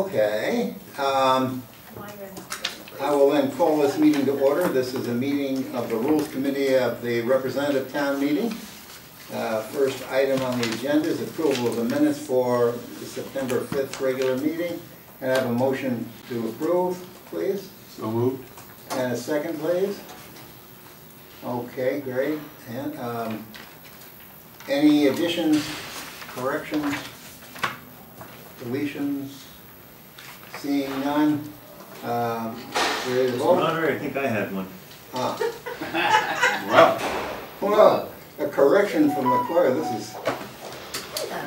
Okay. I will then call this meeting to order. This is a meeting of the Rules Committee of the Representative Town Meeting. First item on the agenda is approval of the minutes for the September 5th regular meeting. And I have a motion to approve, please. So moved. And a second, please. Okay, great. And any additions, corrections, deletions? Seeing none. Mr. Moderator, I think I had one. Well, a correction from the clerk. This is.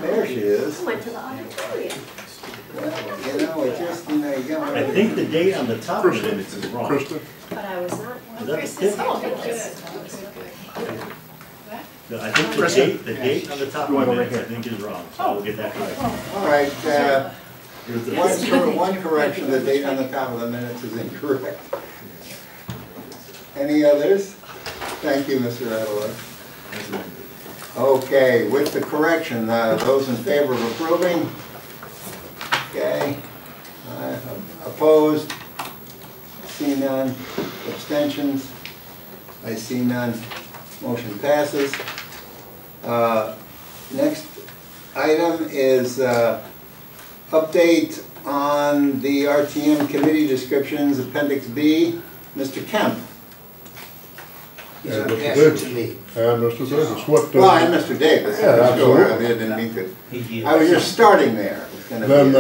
There she is. I went to the auditorium. Well, you know, it just, you know, you got. I think the date on the top of it is wrong. Krista? But I was not. Is that the Chris is- fifth? oh, thank you. No, I think the date on the top of the minutes, I think is wrong, so I'll get that correct. All right, one correction, the date on the top of the minutes is incorrect. Any others? Thank you, Mr. Adler. Okay, with the correction, those in favor of approving? Okay. Opposed? See none. Abstentions? I see none. Motion passes. Next item is update on the RTM committee descriptions, Appendix B. Mr. Kemp. And Mr. Davis. And Mr. Davis. What? Well, and Mr. Davis. Yeah, absolutely. I didn't mean to. I was just starting there. Then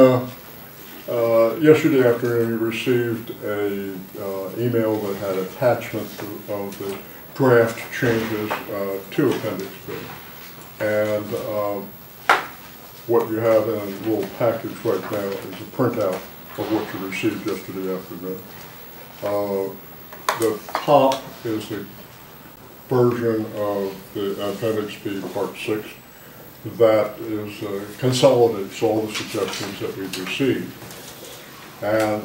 yesterday afternoon you received a email that had attachments of the draft changes to Appendix B. And what you have in a little package right now is a printout of what you received yesterday afternoon. The top is the version of the Appendix B Part 6 that is consolidates all the suggestions that we've received. And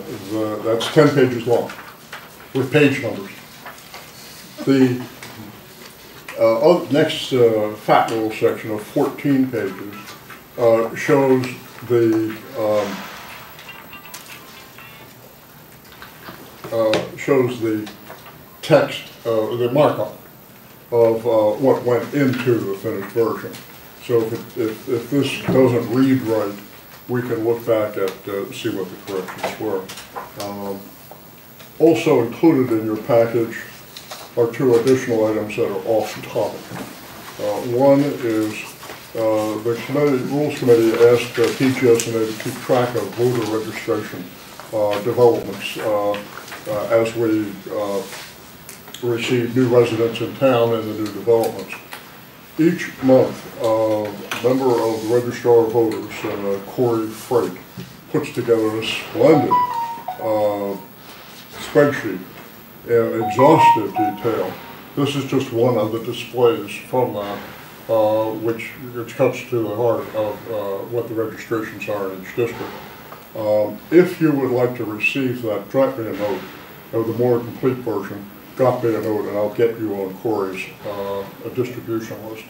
that's 10 pages long with page numbers. The next fat little section of 14 pages shows the text, the markup of what went into the finished version. So if this doesn't read right, we can look back at see what the corrections were. Also included in your package are two additional items that are off topic. One is the Rules Committee asked PGS&A to keep track of voter registration developments as we receive new residents in town and the new developments. Each month, a member of the Registrar of Voters, Corey Frake, puts together a splendid spreadsheet in exhaustive detail. This is just one of the displays from that, which cuts to the heart of what the registrations are in each district. If you would like to receive that, drop me a note of the more complete version. Drop me a note and I'll get you on Corey's distribution list.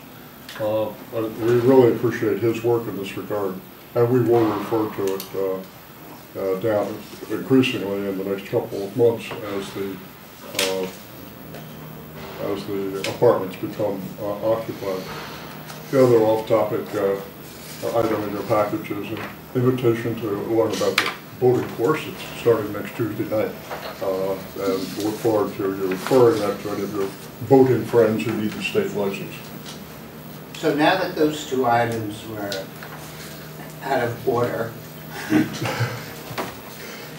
We really appreciate his work in this regard, and we will refer to it down increasingly in the next couple of months as the apartments become occupied. The other off-topic item in your package is an invitation to learn about the voting course. It's starting next Tuesday night, and look forward to you referring that to any of your voting friends who need the state license. So now that those two items were out of order.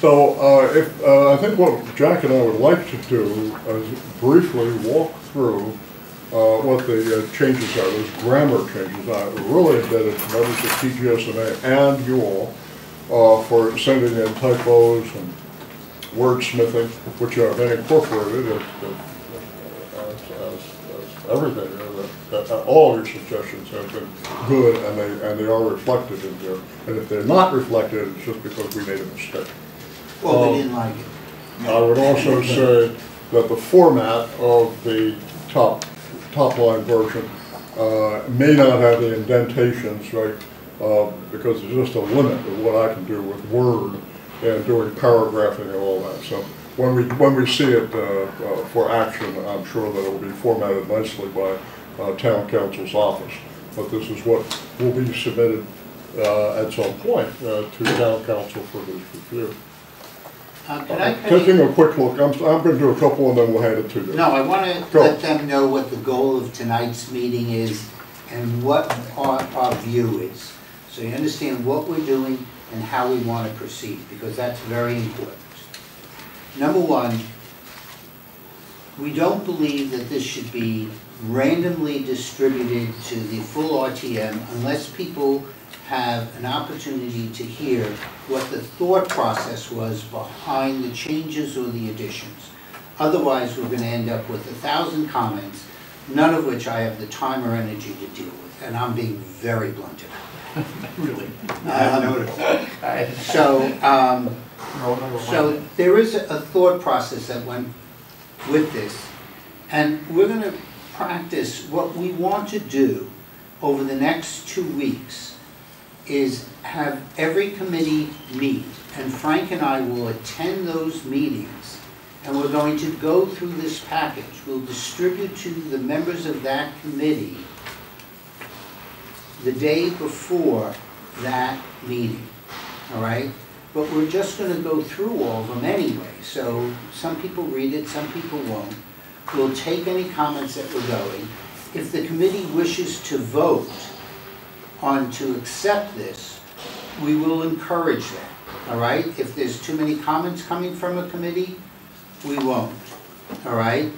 So I think what Jack and I would like to do is briefly walk through what the changes are, those grammar changes. I'm really indebted to members of PGS&A and you all for sending in typos and wordsmithing, which have been incorporated as everything. All your suggestions have been good, and they are reflected in here. And if they're not reflected, it's just because we made a mistake. Well, they didn't like it. I would also say that the format of the top line version may not have the indentations, right? because there's just a limit of what I can do with Word and doing paragraphing and all that. So when we see it for action, I'm sure that it will be formatted nicely by town council's office. But this is what will be submitted at some point to town council for his review. Taking a quick look, I'm going to do a couple and then we'll hand it to you. No, I want to let them know what the goal of tonight's meeting is and what our view is. So you understand what we're doing and how we want to proceed, because that's very important. Number one, we don't believe that this should be randomly distributed to the full RTM unless people have an opportunity to hear what the thought process was behind the changes or the additions. Otherwise, we're going to end up with 1,000 comments, none of which I have the time or energy to deal with, and I'm being very blunt about it. Really? So there is a thought process that went with this, and we're going to practice what we want to do over the next 2 weeks is have every committee meet, and Frank and I will attend those meetings, and we're going to go through this package. We'll distribute to the members of that committee the day before that meeting, all right? But we're just going to go through all of them anyway, so some people read it, some people won't. We'll take any comments that we're going. If the committee wishes to vote on to accept this, we will encourage that, all right? If there's too many comments coming from a committee, we won't, all right?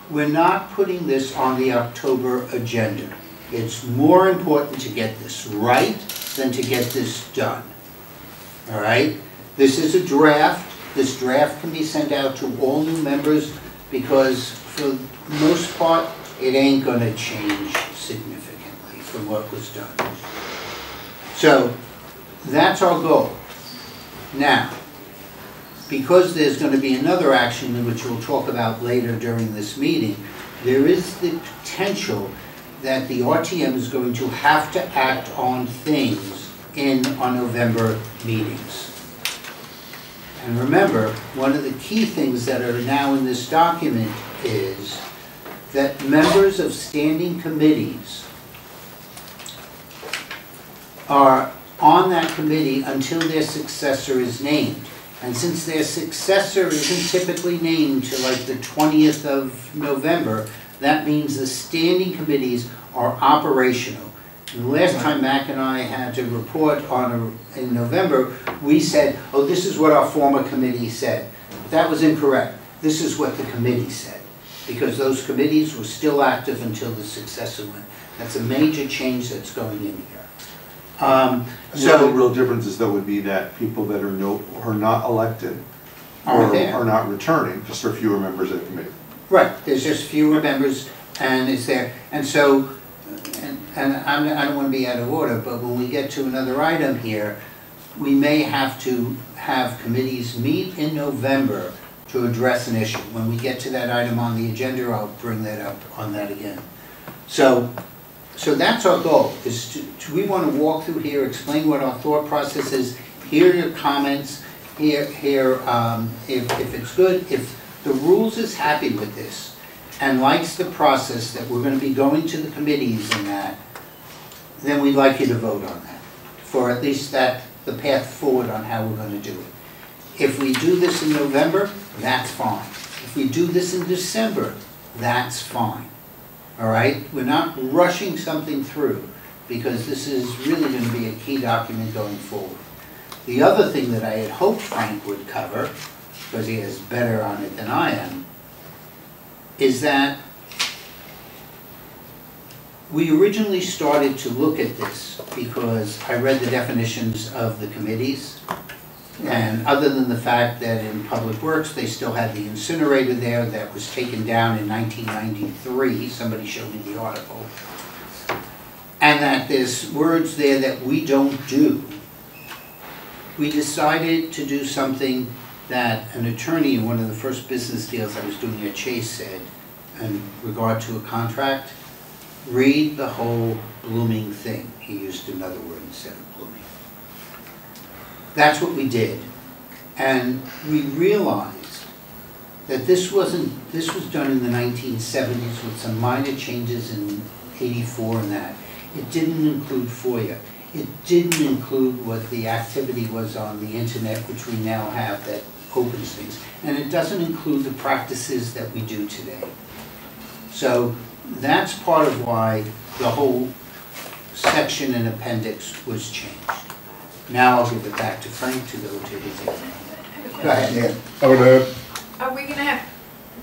We're not putting this on the October agenda. It's more important to get this right than to get this done, all right? This is a draft. This draft can be sent out to all new members because for the most part, it ain't going to change significantly from what was done. So that's our goal. Now, because there's going to be another action which we'll talk about later during this meeting, there is the potential that the RTM is going to have to act on things in our November meetings. And remember, one of the key things that are now in this document is that members of standing committees are on that committee until their successor is named. And since their successor isn't typically named till like the 20th of November, that means the standing committees are operational. And the last time Mac and I had to report on in November, we said, oh, this is what our former committee said. That was incorrect. This is what the committee said, because those committees were still active until the successor went. That's a major change that's going in here. The other real differences though would be that people that are not elected are not returning, just for fewer members of the committee. Right, there's just fewer members and it's there. And so, and I don't want to be out of order, but when we get to another item here, we may have to have committees meet in November to address an issue. When we get to that item on the agenda, I'll bring that up on that again. So that's our goal, is we want to walk through here, explain what our thought process is, hear your comments, hear if it's good, if the rules is happy with this and likes the process that we're going to be going to the committees and that, then we'd like you to vote on that, for at least the path forward on how we're going to do it. If we do this in November, that's fine. If we do this in December, that's fine. All right? We're not rushing something through because this is really going to be a key document going forward. The other thing that I had hoped Frank would cover, because he is better on it than I am, is that we originally started to look at this because I read the definitions of the committees, and other than the fact that in Public Works they still had the incinerator there that was taken down in 1993, somebody showed me the article, and that there's words there that we don't do, we decided to do something that an attorney in one of the first business deals I was doing at Chase said in regard to a contract. read the whole blooming thing. He used another word instead of blooming. That's what we did. And we realized that this was done in the 1970s with some minor changes in 84 and that. It didn't include FOIA. It didn't include what the activity was on the internet, which we now have that opens things. And it doesn't include the practices that we do today. So that's part of why the whole section and appendix was changed. Now I'll give it back to Frank to go to his example. Go ahead. Yeah. I would add, Are we gonna have,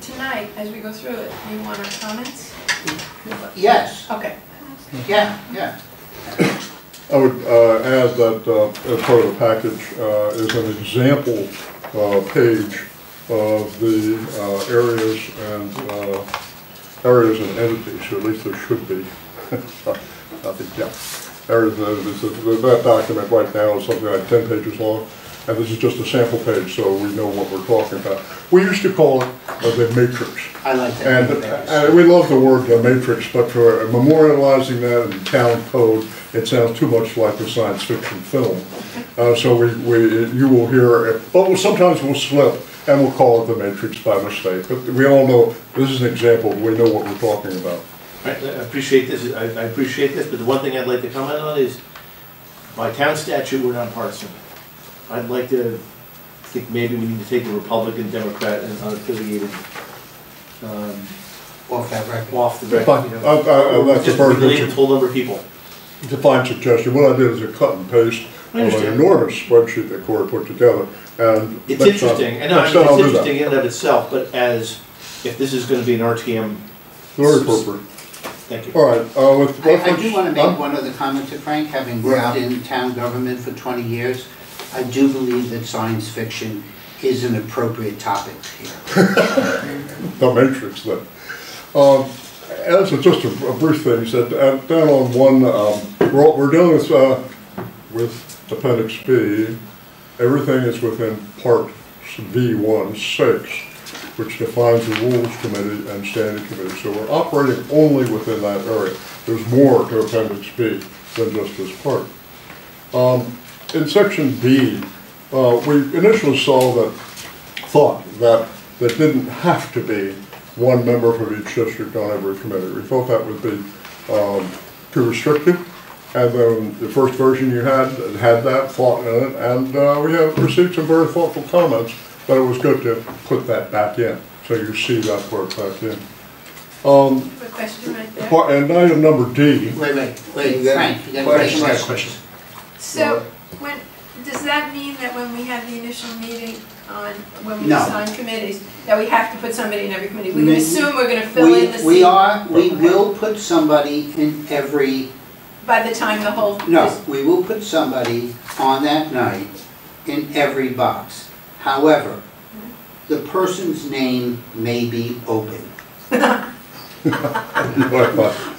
tonight, as we go through it, do you want our comments? Yes, Okay. yeah. I would add that as part of the package is an example page of the areas and entities, or at least there should be. I think, yeah. That document right now is something like 10 pages long, and this is just a sample page, so we know what we're talking about. We used to call it the matrix. I like that. And we love the word matrix, but for memorializing that in town code, it sounds too much like a science fiction film. So you will hear, but sometimes we'll slip and we'll call it the matrix by mistake. But we all know this is an example. We know what we're talking about. I appreciate this. I appreciate this, but the one thing I'd like to comment on is, by town statute, we're not partisan. I'd like to think maybe we need to take the Republican, Democrat, and unaffiliated Off that record. off the record. Fine. You know. That's a Just very relate good the whole number of people. It's a fine suggestion. What I did is a cut and paste of an understand. enormous spreadsheet that Corey put together. And It's next time- interesting. I know next time I'll it's do that. interesting in and of itself, but as if this is going to be an RTM. Very appropriate. Thank you. All right, with I reference. do want to make one other comment to Frank, having worked Yeah. in town government for 20 years. I do believe that science fiction is an appropriate topic here. The matrix then. As just a brief thing, he said, down on one, we're dealing with Appendix B. Everything is within Part V1-6, which defines the Rules Committee and Standing Committee. So we're operating only within that area. There's more to Appendix B than just this part. In Section B, we initially thought that there didn't have to be one member from each district on every committee. We thought that would be too restrictive. And then the first version you had that thought in it, and we have received some very thoughtful comments, but it was good to put that back in, so you see that part back in. A question right there. And item number D. Wait, You got Frank, you got a questions? question? So, does that mean that when we have the initial meeting when we No. assign committees, that we have to put somebody in every committee? We No. can assume we're gonna fill in the seat. We will put somebody in every, By the time the whole. no, we will put somebody on that night in every box. However, the person's name may be open.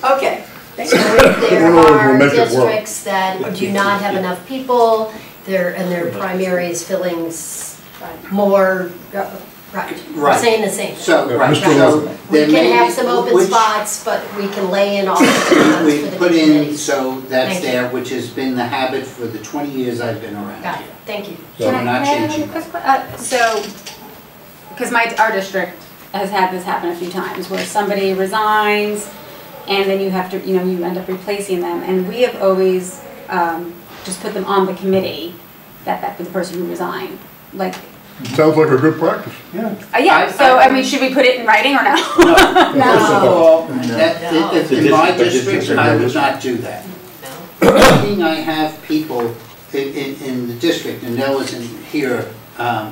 Okay. So if there are districts that do not have enough people, and their primary is filling more, right, we're saying the same. So, Yeah, right, Mr. so Logan. We there may can have be- some open which spots, but we can lay in all the spots We for the put in, committees. so that's Thank you. there, which has been the habit for the 20 years I've been around Got here. it, thank you. So we're not changing. So, because our district has had this happen a few times, where somebody resigns, and then you have to, you end up replacing them, and we have always just put them on the committee, that for the person who resigned, like. Sounds like a good practice. Yeah, so, I mean, should we put it in writing or no? First of all, No. in my district, I would not do that. Meaning I have people in the district, and Nell isn't here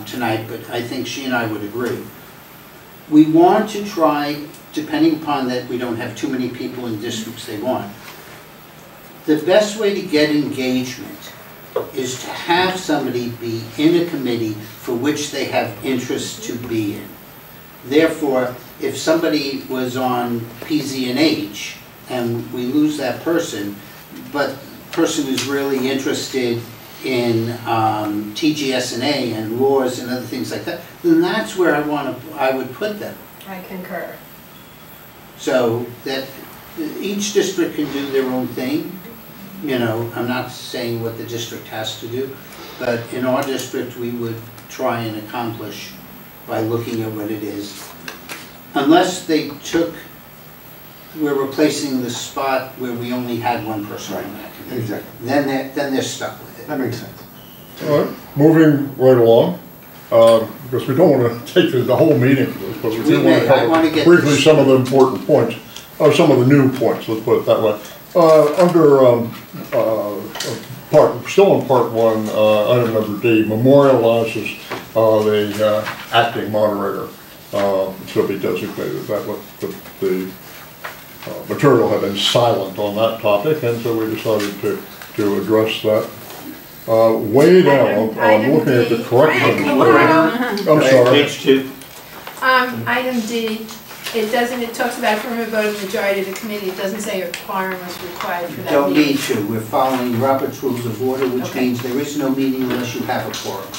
tonight, but I think she and I would agree. We want to try, depending upon that we don't have too many people in districts they want, the best way to get engagement is to have somebody be in a committee for which they have interest to be in. Therefore, if somebody was on PZ&H and we lose that person, but the person is really interested in TGS&A and laws and other things like that, then that's where I would put them. I concur. So that each district can do their own thing. You know, I'm not saying what the district has to do, but in our district, we would try and accomplish by looking at what it is. Unless they took, we're replacing the spot where we only had one person on that committee. Exactly. Then they're stuck with it. That makes sense. All right, moving right along, because we don't want to take the whole meeting for this, but we do want to cover briefly some of the important points, or some of the new points, let's put it that way. Still in part one, item number D, memorializes the acting moderator to be designated. That was the material had been silent on that topic, and so we decided to address that. Way down, I'm looking at the correction. I'm sorry. Page 2. Item D, it talks about affirmative vote of majority of the committee. It doesn't say a quorum is required for that Don't meeting. need to. We're following Robert's Rules of Order, which Okay. means there is no meeting unless you have a quorum.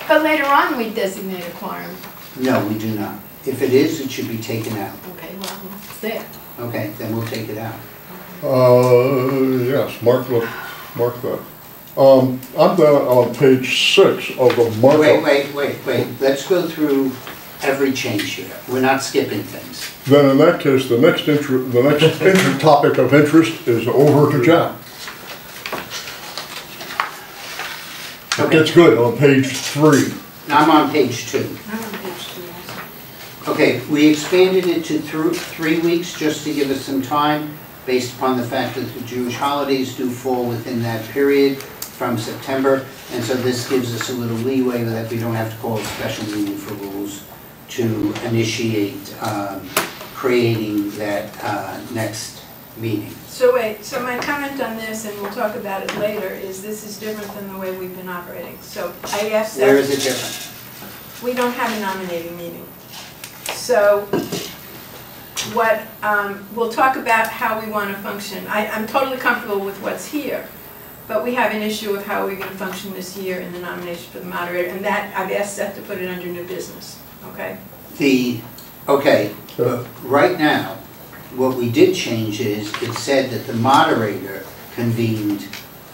But later on, we designate a quorum. No, we do not. If it is, it should be taken out. Okay, well, it's there. Okay, then we'll take it out. Yes, mark that. I'm down on page 6 of the markup. Wait. Let's go through every change here. We're not skipping things. Then in that case, the next topic of interest is over to Jack. It gets good on page 3. I'm on page 2. I'm on page 2 also. Okay, we expanded it to 3 weeks just to give us some time, based upon the fact that the Jewish holidays do fall within that period from September, and so this gives us a little leeway that we don't have to call a special meeting for rules to initiate creating that next meeting. So wait, so my comment on this, and we'll talk about it later, is this is different than the way we've been operating. So I asked that. Where is it different? We don't have a nominating meeting. So what, we'll talk about how we want to function. I'm totally comfortable with what's here, but we have an issue of how we're going to function this year in the nomination for the moderator, and that, I've asked Seth to put it under new business, okay? But right now, what we did change is, it said that the moderator convened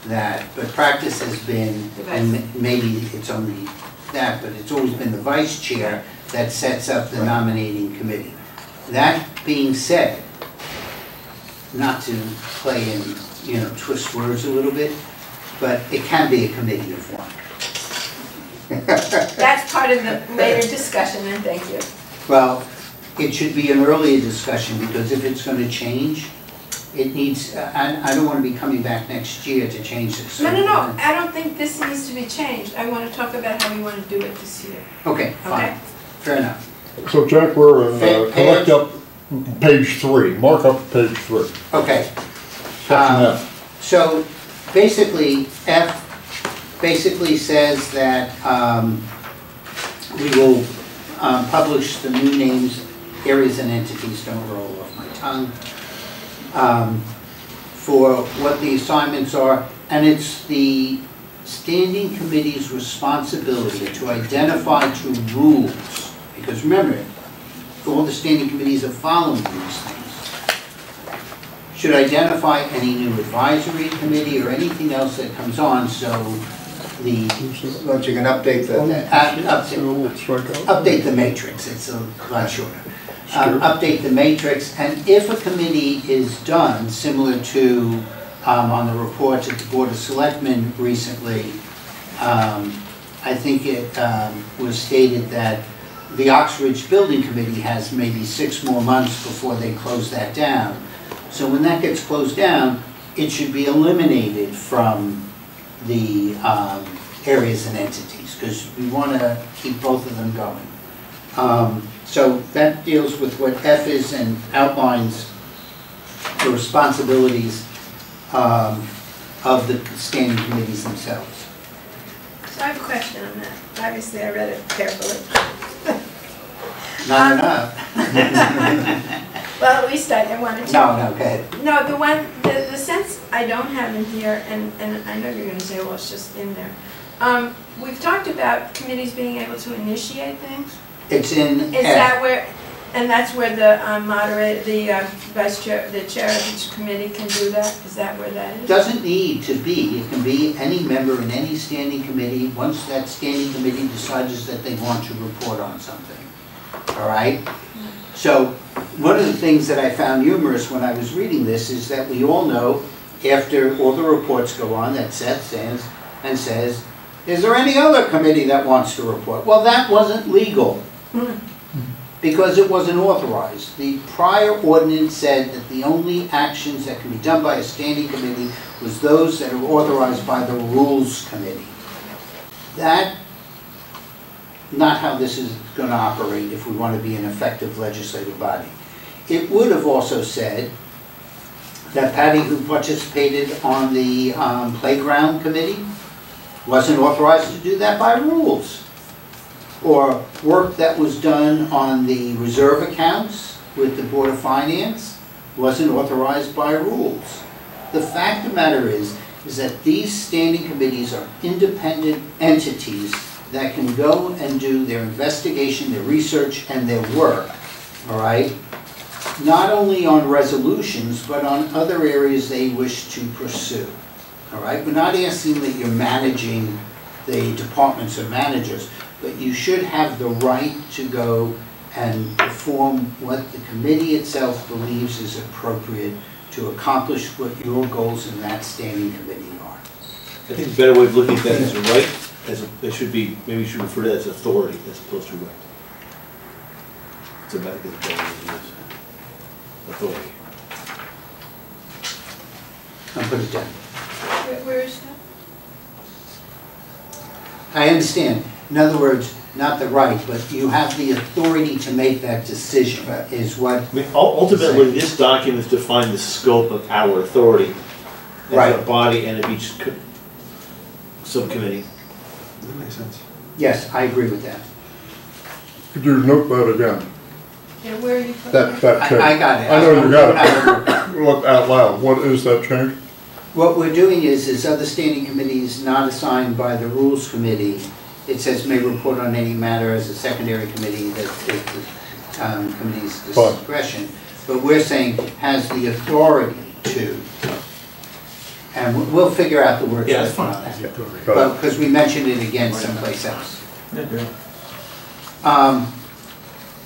that, but practice has been, and maybe it's only that, but it's always been the vice chair that sets up the nominating committee. That being said, not to play in, twist words a little bit, but it can be a committee of one. That's part of the later discussion, and thank you. Well, it should be an earlier discussion, because if it's going to change, it needs, I don't want to be coming back next year to change this. No, I don't think this needs to be changed. I want to talk about how we want to do it this year. Okay, fine, Okay? fair enough. So Jack, we're in, collect up page 3, mark up page 3. Okay. Section F. So basically, F basically says that we will publish the new names, areas and entities, don't roll off my tongue, for what the assignments are, and it's the standing committee's responsibility to identify through rules, because remember, all the standing committees are following these things, should identify any new advisory committee or anything else that comes on, so the But you can update the, update the matrix, it's a lot shorter. Update the matrix, and if a committee is done, similar to on the reports at the Board of Selectmen recently, I think it was stated that the Oxbridge Building Committee has maybe 6 more months before they close that down. So when that gets closed down, it should be eliminated from the areas and entities, because we want to keep both of them going. So that deals with what F is and outlines the responsibilities of the standing committees themselves. So I have a question on that. Obviously, I read it carefully. Not enough. Well, at least I wanted to. No, go ahead. No, the sense I don't have in here, and I know you're going to say, well, it's just in there. We've talked about committees being able to initiate things. It's in Is F. that where, And that's where the moderator, the vice chair, the chair of each committee can do that? Is that where that is? Doesn't need to be, it can be any member in any standing committee, once that standing committee decides that they want to report on something, all right? So, one of the things that I found humorous when I was reading this is that we all know, after all the reports go on, that Seth stands and says, is there any other committee that wants to report? Well, that wasn't legal, because it wasn't authorized. The prior ordinance said that the only actions that can be done by a standing committee was those that are authorized by the Rules Committee. That's not how this is going to operate if we want to be an effective legislative body. It would have also said that Patty, who participated on the playground committee, wasn't authorized to do that by rules. Or work that was done on the reserve accounts with the Board of Finance wasn't authorized by rules. The fact of the matter is that these standing committees are independent entities that can go and do their investigation, their research, and their work, all right? Not only on resolutions, but on other areas they wish to pursue, all right? We're not asking that you're managing the departments or managers, but you should have the right to go and perform what the committee itself believes is appropriate to accomplish what your goals in that standing committee are. I think the better way of looking at that is a right, it should be, maybe you should refer to that as authority as opposed to right. It's a better way to use authority. I'll put it down. Where is that? I understand. In other words, not the right, but you have the authority to make that decision, is what... I mean, ultimately, this document defines the scope of our authority as a body and of each subcommittee. That makes sense. Yes, I agree with that. Could you note that again? Yeah, where are you putting That change. I got it. I know you got it. Look out loud. What is that change? What we're doing is other standing committees not assigned by the Rules Committee, it says may report on any matter as a secondary committee that is the committee's discretion. But we're saying has the authority to. And we'll figure out the word on that. But because we mentioned it again someplace else.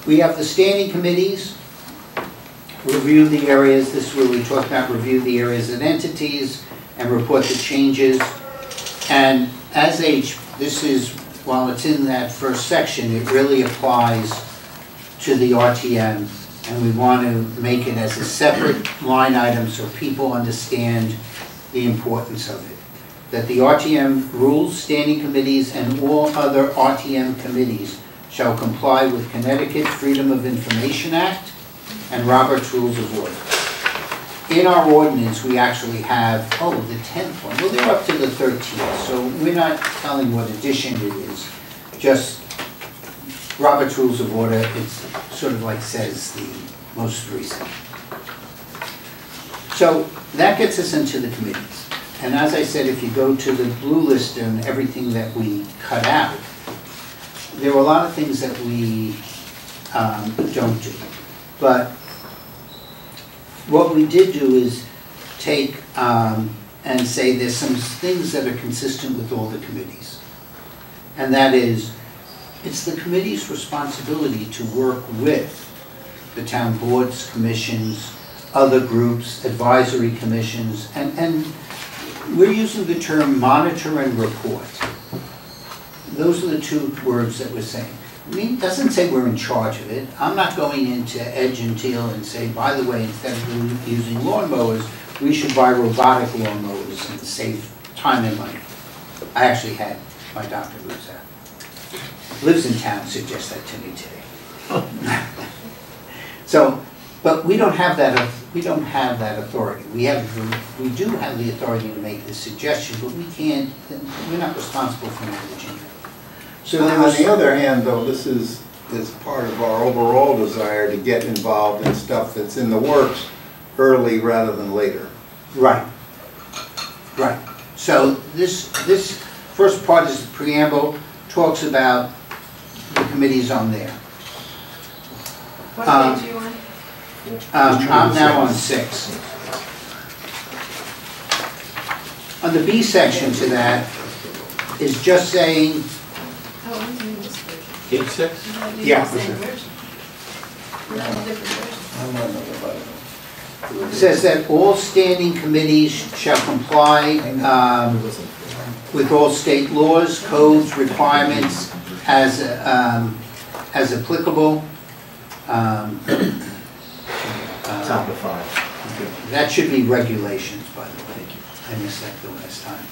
We have the standing committees, review the areas, this is where we talk about review the areas and entities and report the changes. And as this is, while it's in that first section, it really applies to the RTM, and we want to make it as a separate line item so people understand the importance of it. That the RTM rules, standing committees, and all other RTM committees shall comply with Connecticut Freedom of Information Act and Robert's Rules of Order. In our ordinance, we actually have, the 10th one. Well, they're up to the 13th, so we're not telling what edition it is. Just Robert's Rules of Order, it's sort of like says the most recent. So that gets us into the committees. And as I said, if you go to the blue list and everything that we cut out, there were a lot of things that we don't do. But what we did do is take and say there's some things that are consistent with all the committees. And that is, it's the committee's responsibility to work with the town boards, commissions, other groups, advisory commissions, and we're using the term monitor and report. Those are the two words that we're saying. I mean, it doesn't say we're in charge of it. I'm not going into Edge and Teal and say, by the way, instead of using lawnmowers, we should buy robotic lawnmowers and save time and money. I actually had my doctor lives in town suggest that to me today. So, but we don't have that. We don't have that authority. We do have the authority to make the suggestion, but we can't. We're not responsible for managing it. So on the other hand, though, this is part of our overall desire to get involved in stuff that's in the works early rather than later. Right. Right. So this first part is the preamble, talks about the committees on there. What page are you on? I'm now on 6. On the B section to that is just saying, Oh, I'm doing this version. Page 6? I'm not using Yeah. the same version. We're on a different version. I'm not about it. it says that all standing committees shall comply with all state laws, codes, requirements as applicable. Top of 5. That should be regulations, by the way. I missed that the last time.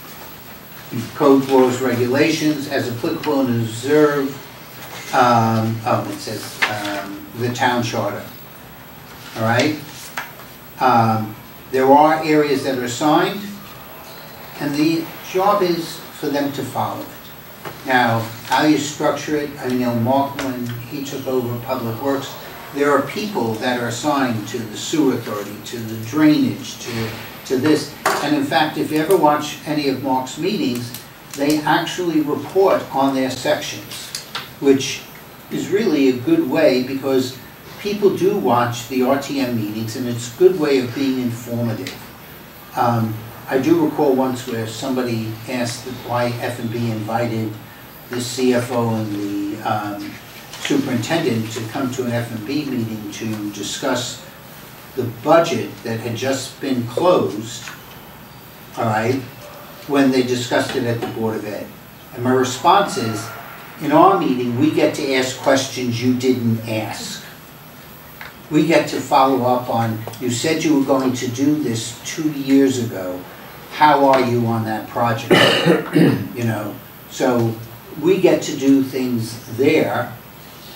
Code, laws, regulations as applicable and observe, it says the town charter. All right? There are areas that are assigned, and the job is for them to follow it. Now, how you structure it, I know Mark, when he took over Public Works, there are people that are assigned to the sewer authority, to the drainage, to this. And in fact, if you ever watch any of Mark's meetings, they actually report on their sections, which is really a good way because people do watch the RTM meetings and it's a good way of being informative. I do recall once where somebody asked why F&B invited the CFO and the superintendent to come to an F&B meeting to discuss the budget that had just been closed, all right, when they discussed it at the Board of Ed. And my response is, in our meeting, we get to ask questions you didn't ask. We get to follow up on, you said you were going to do this 2 years ago. How are you on that project? You know, so we get to do things there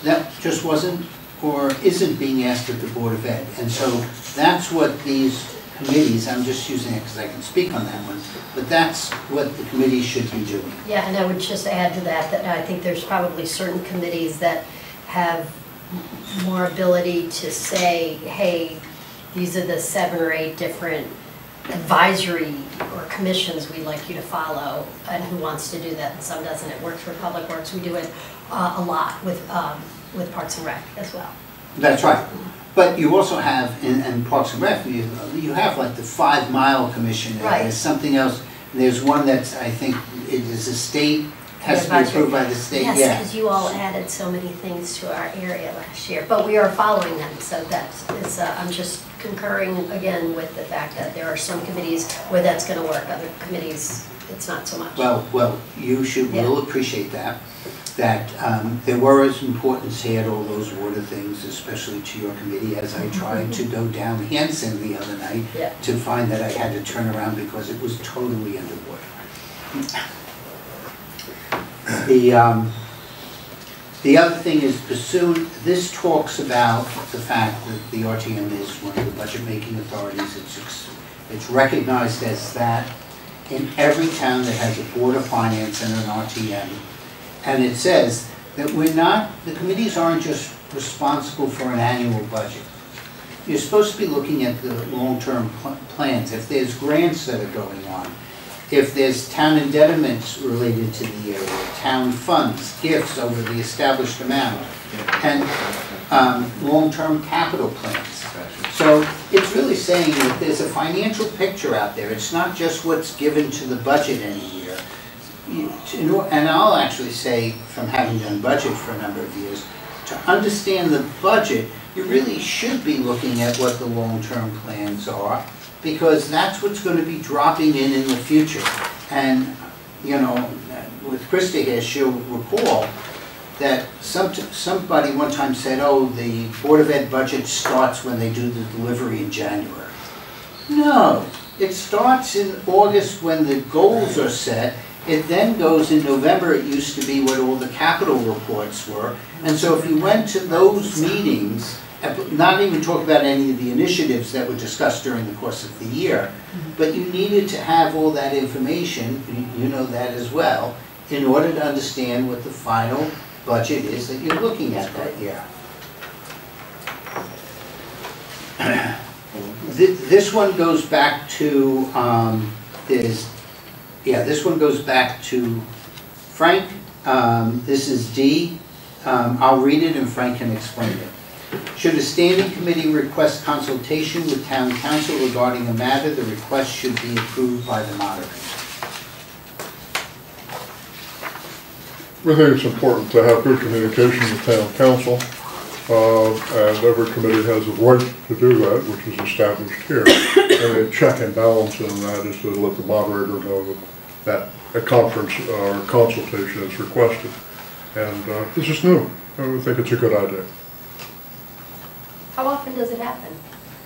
that just wasn't or isn't being asked at the Board of Ed. And so that's what these committees, I'm just using it because I can speak on that one, but that's what the committees should be doing. Yeah, and I would just add to that, that I think there's probably certain committees that have more ability to say, hey, these are the 7 or 8 different advisory or commissions we'd like you to follow, and who wants to do that, and some doesn't. It works for Public Works. We do it a lot with Parks and Rec as well. That's right. But you also have, in Parks and Rec, you have like the 5 Mile Commission, Right. There's something else, there's one that's, I think, it is a state, has to be approved by the state, Yes, yeah. because you all added so many things to our area last year, but we are following them, so that's, I'm just concurring again with the fact that there are some committees where that's gonna work, other committees, it's not so much. Well, you should, will appreciate that there were some importance to add all those water things, especially to your committee, as I tried to go down Hanson the other night to find that I had to turn around because it was totally underwater. The other thing is pursuant, this talks about the fact that the RTM is one of the budget-making authorities. It's recognized as that in every town that has a Board of Finance and an RTM. And it says that the committees aren't just responsible for an annual budget. You're supposed to be looking at the long-term plans. If there's grants that are going on, if there's town indebtednents related to the area, town funds, gifts over the established amount, and long-term capital plans. So it's really saying that there's a financial picture out there. It's not just what's given to the budget any year. And I'll actually say, from having done budget for a number of years, to understand the budget, you really should be looking at what the long-term plans are, because that's what's going to be dropping in the future. And, you know, with Krista here, she'll recall that somebody one time said, oh, the Board of Ed budget starts when they do the delivery in January. No, it starts in August when the goals are set. It then goes in November. It used to be what all the capital reports were. And so if you went to those meetings, not even talk about any of the initiatives that were discussed during the course of the year, but you needed to have all that information, you know that as well, in order to understand what the final budget is that you're looking at that year. This one goes back to, this one goes back to Frank. This is D. I'll read it and Frank can explain it. Should a standing committee request consultation with town council regarding a matter, the request should be approved by the moderator. We think it's important to have good communication with town council, and every committee has a right to do that, which is established here. And a check and balance in that is to let the moderator know that a conference or consultation is requested. And this is new, and we think it's a good idea. How often does it happen?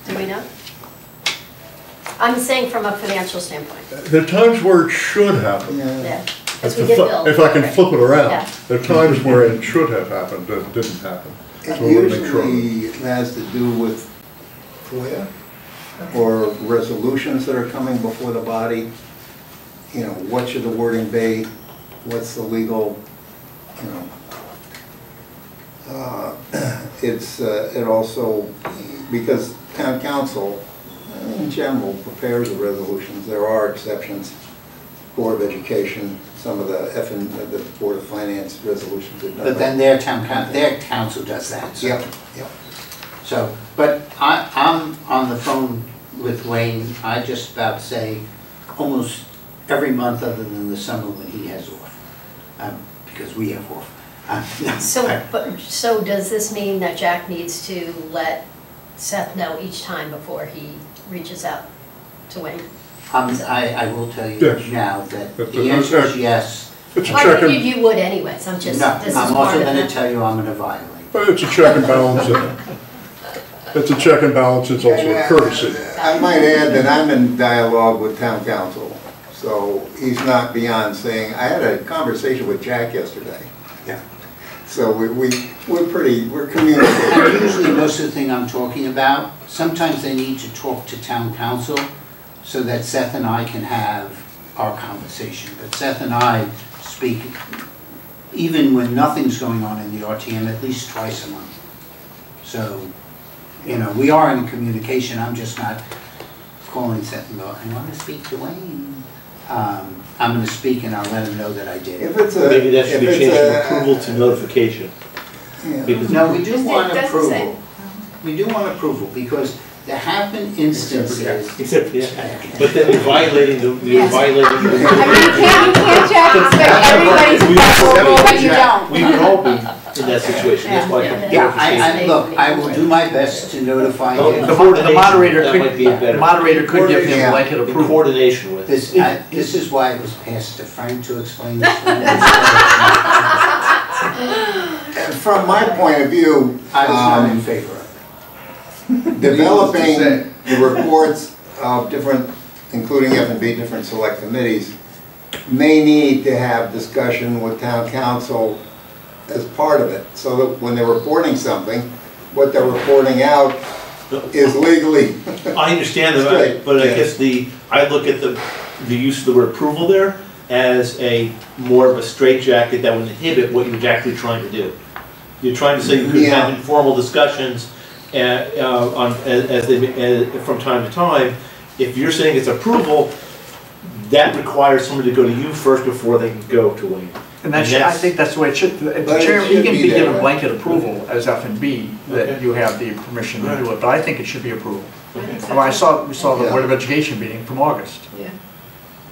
Do we know? I'm saying from a financial standpoint. There are times where it should happen. Yeah. Because we did bill. If I can flip it around, Yeah. there are times where it should have happened that didn't happen. It So we want to make sure. usually has to do with FOIA or resolutions that are coming before the body. You know, what should the wording be? What's the legal, you know? It also, because town council, in general, prepares the resolutions. There are exceptions. Board of Education, some of the the Board of Finance resolutions are done. But then their council does that. So. Yep, yep. So, but I'm on the phone with Wayne, I just about say almost every month other than the summer when he has off, because we have off. So does this mean that Jack needs to let Seth know each time before he reaches out to Wayne? I will tell you Yes. now that the answer is yes. It's a I check figured and, you would anyways, I'm just, No, this is I'm part also of going to it. tell you I'm going to violate. it's a check and balance. It's a check and balance, it's also a courtesy. I might add that I'm in dialogue with town council, so he's not beyond saying, I had a conversation with Jack yesterday. Yeah. So we're communicating. And usually most of the thing I'm talking about, sometimes they need to talk to town council so that Seth and I can have our conversation. But Seth and I speak, even when nothing's going on in the RTM, at least twice a month. So, you know, we are in communication. I'm just not calling Seth and go, I want to speak to Wayne. I'm going to speak and I'll let him know that I did. If it's a, Maybe that should be if it's changed from a- approval to notification. Yeah. Because No, we do It want doesn't approval. say. We do want approval because there have been instances. Except, yeah, but then you're violating you're Yes. violating I mean, you can't, Jack, expect everybody's approval when you don't. We would all be in that situation, that's why. Yeah. Look, I will do my best to notify Oh, him. the The moderator That might be a better- could, moderator could give him Yeah. blanket In approval. coordination with. This is why it was passed to Frank to explain this. And from my point of view, I was not in favor of it. developing the reports of different, including F&B, different select committees, may need to have discussion with town council as part of it, so that when they're reporting something, what they're reporting out is legally. I understand that, Straight, but I yeah. guess I look at the use of the word approval there as a more of a straitjacket that would inhibit what you're actually trying to do. You're trying to say you could Yeah. have informal discussions from time to time. If you're saying it's approval, that requires someone to go to you first before they can go to Wayne. And I that's- think that's the way it should, the But it chair, should you can be be there, given right? blanket approval as F&B, that Okay. you have the permission to do it, but I think it should be approval. I think so. Well, we saw the Yeah. Board of Education meeting from August. Yeah.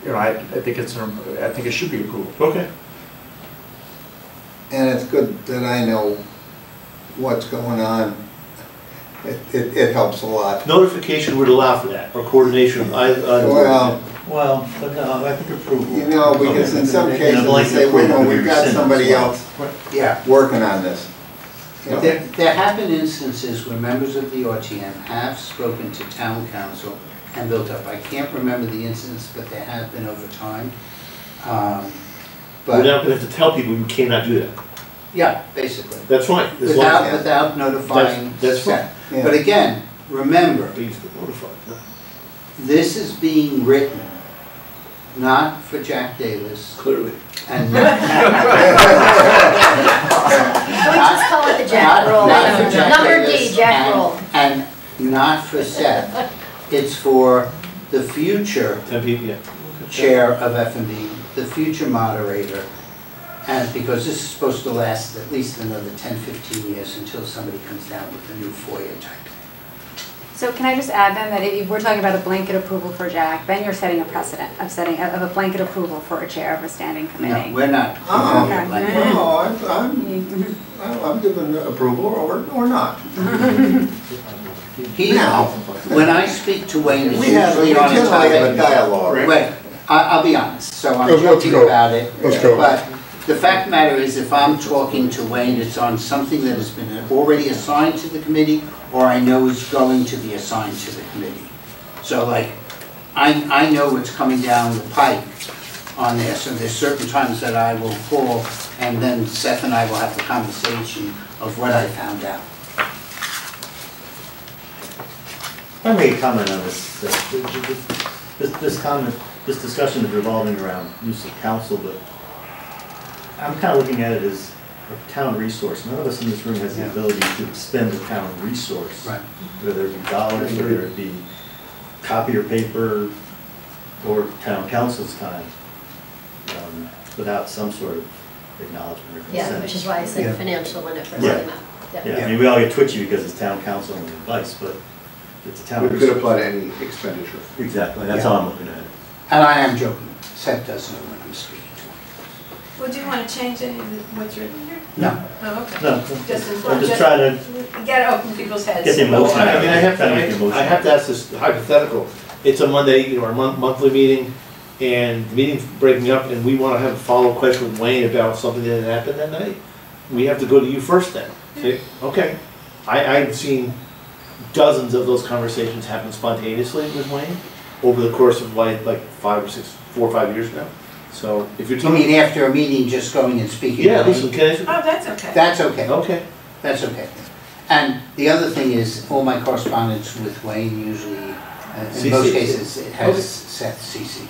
You know, I think it should be approval. Okay. And it's good that I know what's going on. It helps a lot. Notification would allow for that, or coordination. Well, but no, I think approval. you know, because in some cases, they say, wait, no, we've got somebody else Yeah. working on this. You know? There have been instances where members of the RTM have spoken to town council and built up. I can't remember the instance, but there have been over time. We're But, not gonna have to tell people you cannot do that. yeah, basically. That's fine. As long as- Without notifying. That's fine. Seth. Yeah. But again, remember, Please notify. this is being written not for Jack Davis Clearly. and Let's just call it the Jack roll. not for Jack Number Davis D, Jack roll. and not for Seth. It's for the future 10 people, yeah. chair of F&B, the future moderator, And because this is supposed to last at least another 10, 15 years until somebody comes down with a new FOIA type thing. So can I just add then that if we're talking about a blanket approval for Jack, then you're setting a precedent of a blanket approval for a chair of a standing committee. No, we're not. Oh, Okay. no, I'm giving approval or not. When I speak to Wayne, it's We generally usually on a have a topic. dialogue. Wait, I'll be honest, so I'm Let's joking go. about it. Let's go. But the fact of the matter is, if I'm talking to Wayne, it's on something that has been already assigned to the committee, or I know is going to be assigned to the committee. So like, I know what's coming down the pike on this, and there's certain times that I will call, and then Seth and I will have the conversation of what I found out. If I make a comment on this, this discussion is revolving around use of council, but I'm kind of looking at it as a town resource. None of us in this room has the ability to expend a town resource. Right. Whether it be dollars, whether it be copy or paper, or town council's time, without some sort of acknowledgement or consent. Yeah, which is why I Yeah. said financial when it first Yeah. came out. Yeah, I mean, we all get twitchy because it's town council and advice, but it's a town It could resource. apply to any expenditure. Exactly, that's how I'm looking at it. And I am joking, Seth does know what I'm speaking to. Well, do you want to change any of what's written here? No. Oh, okay. No, Just I'm just trying to get it open people's heads. get the emotion out. I mean, I have Trying to get the emotion I have to ask this hypothetical. It's a Monday, or a monthly meeting, and the meeting's breaking up, and we want to have a follow-up question with Wayne about something that happened that night. We have to go to you first then. Say, okay. I've seen dozens of those conversations happen spontaneously with Wayne over the course of like 4 or 5 years now. So if you're You talking. mean after a meeting, just going and speaking? Yeah, to listen, Wayne? can I? Oh, that's okay. That's okay, Okay. that's okay. And the other thing is, all my correspondence with Wayne usually, in most CC. cases, it has Okay. Seth CC.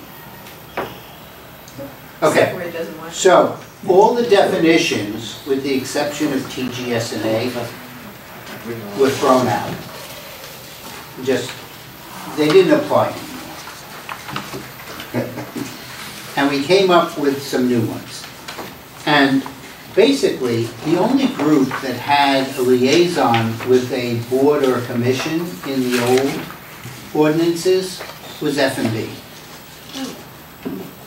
Except Okay, where it doesn't want. so, all the definitions, with the exception of TGS&A, were thrown out. Just, they didn't apply anymore. And we came up with some new ones. And basically, the only group that had a liaison with a board or commission in the old ordinances was F&B.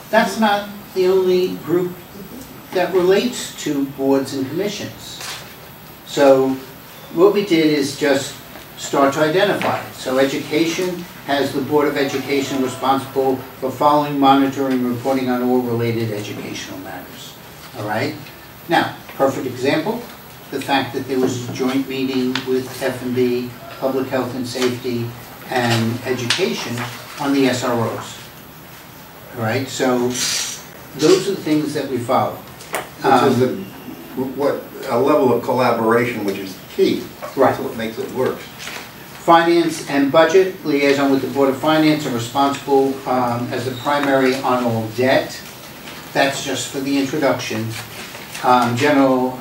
That's not the only group that relates to boards and commissions. So what we did is just start to identify it. So education has the Board of Education responsible for following, monitoring, and reporting on all related educational matters. All right? Now, perfect example, the fact that there was a joint meeting with F&B, Public Health and Safety, and Education on the SROs. All right? So those are the things that we follow. Which is a level of collaboration which is key. Right. That's what makes it work. Finance and Budget, liaison with the Board of Finance, are responsible as the primary on all debt. That's just for the introduction. General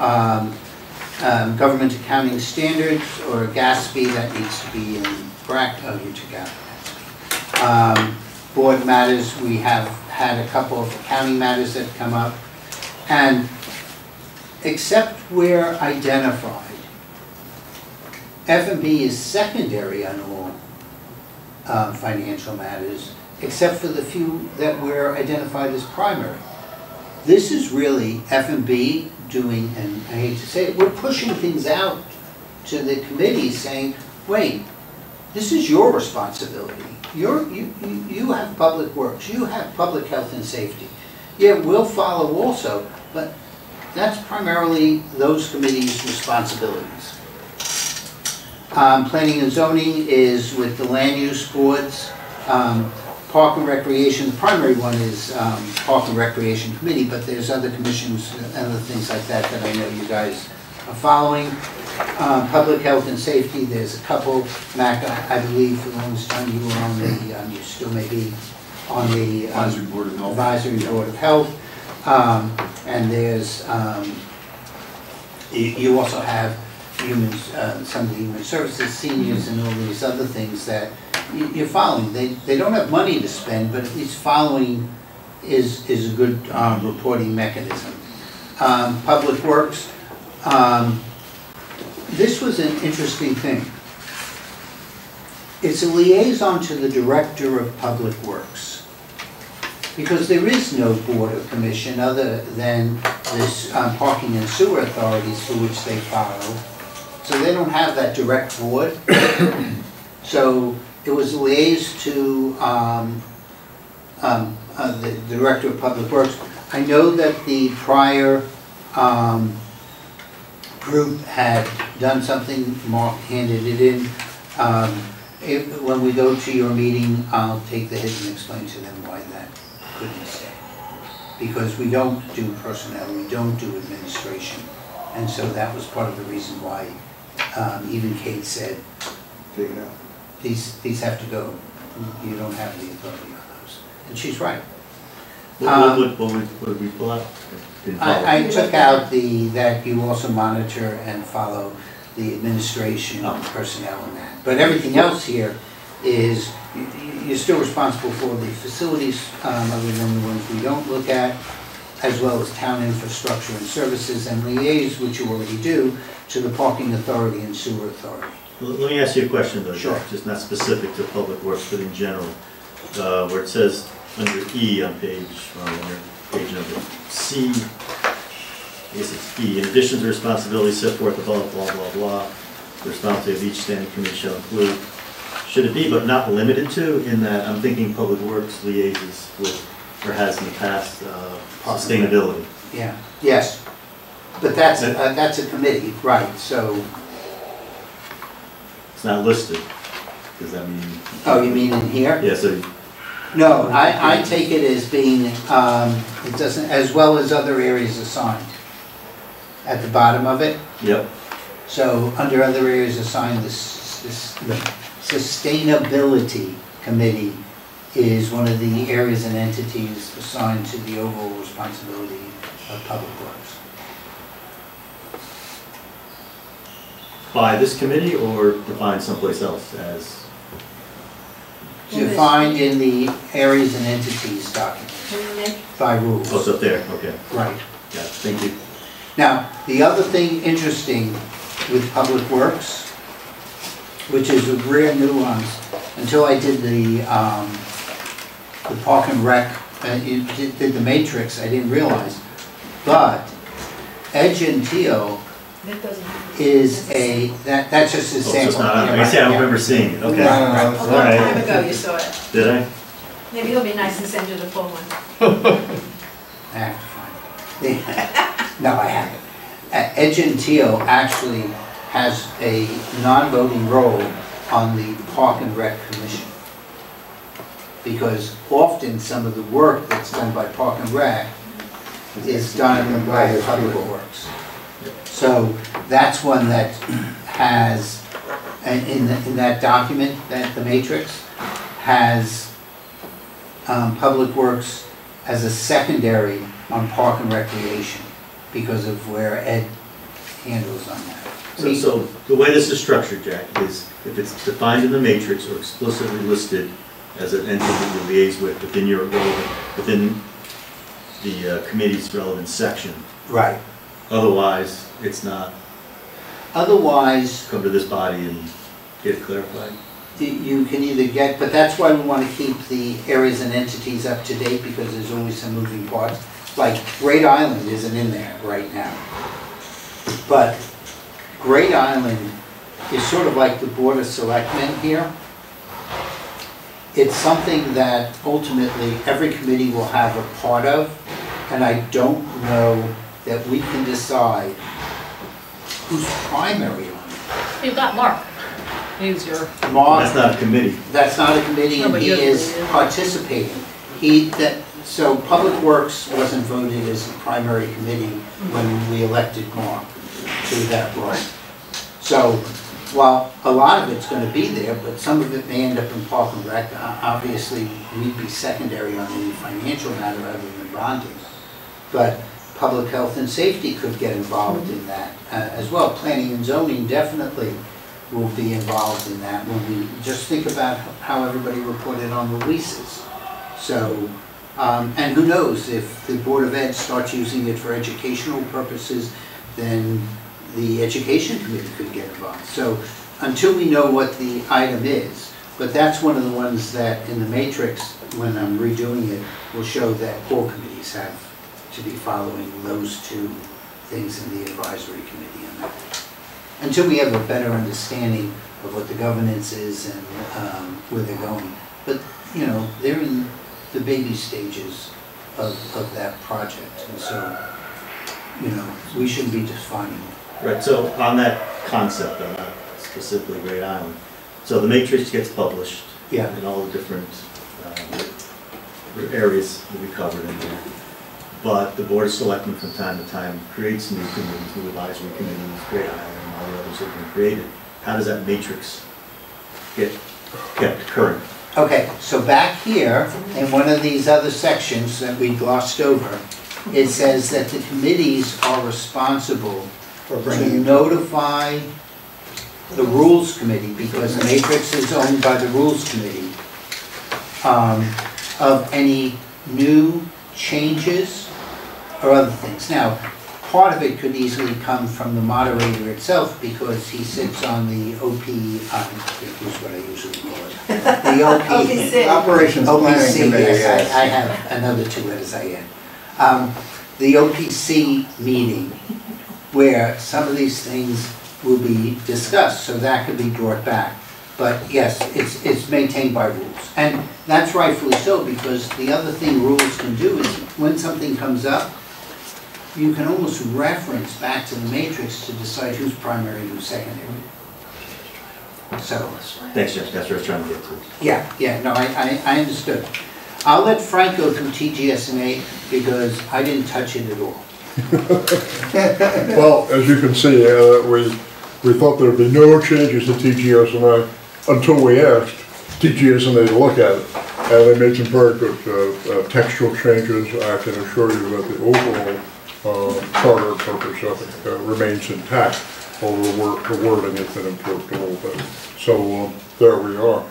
Government Accounting Standards, or GASB, that needs to be in bracket. Oh, you took out GASB. Board matters, we have had a couple of accounting matters that come up. And except where identified, F&B is secondary on all financial matters, except for the few that were identified as primary. This is really F&B doing, and I hate to say it, we're pushing things out to the committee saying, wait, this is your responsibility. You have public works, you have public health and safety. Yeah, we'll follow also, but that's primarily those committees' responsibilities. Planning and zoning is with the land use boards. Park and recreation, the primary one is Park and Recreation Committee, but there's other commissions and other things like that that I know you guys are following. Public health and safety, there's a couple. Mac, I believe for the longest time you were on the, you still may be on the Advisory Board of Health. Advisory Board of Health. And there's, you also have some of the human services, seniors, and all these other things that you're following. They don't have money to spend, but at least following is a good reporting mechanism. Public Works, this was an interesting thing. It's a liaison to the Director of Public Works, because there is no board or commission other than this parking and sewer authorities for which they follow. So they don't have that direct board. So it was a liaison to the Director of Public Works. I know that the prior group had done something, Mark handed it in. When we go to your meeting, I'll take the hit and explain to them why that couldn't stay. Because we don't do personnel, we don't do administration. And so that was part of the reason why even Kate said, Take it out. these have to go. You don't have the authority on those. And she's right. What did we pull out? Didn't follow. I took out that you also monitor and follow the administration, personnel and that. But everything else here is, you're still responsible for the facilities, other than the ones we don't look at, as well as town infrastructure and services, and liaise, which you already do, to the parking authority and sewer authority. Let me ask you a question though, Sure. just not specific to Public Works, but in general, where it says under E on page number C, I guess it's E, in addition to responsibilities set forth above, blah, blah, blah, the responsibility of each standing committee shall include, should it be, but not limited to, in that I'm thinking Public Works liaises with, or has in the past, sustainability. Yeah, yes. But that's a committee, right, so. It's not listed, does that mean? Oh, you mean in here? Yeah, so. No, I take it as being, it doesn't, as well as other areas assigned. At the bottom of it. Yep. So under other areas assigned, the Sustainability Committee is one of the areas and entities assigned to the overall responsibility of Public Works. By this committee or defined someplace else as? Defined in the areas and entities document by rules. Oh, it's up there, okay. Right. Yeah, thank you. Now, the other thing interesting with Public Works, which is a rare nuance, until I did the Park and Rec, did the matrix, I didn't realize, but Ed Gentile is that's just a Oh, so sample. it's not, I don't remember seeing it, okay. A long Alright. time ago you saw it. Did I? Maybe he'll be nice and send you the full one. I have to find it. No, I haven't. Ed Gentile actually has a non-voting role on the Park and Rec Commission. Because often some of the work that's done by Park and Rec is done by Public Works. So that's one that has, in that document, the matrix, has Public Works as a secondary on Park and Recreation because of where Ed handles on that. So the way this is structured, Jack, is if it's defined in the matrix or explicitly listed as an entity you liaise with within the committee's relevant section. Right. Otherwise, it's not. Otherwise, Come to this body and get it clarified. you can either get, but that's why we want to keep the areas and entities up to date because there's always some moving parts. Like Great Island isn't in there right now. But Great Island is sort of like the Board of Selectmen here. It's something that ultimately every committee will have a part of, and I don't know that we can decide who's primary on it. You've got Mark. He's your. Mark, That's not a committee. that's not a committee, No, and but he you're- is participating. So Public Works wasn't voted as a primary committee when we elected Mark to that role. So while a lot of it's going to be there, but some of it may end up in Park and Rec, obviously we'd be secondary on any financial matter other than bonding. But Public Health and Safety could get involved in that as well. Planning and Zoning definitely will be involved in that when we just think about how everybody reported on the leases. So And who knows, if the Board of Ed starts using it for educational purposes, then the Education Committee could get involved. So until we know what the item is, but that's one of the ones that in the matrix, when I'm redoing it, will show that all committees have to be following those two things in the advisory committee on that. Until we have a better understanding of what the governance is and where they're going. But, you know, they're in the baby stages of that project. And so, you know, we shouldn't be defining it. Right, so on that concept, though, not specifically Great Island, so the matrix gets published. Yeah. And all the different areas will be covered in there. But the Board of Selectmen from time to time creates new committees, new advisory committees, Great Island, and all the others that have been created. How does that matrix get kept current? Okay, so back here, in one of these other sections that we glossed over, it says that the committees are responsible to notify the Rules Committee, because the matrix is owned by the Rules Committee, of any new changes or other things. Now, part of it could easily come from the moderator itself, because he sits on the OP, here's what I usually call it. The OPC. Operations Planning Committee, yes, I have another two letters I add. The OPC meeting, where some of these things will be discussed, so that could be brought back. But yes, it's maintained by rules. And that's rightfully so, because the other thing rules can do is when something comes up, you can almost reference back to the matrix to decide who's primary and who's secondary. So. Thanks, Jeff, that's what I was trying to get to. Yeah, no, I understood. I'll let Frank go through TGS&A because I didn't touch it at all. Well, as you can see, we thought there'd be no changes to TGS&A until we asked TGS&A to look at it. And they made some very good textual changes. I can assure you that the overall charter purpose of it remains intact, although the wording has been improved a little bit. So there we are.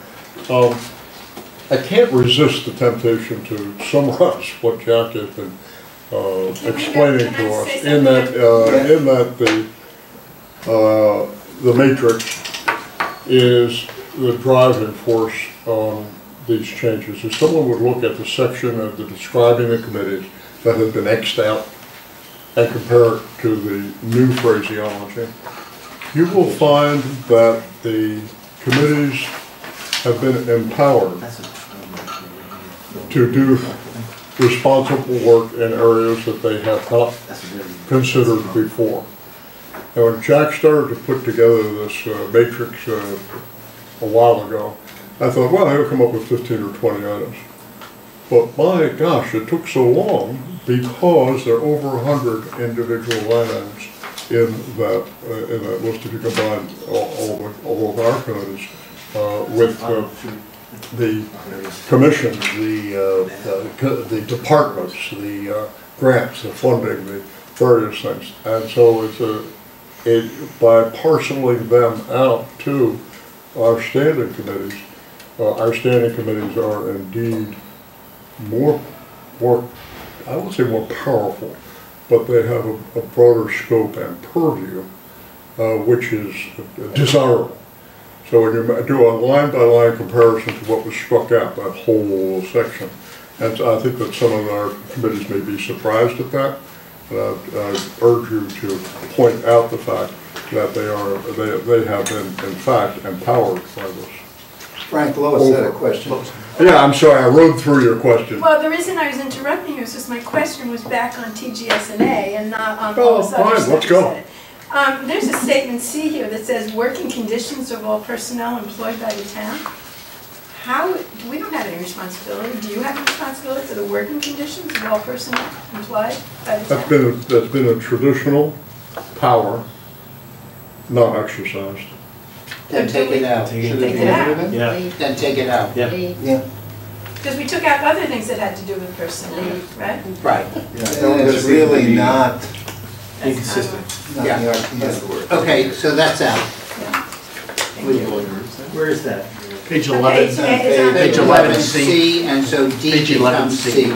I can't resist the temptation to summarize what Jack has been explaining to us, in that the matrix is the driving force on these changes. If someone would look at the section of the describing the committees that have been X'd out and compare it to the new phraseology, you will find that the committees have been empowered to do responsible work in areas that they have not considered before. And when Jack started to put together this matrix a while ago, I thought, well, he'll come up with 15 or 20 items. But my gosh, it took so long because there are over 100 individual line items in that list if you combine all of our committees with the commissions, the departments, the grants, the funding, the various things. And so by parceling them out to our standing committees are indeed more, I won't say more powerful, but they have a broader scope and purview, which is desirable. So when you do a line-by-line comparison to what was struck out, that whole section, and I think that some of our committees may be surprised at that, and I urge you to point out the fact that they have been, in fact, empowered by this. Frank, Lois had a question. Yeah, I'm sorry, I rode through your question. Well, the reason I was interrupting you is because my question was back on TGS&A and not on all this other stuff. Let's go. There's a statement C here that says working conditions of all personnel employed by the town. We don't have any responsibility. Do you have a responsibility for the working conditions of all personnel employed by the town? That's been a traditional power, not exercised. Then take it out. Take it out. Yeah. Then take it out. Yeah. Because we took out other things that had to do with personnel, right? Right. And it's really not Inconsistent. Yeah. the RTM word. Okay, so that's out. Yeah. Where is that? Page Page 11. is on Page page 11C. and so D Page becomes 11C. C. The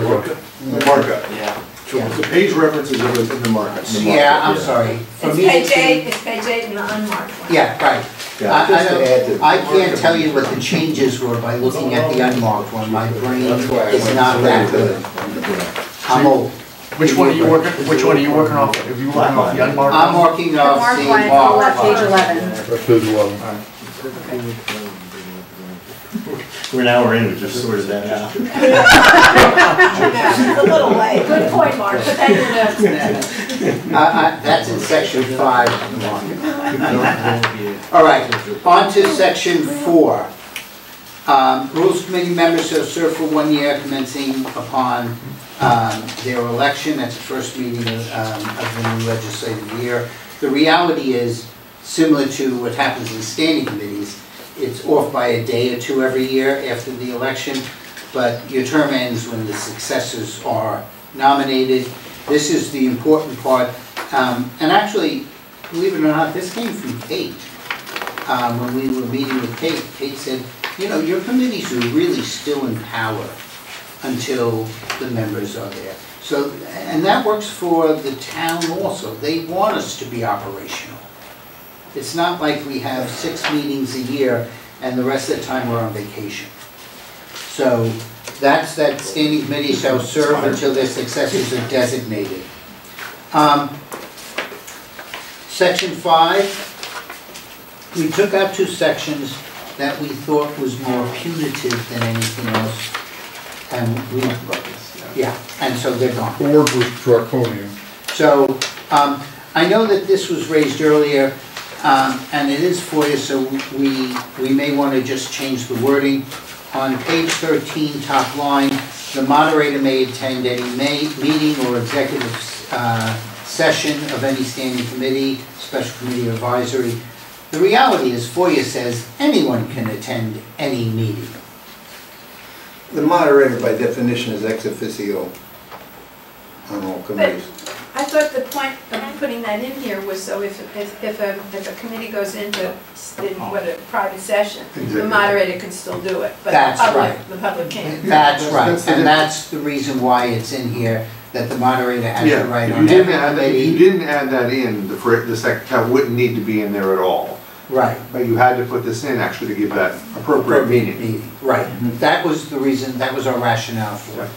markup. Yeah. The page references are within the markup. Yeah, I'm sorry. For It's me to page change- 8, it's page 8 in the unmarked one. Yeah, right. Yeah, just to add to- I can't tell you what the changes were by looking at the unmarked one. My brain is not that good. I'm old. Which one are you working, which one are you working off? Are you working off the unmarked? I'm working The off marked the one, marked page one. 11. That's page 11. We're an hour in, we just sorted that out. Yeah, it's a little late. Good point, Mark, put that in your notes. That's in section 5. All right, on to section 4. Rules Committee members shall serve for 1 year commencing upon their election at the first meeting of the new legislative year. The reality is, similar to what happens in standing committees, it's off by a day or two every year after the election, but your term ends when the successors are nominated. This is the important part, and actually, believe it or not, this came from Kate. When we were meeting with Kate, Kate said, you know, your committees are really still in power until the members are there. So, and that works for the town also. They want us to be operational. It's not like we have 6 meetings a year and the rest of the time we're on vacation. So that's that standing committee shall serve until their successors are designated. Section 5, we took out 2 sections that we thought was more punitive than anything else. And we, yeah, and so they're gone. The word was draconian. So I know that this was raised earlier, and it is for you, so we may want to just change the wording. On page 13, top line, the moderator may attend any meeting or executive session of any standing committee, special committee or advisory. The reality is FOIA says anyone can attend any meeting. The moderator by definition is ex officio on all committees. I thought the point of putting that in here was so if a committee goes into a private session, the moderator can still do it, but the public can't. That's right, and that's the reason why it's in here, that the moderator has the right on every committee. If you didn't add that in, that wouldn't need to be in there at all. Right. But you had to put this in actually to give that appropriate meaning. Right, that was the reason, that was our rationale for it.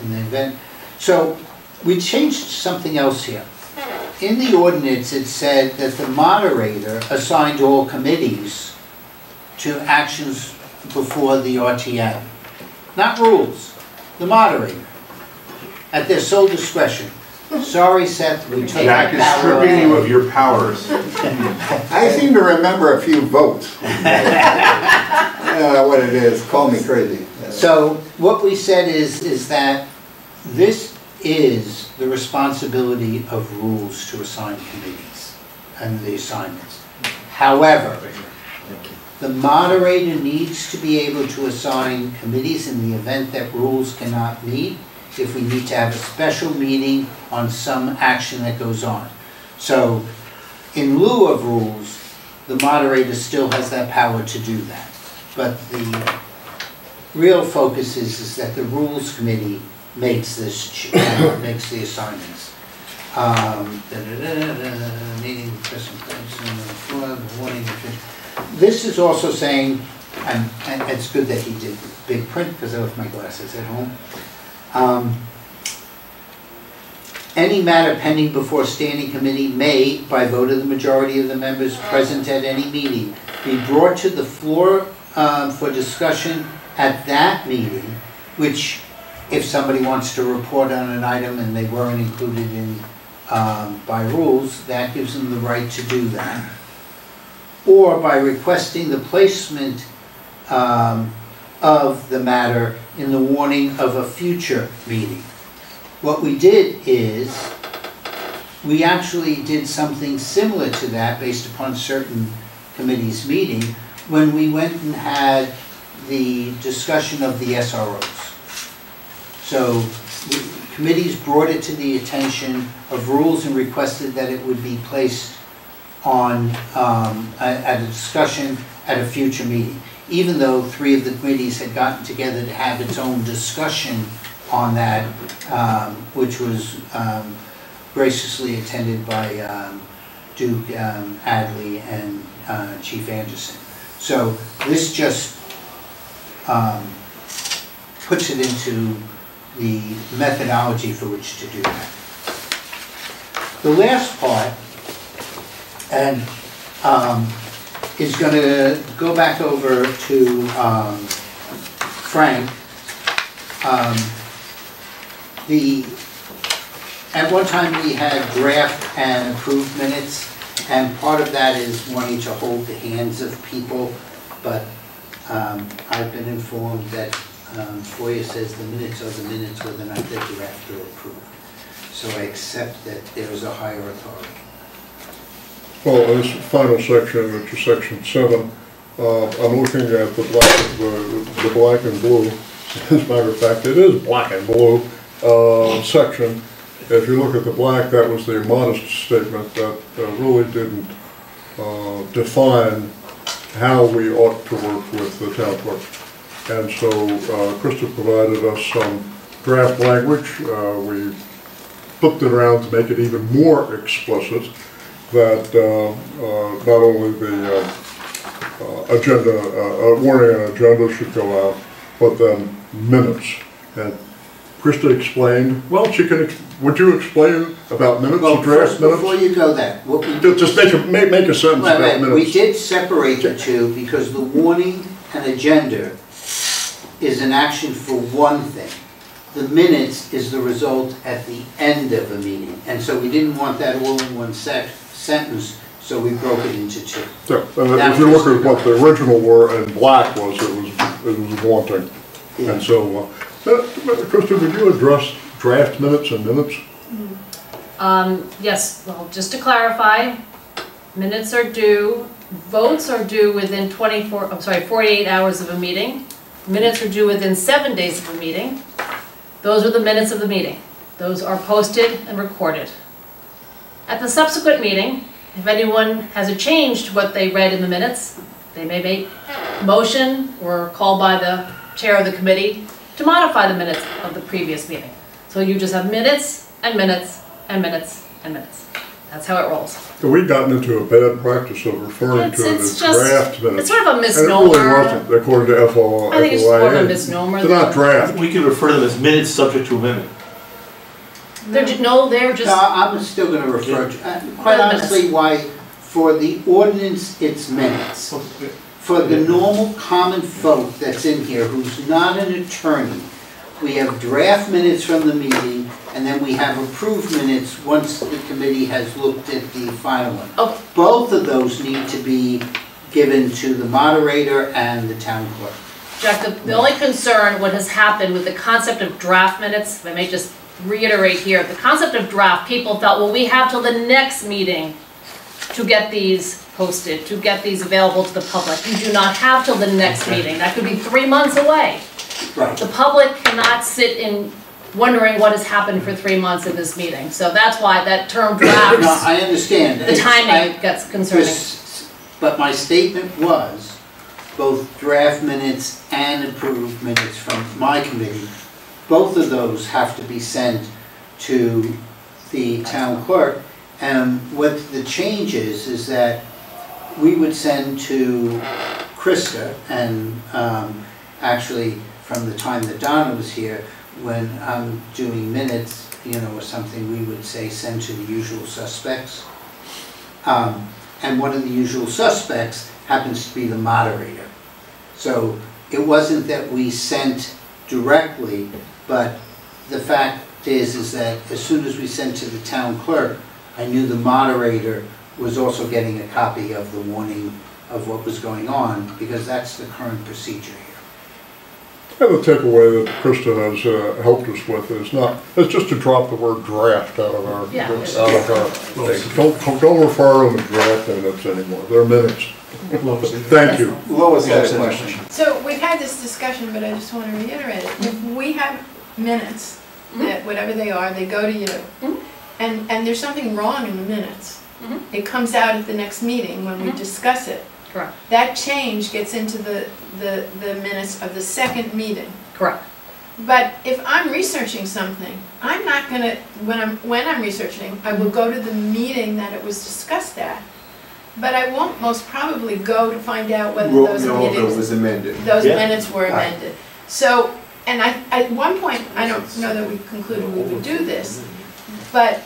In the event. So we changed something else here. In the ordinance, it said that the moderator assigned all committees to actions before the RTM. Not rules, the moderator, at their sole discretion. Sorry, Seth, we take Jack is that power stripping you away. of your powers. I seem to remember a few votes. I don't know what it is, call me crazy. So what we said is that this is the responsibility of rules to assign committees and the assignments. However, the moderator needs to be able to assign committees in the event that rules cannot meet, if we need to have a special meeting on some action that goes on. So in lieu of rules, the moderator still has that power to do that. But the real focus is that the Rules Committee makes this, makes the assignments. Meeting, this is also saying, and it's good that he did big print because I left my glasses at home. Any matter pending before standing committee may, by vote of the majority of the members present at any meeting, be brought to the floor for discussion at that meeting, which if somebody wants to report on an item and they weren't included in by rules, that gives them the right to do that. Or by requesting the placement of the matter in the warning of a future meeting. What we did is, we actually did something similar to that based upon certain committees meeting when we went and had the discussion of the SROs. So committees brought it to the attention of rules and requested that it would be placed on, at a discussion at a future meeting, even though 3 of the committees had gotten together to have its own discussion on that, which was graciously attended by Duke Adley and Chief Anderson. So this just puts it into the methodology for which to do that. The last part, and is going to go back over to Frank. At one time we had draft and approved minutes, and part of that is wanting to hold the hands of people, but I've been informed that FOIA says the minutes are the minutes whether or not they're draft or approved. So I accept that there is a higher authority. Well, in this final section, which is section 7, I'm looking at the black and blue. As a matter of fact, it is black and blue section. If you look at the black, that was the modest statement that really didn't define how we ought to work with the town clerk. And so Krista provided us some draft language. We flipped it around to make it even more explicit that not only the warning and agenda should go out, but then minutes. And Krista explained, well, would you explain about minutes, well, draft first, minutes? Before you go that, what we just make a sentence about minutes. We did separate the two because the warning and agenda is an action for one thing. The minutes is the result at the end of a meeting. And so we didn't want that all in one sentence, so we broke it into 2. Yeah, and if you look at what the original were in black it was wanting. Yeah. And so, Krista, would you address draft minutes and minutes? Yes, well, just to clarify, minutes are due, votes are due within 48 hours of a meeting. Minutes are due within 7 days of a meeting. Those are the minutes of the meeting. Those are posted and recorded. At the subsequent meeting, if anyone has a change to what they read in the minutes, they may make a motion or call by the chair of the committee to modify the minutes of the previous meeting. So you just have minutes and minutes and minutes and minutes. That's how it rolls. So we've gotten into a bad practice of referring to it as draft minutes. It's sort of a misnomer. And it really wasn't, according to FOIA. I think it's more of a misnomer. They're not draft. We can refer to them as minutes subject to amendment. They're just. No, I'm still going to refer to, quite honestly, why, for the ordinance, it's minutes. For the normal common folk that's in here, who's not an attorney, we have draft minutes from the meeting, and then we have approved minutes once the committee has looked at the final one. Oh. Both of those need to be given to the moderator and the town clerk. Jack, the only concern, what has happened with the concept of draft minutes, if I may just reiterate here, the concept of draft, people felt, well, we have till the next meeting to get these posted, to get these available to the public. You do not have till the next meeting. That could be 3 months away. Right. The public cannot sit in wondering what has happened for 3 months in this meeting. So that's why that term drafts. No, I understand. The timing gets concerning. But my statement was, both draft minutes and approved minutes from my committee, both of those have to be sent to the town clerk. And what the change is that we would send to Krista, and actually from the time that Donna was here, when I'm doing minutes, or something, we would say send to the usual suspects. And one of the usual suspects happens to be the moderator. So it wasn't that we sent directly, but the fact is that as soon as we sent to the town clerk, I knew the moderator was also getting a copy of the warning of what was going on, because that's the current procedure here. And the takeaway that Krista has helped us with it's just to drop the word draft out of our thing. Don't refer them as draft minutes anymore. They're minutes. Thank you. Lois has a question. So we've had this discussion, but I just want to reiterate it. If we have minutes, that whatever they are, they go to you, and there's something wrong in the minutes, it comes out at the next meeting when we discuss it. Correct. That change gets into the minutes of the second meeting. Correct. But if I'm researching something, I'm not gonna, when I'm researching, I will go to the meeting that it was discussed at. But I won't most probably go to find out whether those Know if it meetings, was amended. those Yeah. minutes were Right. amended. So, and at one point, I don't know that we concluded we would do this, but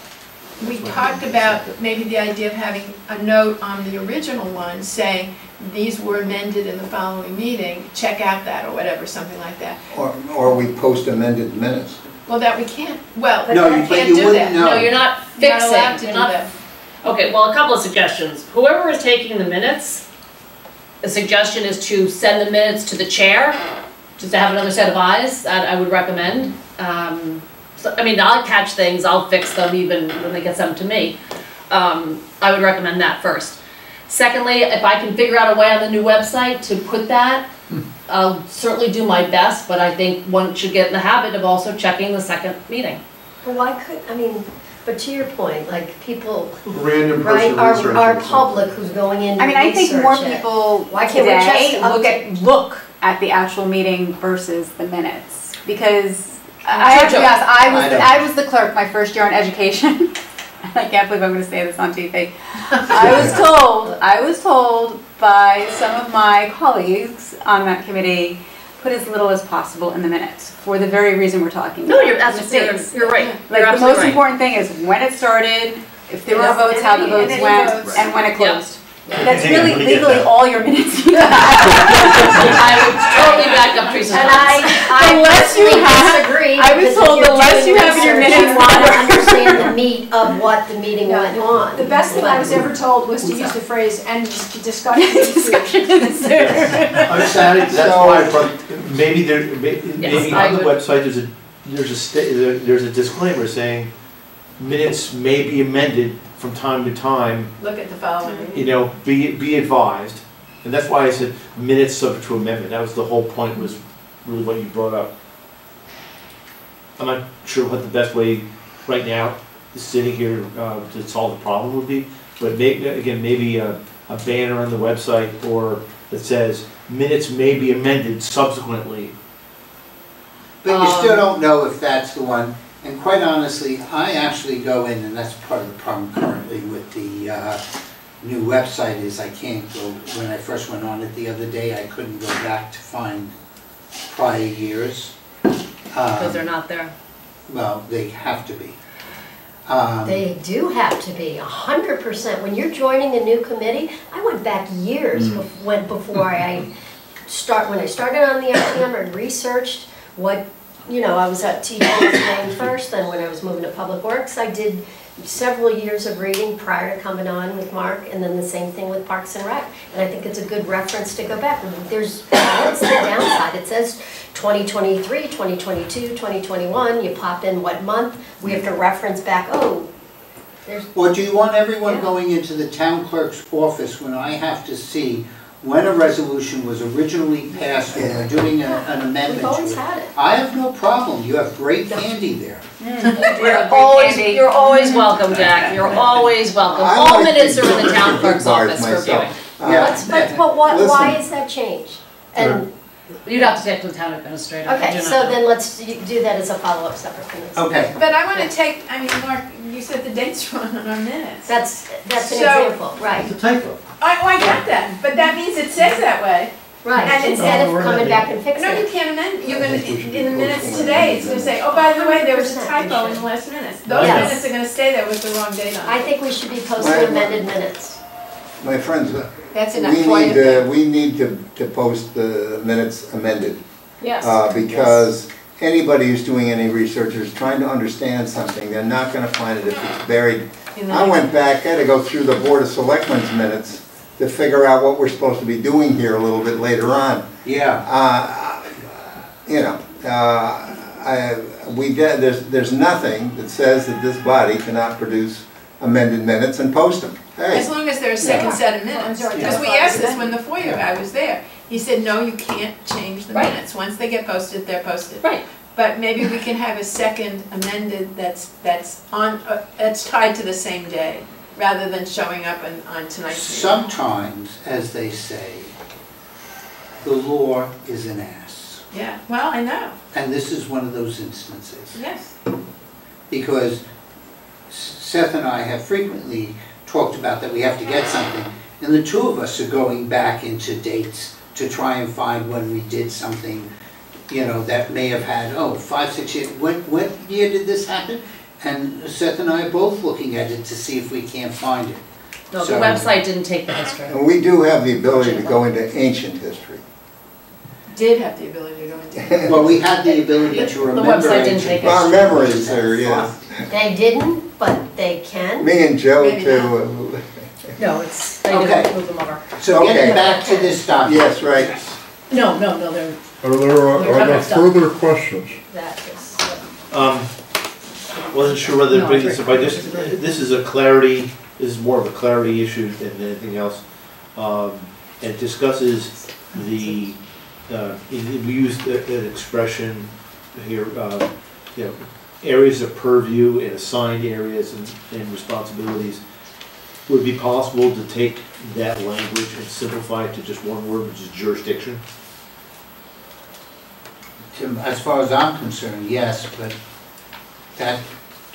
we talked about maybe the idea of having a note on the original one saying, these were amended in the following meeting, check out that, or whatever, something like that. Or we post amended minutes. Well, that we can't, well, No, we you- but can't you do wouldn't that. know. No, you're not You're not allowed fixing, to you're do not. that. Okay, well, a couple of suggestions. Whoever is taking the minutes, a suggestion is to send the minutes to the chair, just to have another set of eyes, that I would recommend. So, I mean, I'll catch things, I'll fix them even when they get sent to me. I would recommend that first. Secondly, if I can figure out a way on the new website to put that, I'll certainly do my best, but I think one should get in the habit of also checking the second meeting. Well, why could, I mean, but to your point, like people, Random right, person researching our something. public who's going in to I mean, I think more research it. people Why can't we today just look at the actual meeting versus the minutes, because I have to be honest, I was the clerk my first year in education. I can't believe I'm going to say this on TV. I was told by some of my colleagues on that committee, put as little as possible in the minutes for the very reason we're talking about. No, you're right. Like the most important thing is when it started, if there were Yes, votes, how the and votes any went, votes. and when it closed. That's Hang on, really let me get legally that. all your minutes. I would totally back up Teresa's And comments. I Unless you personally have- disagree. I was because if told you're the less doing you have in your research, minutes, you want to the- understand the meat of what the meeting went on. The best thing I was ever told was to use the phrase "and discussion ensued." I'm sad, that's why, but maybe there, maybe Yes, I on the would. website, there's a disclaimer saying minutes may be amended from time to time, Look at the following. you know, be advised. And that's why I said minutes subject to amendment, that was the whole point, was really what you brought up. I'm not sure what the best way right now, sitting here, to solve the problem would be, but maybe, again, maybe a banner on the website or that says minutes may be amended subsequently. But you still don't know if that's the one. And quite honestly, I actually go in, and that's part of the problem currently with the new website is I can't go, when I first went on it the other day, I couldn't go back to find prior years. Because they're not there. Well, they have to be. They do have to be 100%. When you're joining a new committee, I went back years before when I started on the RTM and researched what, you know, I was at TJ's name first, then when I was moving to Public Works, I did several years of reading prior to coming on with Mark, and then the same thing with Parks and Rec. And I think it's a good reference to go back. What's the downside? It says 2023, 2022, 2021, you pop in what month, we have to reference back, oh, there's... Or do you want everyone Yeah. going into the town clerk's office when I have to see when a resolution was originally passed when we're doing an amendment We've always to it? had it. I have no problem, you have great candy there. You're always welcome, Jack. You're always welcome. I All like minutes to are in the do town big clerk's bars office for myself. viewing. But why Listen. is that change? And, You'd have to take to the town administrator. I okay, do not so know. then let's do that as a follow-up separate from this. Okay. But I want to take, I mean, Mark, you said the date's wrong on our minutes. That's an So- example, right, It's a typo. I got that, but that means it says that way. right. And Instead of coming back and fixing No, you it. can't amend, you're gonna, in the minutes today, it's gonna say, oh, by the way, there was a 100% typo we in should. the last minutes. Those Yes. minutes are gonna stay there with the wrong date on I it. think we should be posting Right. amended minutes. My friends, That's an FOIA thing. we need to post the minutes amended. Yes. Because anybody who's doing any research is trying to understand something, they're not gonna find it if it's buried. In the I went back, I had to go through the Board of Selectmen's minutes to figure out what we're supposed to be doing here a little bit later on. Yeah. You know, there's nothing that says that this body cannot produce amended minutes and post them. As Hey, long as there's a second set of minutes, Yeah. because we asked this when the FOIA guy was there. He said, no, you can't change the Right. minutes. Once they get posted, they're posted. Right. But maybe we can have a second amended that's tied to the same day. rather than showing up on tonight's meeting. Sometimes, as they say, the law is an ass. Yeah, well, I know, And this is one of those instances. yes. Because Seth and I have frequently talked about that we have to get something, and the two of us are going back into dates to try and find when we did something, you know, that may have had, 5, 6 years. What year did this happen? And Seth and I are both looking at it to see if we can't find it. No, the So- website didn't take the history. And we do have the ability to go into ancient history. Did have the ability to go into. Well, we had the ability to remember. website didn't ancient take it. Our history. memories there, yes. They didn't, but they can. Me and Joe Maybe too. No, it's, they Okay. didn't move them over. So getting Okay. back to this document. Yes, right. No, they're, Are there further questions? That is, Wasn't sure whether to No, bring I this up, this is a clarity, this is more of a clarity issue than anything else. It discusses the, we used an expression here, you know, areas of purview and assigned areas and responsibilities. Would it be possible to take that language and simplify it to just one word, which is jurisdiction? As far as I'm concerned, yes, but that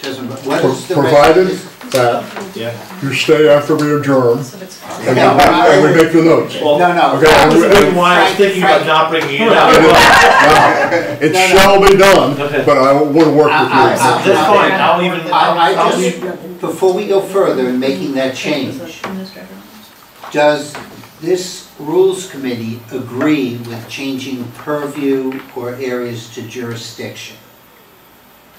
doesn't, what is the? Provided that Yeah. you stay after we adjourn and No, I we would- make the notes. Well, No, no. Okay, that was the reason why I was Frank- thinking about not bringing it up. It No, no. shall be done, Okay. but I want to work with you. That's fine, I'll even, I I'll just, before we go further in making that change, does this rules committee agree with changing purview or areas to jurisdiction?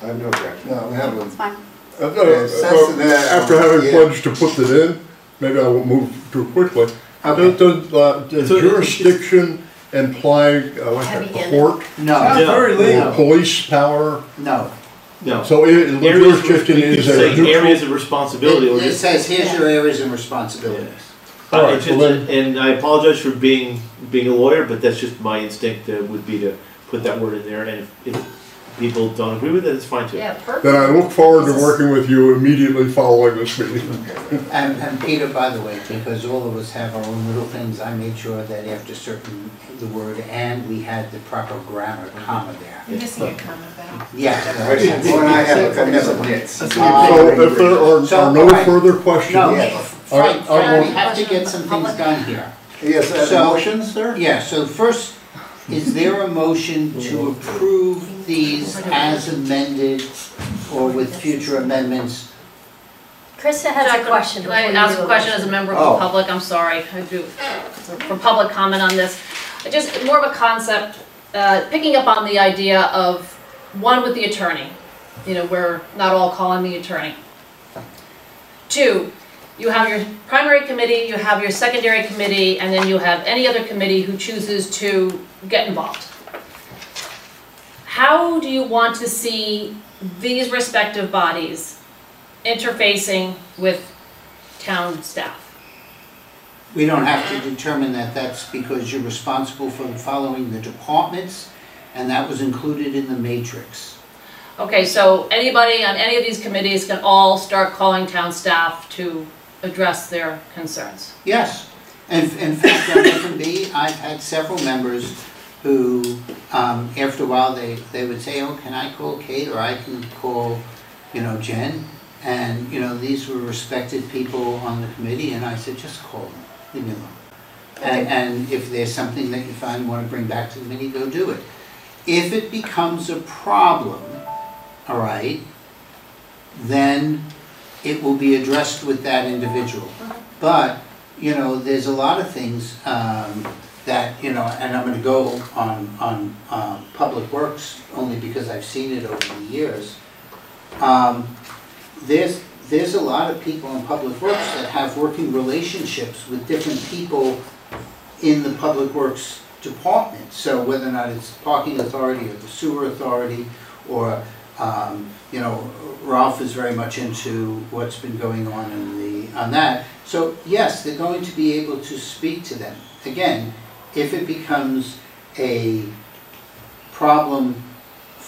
I have no objection. No, we have It's fine. After having pledged to put it in, maybe I won't move too quickly. Okay. Does jurisdiction imply like a Heavy-handed. court No, or police power? no. no. So the Areas, jurisdiction you could is say a neutral. areas of responsibility or It just. says, here's your areas and responsibilities. All right, It's just- well then- and I apologize for being a lawyer, but that's just my instinct would be to put that word in there, and if people don't agree with it, it's fine too. yeah, perfect. Then I look forward to working with you immediately following this meeting. And Peter, by the way, because all of us have our own little things, I made sure that after certain, the word "and," we had the proper grammar, comma there. You're missing a comma though. Yeah. When I have a commitment. So if there are no further questions. No, Yes. Frank, I will- we have to get some things done here. Yes, So- motions, sir? Yeah, so first, is there a motion to approve these as amended or with future amendments? Krista has a question. Can I before you ask do a question as a member of Oh. the public? I'm sorry, I do, for public comment on this. Just more of a concept, picking up on the idea of one with the attorney. You know, we're not all calling the attorney. Two, you have your primary committee, you have your secondary committee, and then you have any other committee who chooses to get involved. How do you want to see these respective bodies interfacing with town staff? We don't have to determine that that's because you're responsible for following the departments, and that was included in the matrix. Okay, so anybody on any of these committees can all start calling town staff to address their concerns? Yes, and in fact, on F&B, I've had several members who, after a while, they would say, oh, can I call Kate, or I can call, Jen? And, these were respected people on the committee, and I said, just call them, leave me alone. And if there's something that you find you want to bring back to the committee, go do it. If it becomes a problem, all right, then it will be addressed with that individual. But, there's a lot of things that, and I'm going to go on Public Works only because I've seen it over the years. There's a lot of people in Public Works that have working relationships with different people in the Public Works department. So whether or not it's the parking authority or the sewer authority, or Ralph is very much into what's been going on on that. So yes, they're going to be able to speak to them. Again, if it becomes a problem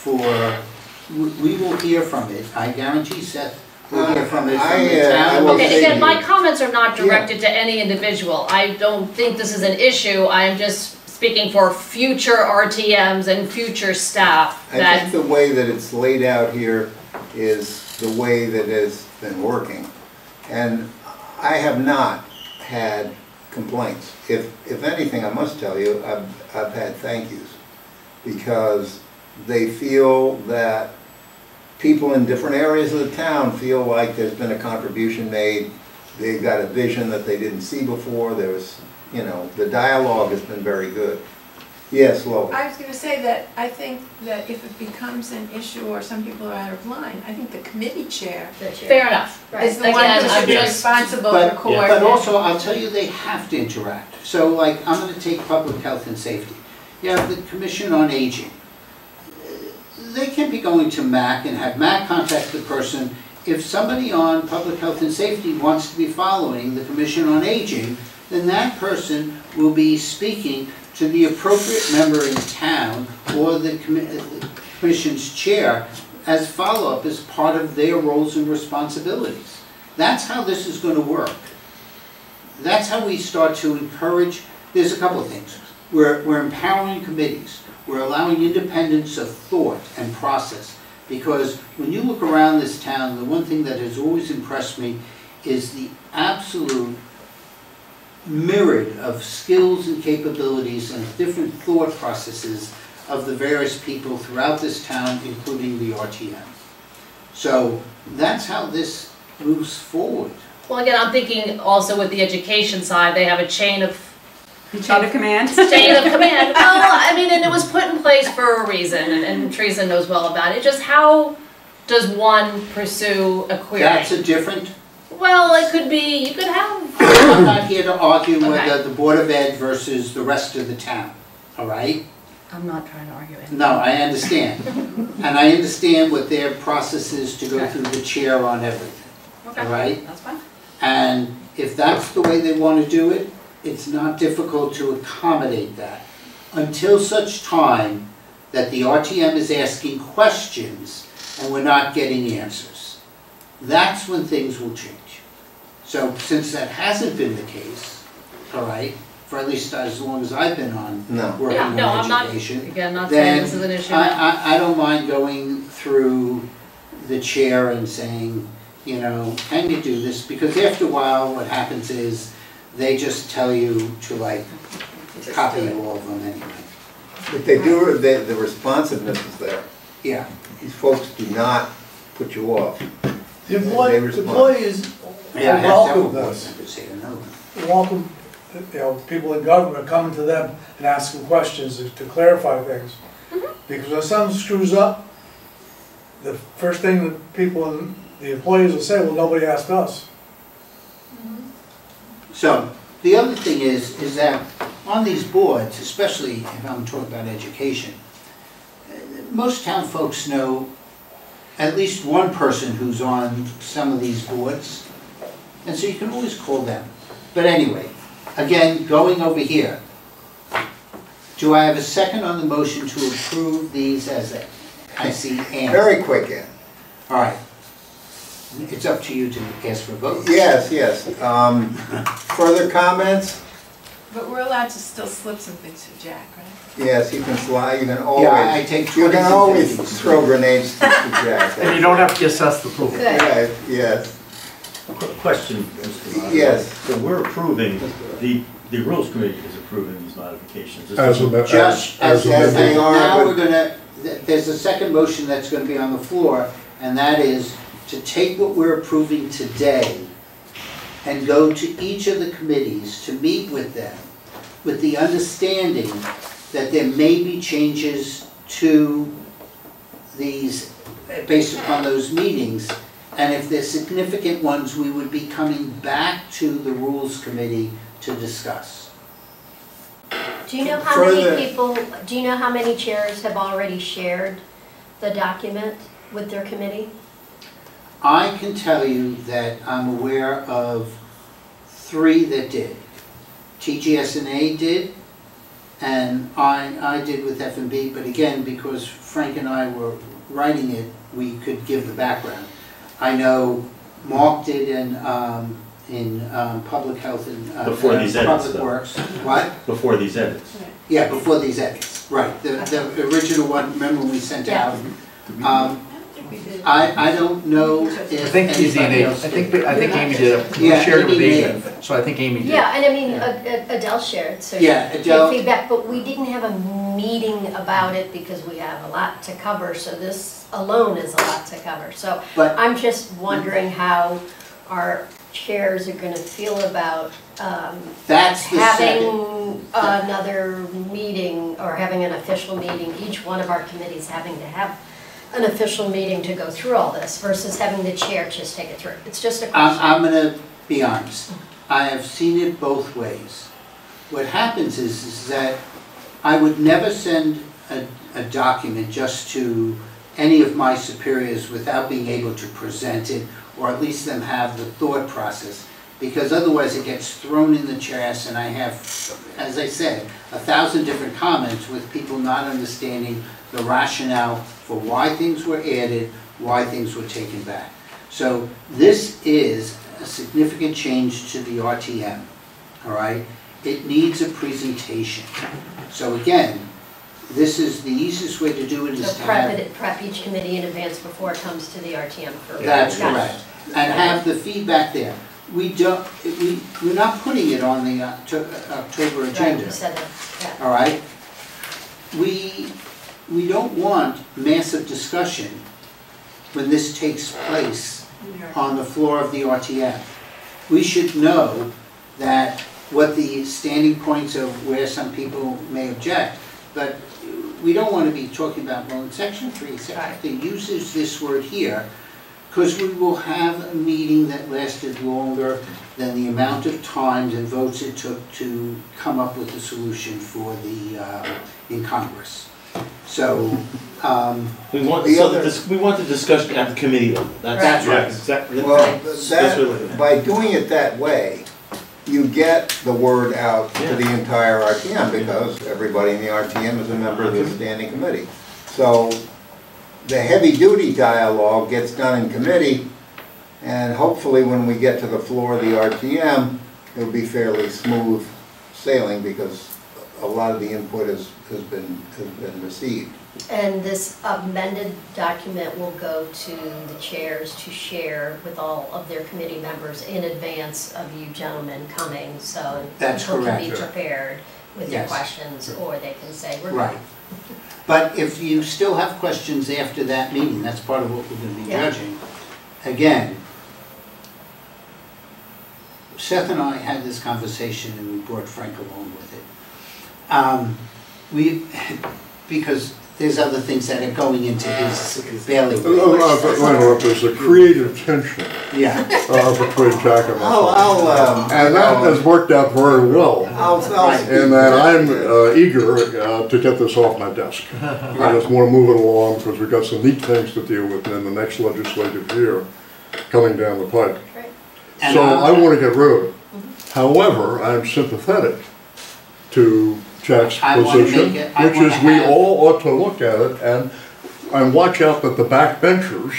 we will hear from it. I guarantee Seth We'll hear from it from I the town. will Okay, say again, to my you- comments are not directed to any individual. I don't think this is an issue. I am just speaking for future RTMs and future staff I that, think the way that it's laid out here is the way that has been working. And I have not had complaints. If anything, I must tell you, I've had thank yous. Because they feel that people in different areas of the town feel like there's been a contribution made. They've got a vision that they didn't see before. There was, you know, the dialogue has been very good. Yes, Lois. I was gonna say that I think that if it becomes an issue or some people are out of line, I think the committee chair fair enough. is the one Again, who I'm should be just- responsible But, for but coordinating. also, I'll tell you, they have to interact. So like, I'm gonna take public health and safety. You have the Commission on Aging. They can't be going to MAC and have MAC contact the person. If somebody on public health and safety wants to be following the Commission on Aging, then that person will be speaking to the appropriate member in town or the commission's chair as follow-up as part of their roles and responsibilities. That's how this is going to work. That's how we start to encourage. There's a couple of things. We're empowering committees. We're allowing independence of thought and process. Because when you look around this town, the one thing that has always impressed me is the absolute myriad of skills and capabilities and different thought processes of the various people throughout this town, including the RTM. So that's how this moves forward. Well, again, I'm thinking also with the education side, they have a chain of command. Chain of command. Well, I mean, and it was put in place for a reason, and Teresa knows well about it. Just how does one pursue a query? That's a different. Well, it could be, you could have. I'm not here to argue Okay. with the Board of Ed versus the rest of the town, all right? I'm not trying to argue it. No, I understand. And I understand what their process is to go Okay. through the chair on everything, Okay, all right? that's fine. And if that's the way they want to do it, it's not difficult to accommodate that. Until such time that the RTM is asking questions and we're not getting answers. That's when things will change. So since that hasn't been the case, all right, for at least as long as I've been on No. working Yeah, no, I'm on not, education, again, not saying then this is an issue. I don't mind going through the chair and saying, you know, can you do this? Because after a while, what happens is they just tell you to like copy all of them anyway. But they do, the responsiveness is there. Yeah. These folks do not put you off. The They respond. employees Yeah, I have several welcome board this. members here, no. Welcome, you know, people in government coming to them and asking questions to clarify things. Because when something screws up, the first thing that people, the employees will say, well, nobody asked us. So, the other thing is that on these boards, especially if I'm talking about education, most town folks know at least one person who's on some of these boards, and so you can always call them. But anyway, again, going over here, do I have a second on the motion to approve these as I see Ann? Very quick, Ann. All right. It's up to you to ask for a vote. Yes, yes. Further comments? But we're allowed to still slip some things to Jack, right? Yes, you can slide, you can always. Yeah, I take You 20s can and always 50s. throw grenades to Jack. And you don't have to assess the pool. Good. Yeah, yes, Question, Mr. Moderator. yes. So we're approving, the Rules Committee is approving these modifications. This As doesn't- Just as as they are, now but- we're gonna, there's a second motion that's gonna be on the floor, and that is to take what we're approving today and go to each of the committees to meet with them with the understanding that there may be changes to these, based upon those meetings, and if there's significant ones, we would be coming back to the Rules Committee to discuss. Do you know how many Further- people, do you know how many chairs have already shared the document with their committee? I can tell you that I'm aware of 3 that did. TGS&A did, and I did with F&B, but again, because Frank and I were writing it, we could give the background. I know marked it in public health and Before these edits, public though. works. What? Before these edits. Yeah, before these edits, right. The original one, remember we sent out? I don't know if I think anybody else I did. think Amy did it. We Yeah, shared it with Amy Amy, did. so I think Amy did. Yeah, and I mean, Adele shared, so she Yeah, gave Adele- feedback, but we didn't have a meeting about it because we have a lot to cover, so this alone is a lot to cover. So But- I'm just wondering how our chairs are gonna feel about That's the second. having another meeting, or having an official meeting, each one of our committees having to have an official meeting to go through all this, versus having the chair just take it through. It's just a question. I'm gonna be honest, I have seen it both ways. What happens is that I would never send a document just to any of my superiors without being able to present it, or at least them have the thought process, because otherwise it gets thrown in the trash, and I have, as I said, 1,000 different comments with people not understanding the rationale for why things were added, why things were taken back. So this is a significant change to the RTM, all right? It needs a presentation. So again, this is the easiest way to do it is So to have. prep each committee in advance before it comes to the RTM for. That's Got it. correct. And have the feedback there. We're not putting it on the October Right, agenda. you said that, yeah. All right? We don't want massive discussion when this takes place on the floor of the RTM. We should know that what the standing points of where some people may object, but we don't want to be talking about, well, in section 3, section 3 uses this word here, because we will have a meeting that lasted longer than the amount of times and votes it took to come up with a solution for in Congress. So, We want, The so other- we want the discussion at the committee level. That's right. Exactly. Well, That's what we're looking that, at. by doing it that way, you get the word out to the entire RTM, because everybody in the RTM is a member of the standing committee. So the heavy-duty dialogue gets done in committee, and hopefully when we get to the floor of the RTM, it'll be fairly smooth sailing, because a lot of the input has been received. And this amended document will go to the chairs to share with all of their committee members in advance of you gentlemen coming, so That's people can be correct. prepared with their Yes. questions, or they can say, we're good. right. But if you still have questions after that meeting, that's part of what we're going to be Yeah. judging. Again, Seth and I had this conversation and we brought Frank along with it. Because there's other things that are going into his bailiwick. There's a creative tension Yeah. between Jack and myself. And that I'll, has worked out very well. speak In that I'm eager to get this off my desk. I just want to move it along because we've got some neat things to deal with in the next legislative year coming down the pipe. Great. And So I want to get rid of it. However, I'm sympathetic to Jack's I wanna position, make it- I which wanna is we have- all ought to look at it and watch out that the backbenchers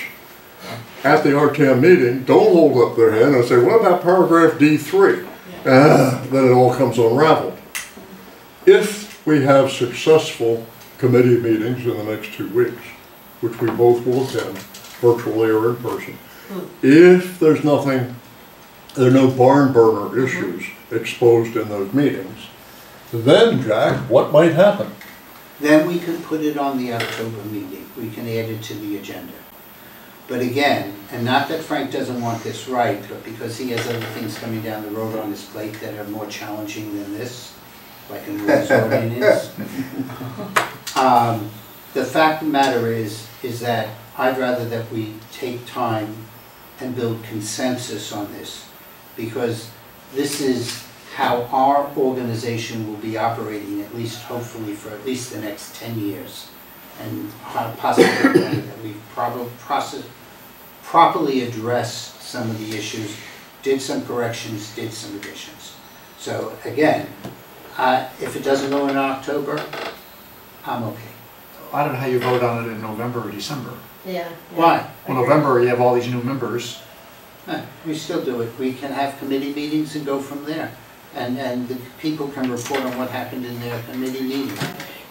at the RTM meeting don't hold up their hand and say, what about paragraph D3? Then it all comes unraveled. If we have successful committee meetings in the next 2 weeks, which we both will attend, virtually or in person, if there's nothing, there are no barn burner issues exposed in those meetings, then, Jack, what might happen? Then we can put it on the October meeting. We can add it to the agenda. But again, and not that Frank doesn't want this right, but because he has other things coming down the road on his plate that are more challenging than this, like a rules ordinance. The fact of the matter is that I'd rather that we take time and build consensus on this, because this is how our organization will be operating, at least hopefully for at least the next 10 years. And possibly that we've properly addressed some of the issues, did some corrections, did some additions. So again, if it doesn't go in October, I'm okay. I don't know how you vote on it in November or December. Yeah. Why? Well, November, you have all these new members. We still do it. We can have committee meetings and go from there. And the people can report on what happened in their committee meeting.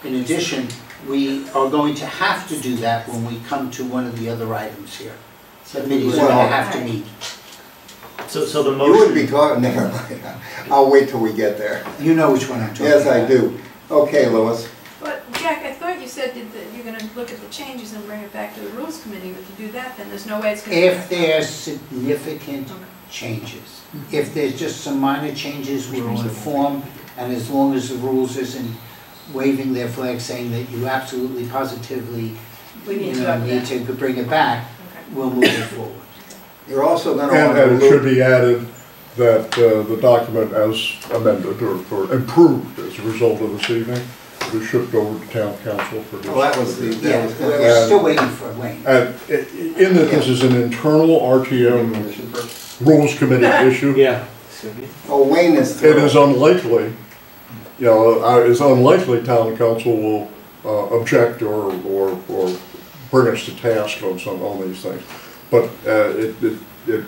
In addition, we are going to have to do that when we come to one of the other items here. Committees are going to have to meet. So the You motion. would be talking, never mind. I'll wait till we get there. You know which one I'm talking about. Yes, I do. Okay, Lois. But Jack, I thought you said that you're gonna look at the changes and bring it back to the rules committee. If you do that, then there's no way it's gonna. If there's significant changes, if there's just some minor changes, we'll inform, and as long as the rules isn't waving their flag saying that you absolutely positively, We need you to know, have need that. to bring it back, we'll move it forward. You're also going to And want to it should be added that the document as amended or improved as a result of this evening, be shipped over to town council for this. Oh, that was the. Yeah, we're still waiting for Wayne. And in that this is an internal RTM Rules Committee issue. Yeah. Oh, Wayne is. It is unlikely, you know, it's unlikely town council will object or bring us to task on these things. But it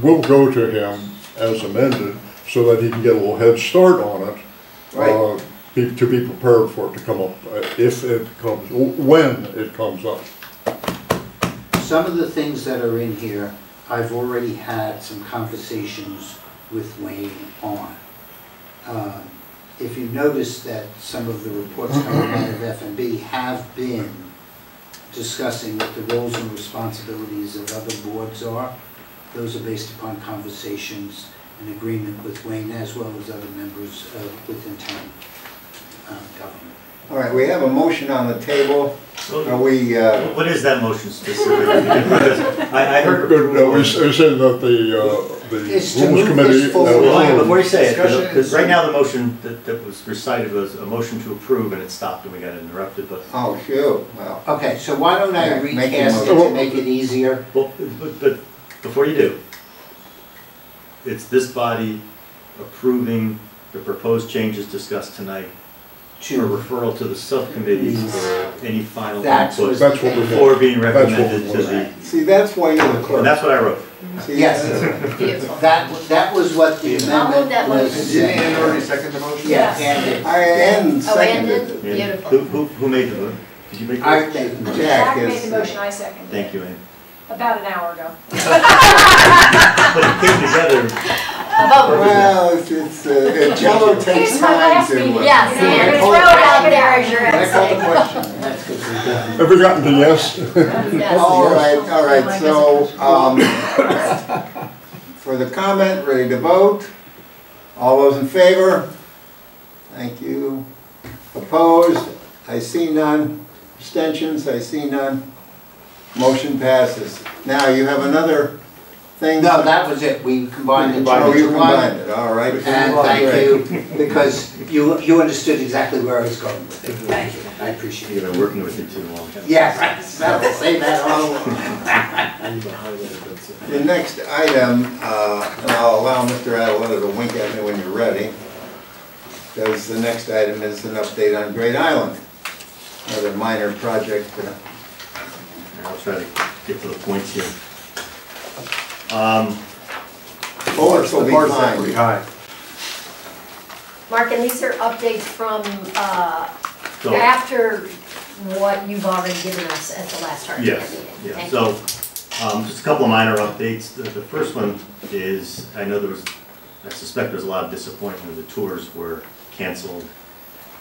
will go to him as amended so that he can get a little head start on it. Right. To be prepared for it to come up, if it comes, when it comes up. Some of the things that are in here, I've already had some conversations with Wayne on. If you notice that some of the reports coming out of F&B have been discussing what the roles and responsibilities of other boards are, those are based upon conversations and agreement with Wayne as well as other members within town government. All right, we have a motion on the table. Are we? What is that motion specifically? Because I heard. We said that the It's to Rules move Committee. this forward. Well, before you say it, Discussion because is- right now the motion that was recited was a motion to approve and it stopped and we got interrupted, but. Oh, shoot, well. Okay, so why don't I Yeah, make the recast it motion. to make it easier? Well, but before you do, it's this body approving the proposed changes discussed tonight for referral to the subcommittees for any final That's input That's what we're before being That's what recommended we're to the, See, that's why you're the and clerk. that's what I wrote. See, Yes, Beautiful. that was what the I'll move amendment that was motion. saying. Didn't Ann already second the motion? Yeah, and I and Oh, and seconded it. then, And beautiful. who made the vote? Did you make the I vote? made the motion. Jack Jack made is. the motion, I seconded. Thank you, Ann. About an hour ago. But it came together. Well, Jello takes Here's my time last to. meeting. Yes, Yeah, and it's throw really it out good. there as your I called the essay. question, and that's because we got. Have we gotten to yes? Yes. All right, so, for the comment, ready to vote? All those in favor? Thank you. Opposed? I see none. Abstentions? I see none. Motion passes. Now, you have another thing? No, that was it, we combined the Oh, two you into one. combined it, all right. And thank you, because you understood exactly where I was going with it. Thank you, I appreciate You've it. been working with you too long. Yes, I'll say that all along. The next item, and I'll allow Mr. Adeletta to wink at me when you're ready, because the next item is an update on Great Island, another minor project. I'll try to get to the points here. Bullets will be fine. Pretty high. Mark, and these are updates from So- after what you've already given us at the last RTM Yes, meeting. yeah, Thank so, you. just a couple of minor updates. The first one is, I know I suspect there was a lot of disappointment when the tours were canceled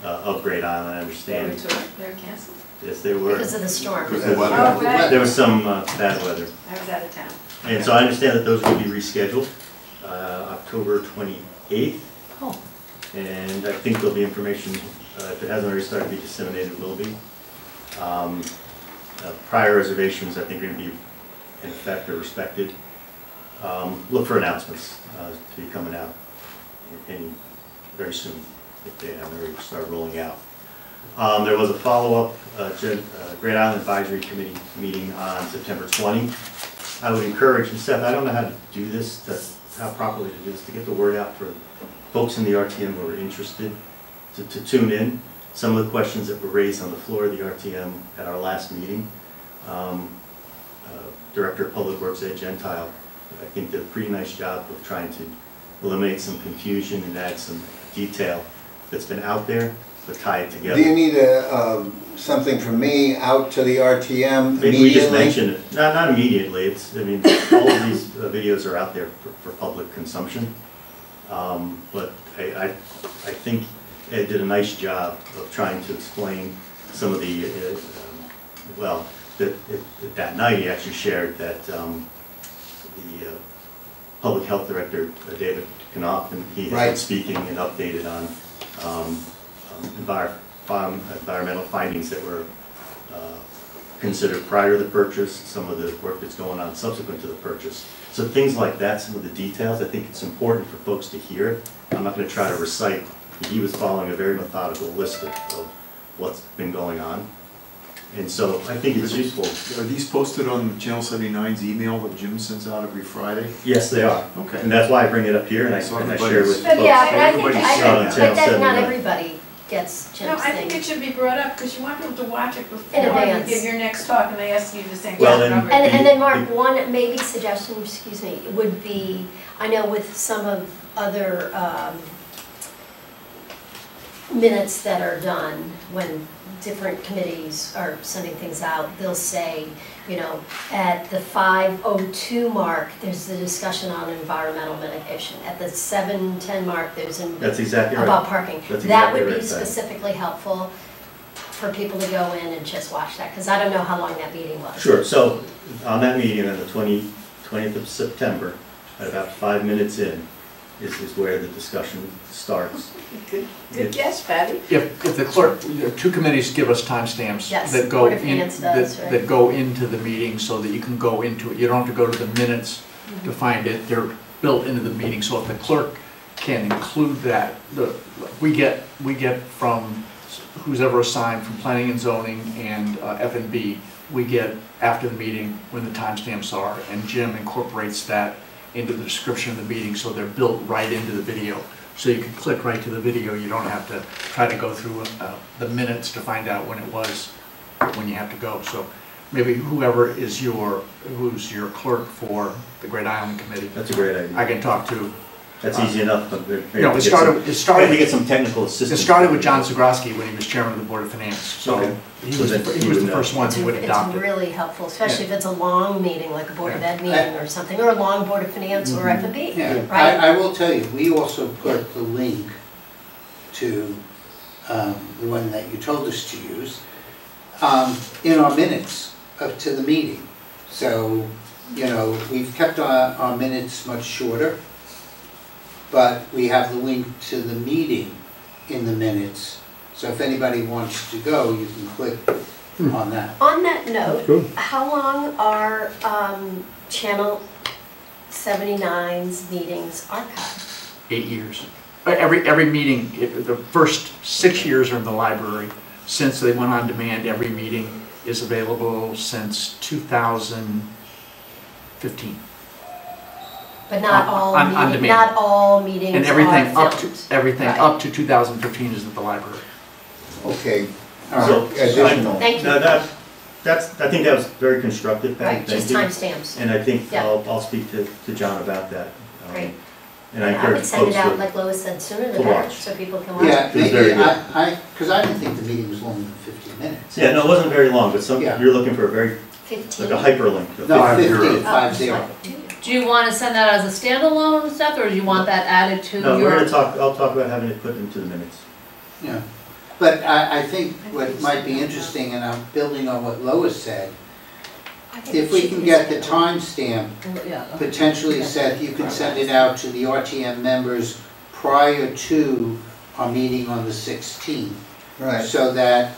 of Great Island, I understand. They were canceled. Yes, they were. Because of the storm. Because of the Oh, weather. right. There was some bad weather. I was out of town. And so I understand that those will be rescheduled, October 28th. Oh. And I think there'll be information, if it hasn't already started to be disseminated, will be. Prior reservations, I think, are going to be in effect or respected. Look for announcements to be coming out very soon, if they haven't already started rolling out. There was a follow-up Great Island Advisory Committee meeting on September 20. I would encourage, and Seth, I don't know how to do this, how properly to do this, to get the word out for folks in the RTM who are interested to tune in. Some of the questions that were raised on the floor of the RTM at our last meeting, Director of Public Works Ed Gentile I think did a pretty nice job of trying to eliminate some confusion and add some detail that's been out there, but tie it together. Do you need something from me out to the RTM Maybe we just immediately? mention it, not immediately, it's, I mean, all of these videos are out there for public consumption. But I think Ed did a nice job of trying to explain some of the, well, that night he actually shared that the Public Health Director, David Knopf, and he has been speaking and updated on environmental findings that were considered prior to the purchase, some of the work that's going on subsequent to the purchase. So things like that, some of the details, I think it's important for folks to hear it. I'm not going to try to recite. He was following a very methodical list of what's been going on. And so I think it's useful. Are these posted on Channel 79's email that Jim sends out every Friday? Yes, they are. Okay. And that's why I bring it up here and I share with But folks. yeah, but I think, Channel but that not 79. everybody gets Jim's No, I think thing. it should be brought up, because you want people to watch it before In you advance. give your next talk, and they ask you the same Well, question then- over And, again. and then Mark, one maybe suggestion, excuse me, would be, I know with some of other minutes that are done, when different committees are sending things out, they'll say, you know, at the 5:02 mark, there's the discussion on environmental mitigation. At the 7:10 mark, there's That's exactly right. about parking. That's That exactly would be right, Patty. specifically helpful for people to go in and just watch that, because I don't know how long that meeting was. Sure, so on that meeting on the 20th of September, at about 5 minutes in, is where the discussion starts. Good guess, Patty. If the clerk, two committees give us timestamps Yes, that go Board of in, Finance does, right. that go into the meeting so that you can go into it. You don't have to go to the minutes to find it. They're built into the meeting. So if the clerk can include that, we get from who's ever assigned from planning and zoning and F&B, we get after the meeting when the timestamps are, and Jim incorporates that into the description of the meeting, so they're built right into the video. So you can click right to the video, you don't have to try to go through the minutes to find out when it was, when you have to go. So maybe whoever is who's your clerk for the Great Island Committee. That's a great idea. I can talk to. That's easy enough, but You know, it started to get some technical assistance. It started with John Zagroski when he was chairman of the Board of Finance. So Okay. he was the first one who would adopt It's it. really helpful, especially if it's a long meeting, like a Board of Ed meeting or something, or a long Board of Finance or F&B, Yeah, right? I will tell you, we also put the link to the one that you told us to use in our minutes to the meeting. So, you know, we've kept our minutes much shorter, but we have the link to the meeting in the minutes. So if anybody wants to go, you can click on that. On that note, good. how long are Channel 79's meetings archived? 8 years. Every meeting, the first 6 years are in the library. Since they went on demand, every meeting is available since 2015. But not all on meetings, demand. not all meetings And are everything filmed. up to 2015 is at the library. Okay, So, additional. Thank you. Now I think that was very constructive, Patty, Right, thank just you. timestamps. And I think Yeah. I'll speak to John about that. Great. And I I encourage would send it folks out, to, like Lois said, sooner the to better, watch. so people can watch. Yeah, It was very maybe, good. because I didn't think the meeting was longer than 15 minutes. yeah, no, it wasn't very long, but Yeah. you're looking for a very, 15. like a hyperlink. No, 5-0. 15, Oh, 5-0. Do you want to send that as a standalone stuff, or do you want that added to No, your? I'll talk about having it put into the minutes. Yeah, but I think what might be interesting, and I'm building on what Lois said, I think if it we should can be get the standalone. timestamp Yeah. potentially set, you can send it out to the RTM members prior to our meeting on the 16th. Right. So that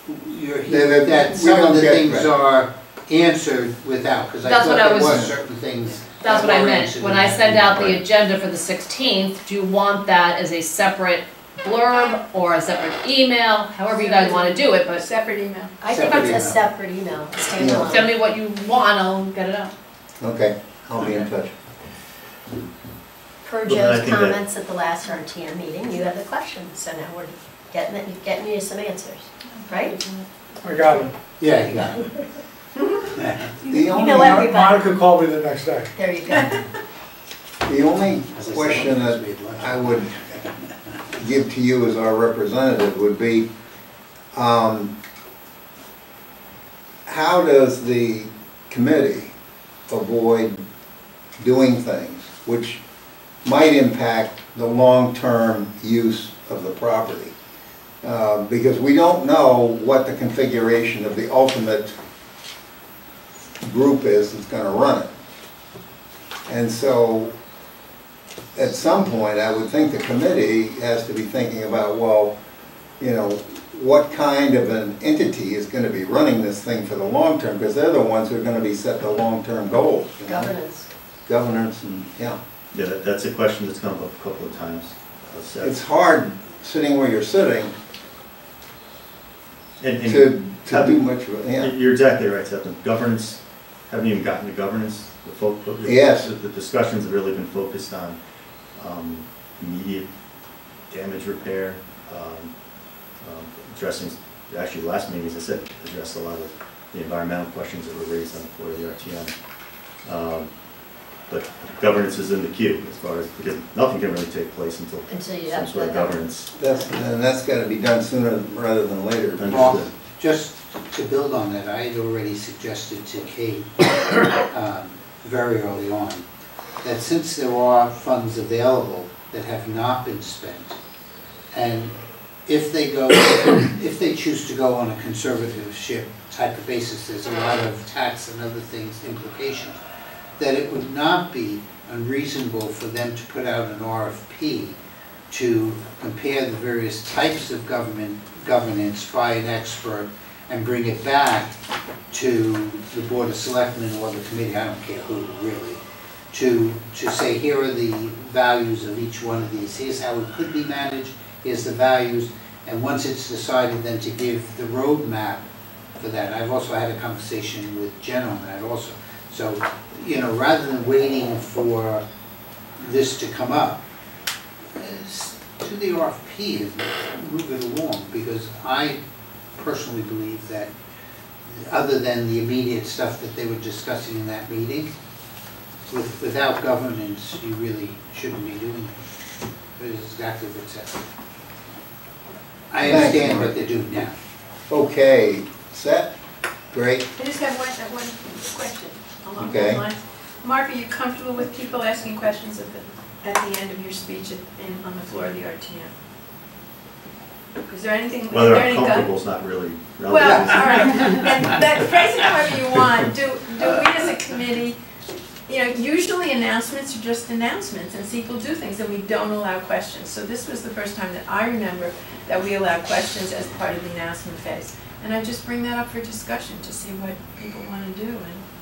That that we some don't of the get things that. are answered without, because I That's thought what I there was- was certain things. That's that what I were meant. answered When in I that send out the meeting. agenda for the 16th, do you want that as a separate blurb or a separate email? However you guys want to do it, but Separate email. I think Separate it's a email. separate email, standalone. send me what you want, I'll get it out. Okay, I'll be in touch. Per Well, then I Joe's think that- comments at the last RTM meeting, you have the questions, so now we're getting you some answers, right? I got it. Yeah, you got it. The only, know everybody. Monica called me the next day. There you go. the only question that I would give to you as our representative would be, how does the committee avoid doing things which might impact the long-term use of the property? Because we don't know what the configuration of the ultimate group is that's going to run it. And so, at some point, I would think the committee has to be thinking about, well, you know, what kind of an entity is going to be running this thing for the long term, because they're the ones who are going to be set the long-term goals. You know? Governance and, yeah. Yeah, that's a question that's come up a couple of times. It's hard sitting where you're sitting and to do much of it, yeah. You're exactly right, Seth. Governance, haven't even gotten to governance. Yes. The discussions have really been focused on immediate damage repair, addressing, actually last meeting, as I said, addressed a lot of the environmental questions that were raised on the floor of the RTM. But governance is in the queue as far as, because nothing can really take place until you some sort of governance. That's got to be done sooner rather than later. Well, just to build on that, I had already suggested to Kate very early on that since there are funds available that have not been spent, and if they choose to go on a conservatorship type of basis, there's a lot of tax and other things, implications, that it would not be unreasonable for them to put out an RFP to compare the various types of governance by an expert and bring it back to the Board of Selectmen or the committee, I don't care who really, to say here are the values of each one of these, here's how it could be managed, here's the values, and once it's decided then to give the roadmap for that. I've also had a conversation with Jen on that also. So, you know, rather than waiting for this to come up, to the RFP and move it along, because I personally believe that other than the immediate stuff that they were discussing in that meeting, without governance, you really shouldn't be doing it. It is exactly what it says. I understand what they're doing now. Okay, set? Great. I just have one question along Okay. those lines. Mark, are you comfortable with people asking questions at the end of your speech on the floor of the RTM? Is there anything? Whether is there I'm any comfortable is not really relevant. Well, all right. And that, phrase it however you want. Do we as a committee, you know, usually announcements are just announcements, and people do things, and we don't allow questions. So this was the first time that I remember that we allowed questions as part of the announcement phase. And I just bring that up for discussion to see what people want to do.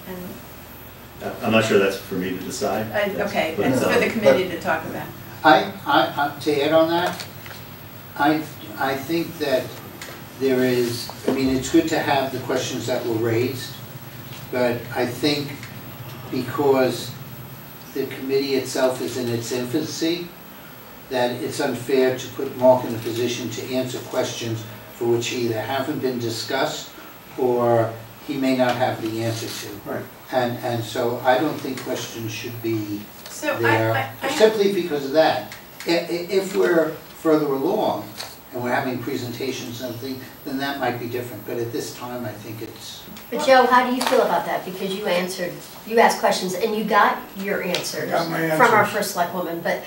And I'm not sure that's for me to decide. okay, it's for the committee to talk about. To add on that, I think that there is, I mean, it's good to have the questions that were raised, but I think because the committee itself is in its infancy, that it's unfair to put Mark in a position to answer questions for which either haven't been discussed or he may not have the answer to. Right. And so I don't think questions should be So there, simply because of that. If we're further along and we're having presentations and things, then that might be different. But at this time, I think it's... But Joe, how do you feel about that? Because you asked questions and you got your answers from our first selectwoman, but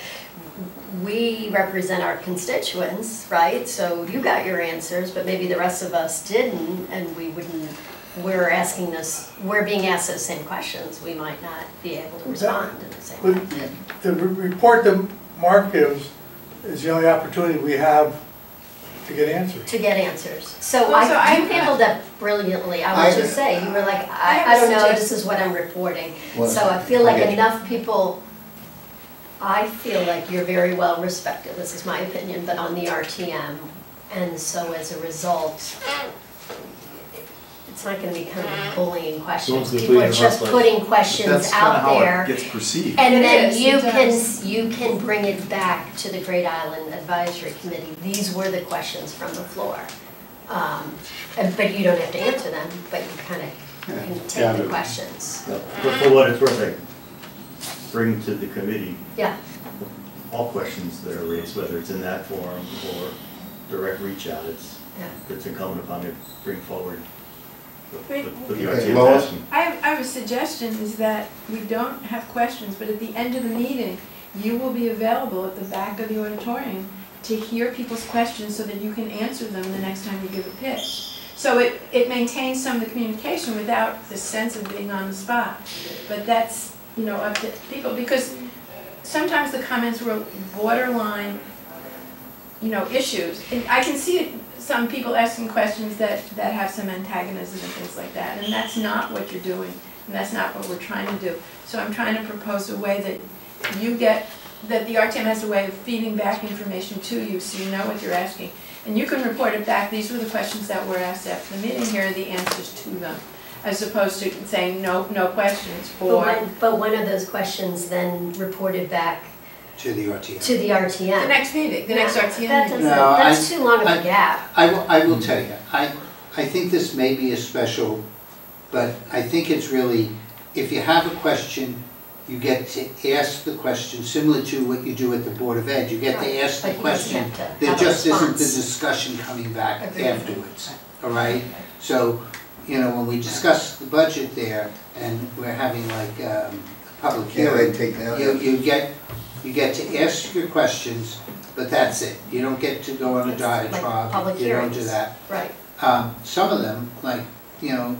we represent our constituents, right? So you got your answers, but maybe the rest of us didn't, and we're being asked those same questions. We might not be able to respond in the same way. The report that Mark gives is the only opportunity we have to get answers. So you handled that brilliantly. I would just say, you were like, I don't know, this is what I'm reporting. So I feel like enough people, I feel like you're very well respected, this is my opinion, but on the RTM. And so as a result, it's not going to become bullying questions. People are just putting questions out there. That's kind of how it gets perceived. And then you can bring it back to the Great Island Advisory Committee. These were the questions from the floor. But you don't have to answer them, but you kind of can take the questions. For what it's worth, I bring to the committee Yeah, all questions that are raised, whether it's in that forum or direct reach out. It's incumbent upon me to bring forward what the RTM is asking. I have a suggestion, is that we don't have questions, but at the end of the meeting, you will be available at the back of the auditorium to hear people's questions so that you can answer them the next time you give a pitch. So it maintains some of the communication without the sense of being on the spot. But that's, you know, up to people, because sometimes the comments were borderline, you know, issues. And I can see it, some people asking questions that have some antagonism and things like that, and that's not what you're doing, and that's not what we're trying to do. So I'm trying to propose a way that you get, that the RTM has a way of feeding back information to you so you know what you're asking. And you can report it back, these were the questions that were asked after the meeting, here are the answers to them, as opposed to saying no questions, or... but when are those questions then reported back To the RTM. to the RTM? the next meeting, the next RTM meeting. No, That's too long of a gap. I will tell you, I think this may be a special, but I think it's really, if you have a question, you get to ask the question, similar to what you do at the Board of Ed, you get to ask the question. There just isn't the discussion coming back afterwards, all right? So, you know, when we discuss the budget there, and we're having like a public hearing, you get to ask your questions, but that's it. You don't get to go on a diatribe, you don't do that. Right. Some of them, like, you know,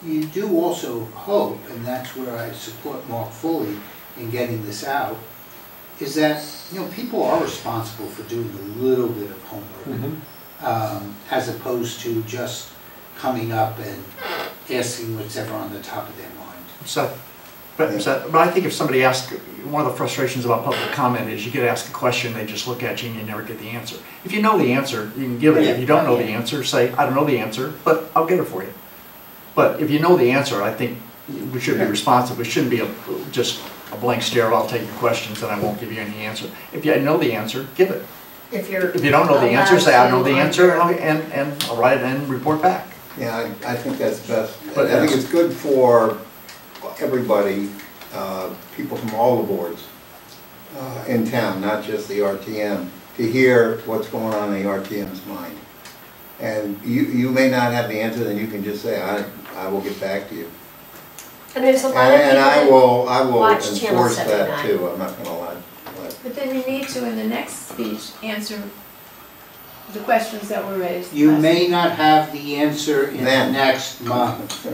you do also hope, and that's where I support Mark fully in getting this out, is that, you know, people are responsible for doing a little bit of homework, as opposed to just coming up and asking what's ever on the top of their mind. But I think if somebody asks, one of the frustrations about public comment is you get asked a question, they just look at you and you never get the answer. If you know the answer, you can give it. If you don't know the answer, say, I don't know the answer, but I'll get it for you. But if you know the answer, I think we should be responsive. It shouldn't be just a blank stare, I'll take your questions and I won't give you any answer. If you know the answer, give it. If you don't know the answer, say, I know the answer, and I'll write it and report back. Yeah, I think that's best. But I think it's good for everybody, people from all the boards in town, not just the RTM, to hear what's going on in the RTM's mind. And you may not have the answer, then you can just say, I will get back to you. And there's a lot of people and I will watch Channel enforce 79. that too. I'm not gonna lie. But then you need to, in the next speech, answer the questions that were raised. You may not have the answer in the next month.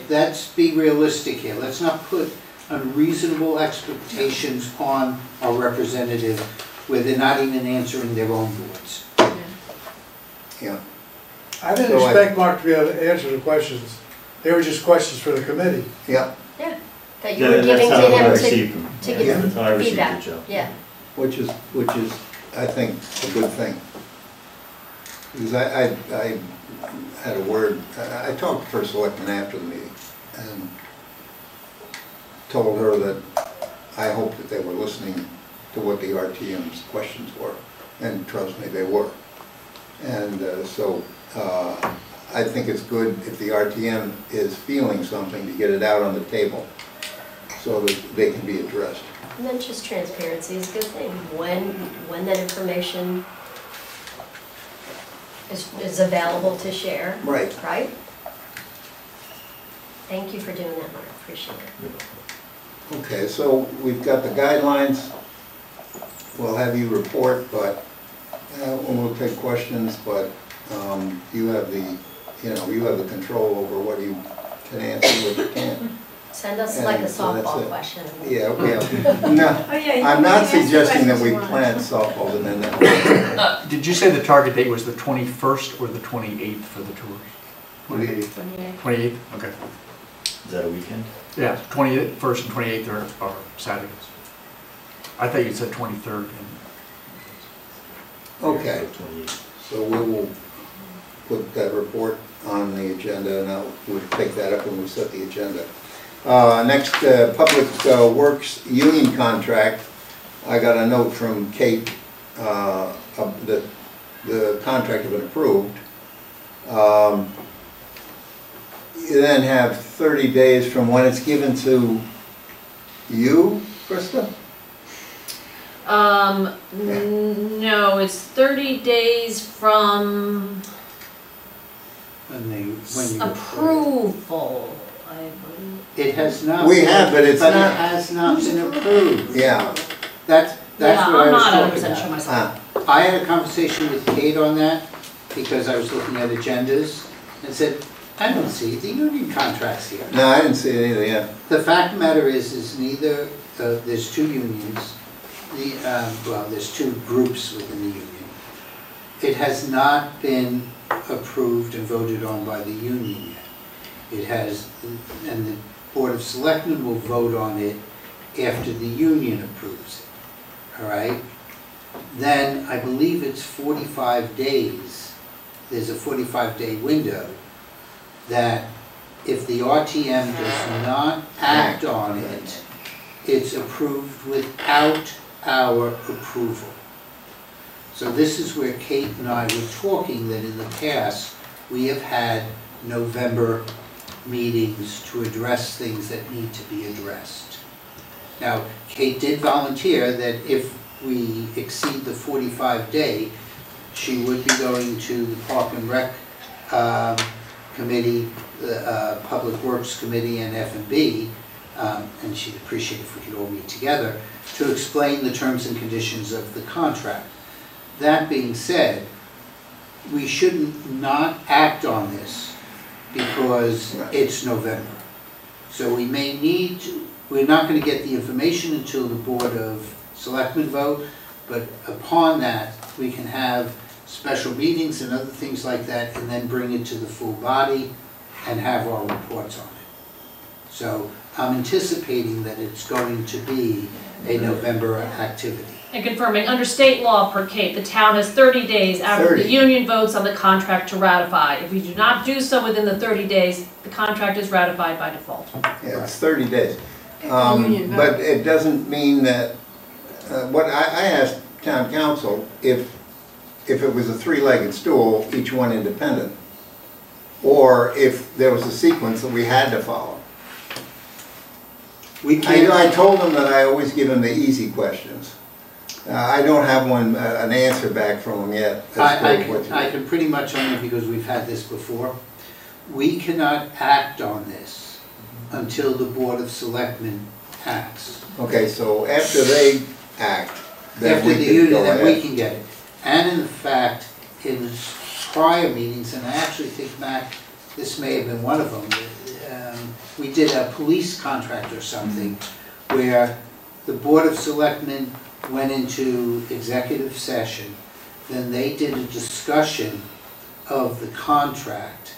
Let's be realistic here. Let's not put unreasonable expectations on our representative where they're not even answering their own boards. Yeah. I didn't expect Mark to be able to answer the questions. They were just questions for the committee. Yeah. Yeah, that you were giving to him to give That's how I received feedback. it, Joe. Yeah. Which is, I think, a good thing. Because I had a word, I talked to First Selectman after the meeting and told her that I hoped that they were listening to what the RTM's questions were. And trust me, they were. And so I think it's good if the RTM is feeling something to get it out on the table so that they can be addressed. And then just transparency is a good thing. When that information is available to share. Right. Right? Thank you for doing that, Mark. Appreciate it. Okay, so we've got the guidelines. We'll have you report, but we'll take questions, but you have the control over what you can answer, what you can't. Send us like a softball question. Yeah. No, I'm not suggesting that we plant softballs and then that. Did you say the target date was the 21st or the 28th for the tours? 28th. 28th, okay. Is that a weekend? Yeah, 21st and 28th are Saturdays. I thought you said 23rd. Okay, so we will put that report on the agenda, and we'll take that up when we set the agenda. Next, Public Works Union contract. I got a note from Kate that the contract had been approved. then have 30 days from when it's given to you, Krista? No, it's 30 days from when you approval, I believe. It has not. We have, but it's But not. it has not been approved. Yeah. That's Yeah, what I I'm was not talking 100% about. sure myself. I had a conversation with Kate on that, because I was looking at agendas, and said, I don't see the union contracts here. No, I didn't see it either, yeah. The fact of the matter is neither, there's two unions, well, there's two groups within the union. It has not been approved and voted on by the union yet. It has, and the Board of Selectmen will vote on it after the union approves it, all right? Then, I believe it's 45 days, there's a 45-day window, that if the RTM does not act on it, it's approved without our approval. So this is where Kate and I were talking that in the past, we have had November meetings to address things that need to be addressed. Now, Kate did volunteer that if we exceed the 45-day, she would be going to the Park and Rec Committee, the Public Works Committee and F&B, and she'd appreciate if we could all meet together, to explain the terms and conditions of the contract. That being said, we shouldn't not act on this because it's November. So we may need to, we're not going to get the information until the Board of Selectmen vote, but upon that, we can have special meetings and other things like that, and then bring it to the full body and have our reports on it. So I'm anticipating that it's going to be a November activity. And confirming, under state law per Kate, the town has 30 days after the union votes on the contract to ratify. If we do not do so within the 30 days, the contract is ratified by default. Yeah, it's 30 days. Union vote. But it doesn't mean that, what I asked town council, if it was a three-legged stool, each one independent, or if there was a sequence that we had to follow. I told them that I always give them the easy questions. I don't have an answer back from them yet. I can pretty much, only because we've had this before, we cannot act on this until the Board of Selectmen acts. Okay, so after they act, then After we the can union, go then we ahead. can get it. And in fact, in prior meetings, and I actually think, Mac, this may have been one of them, we did a police contract or something where the Board of Selectmen went into executive session, then they did a discussion of the contract,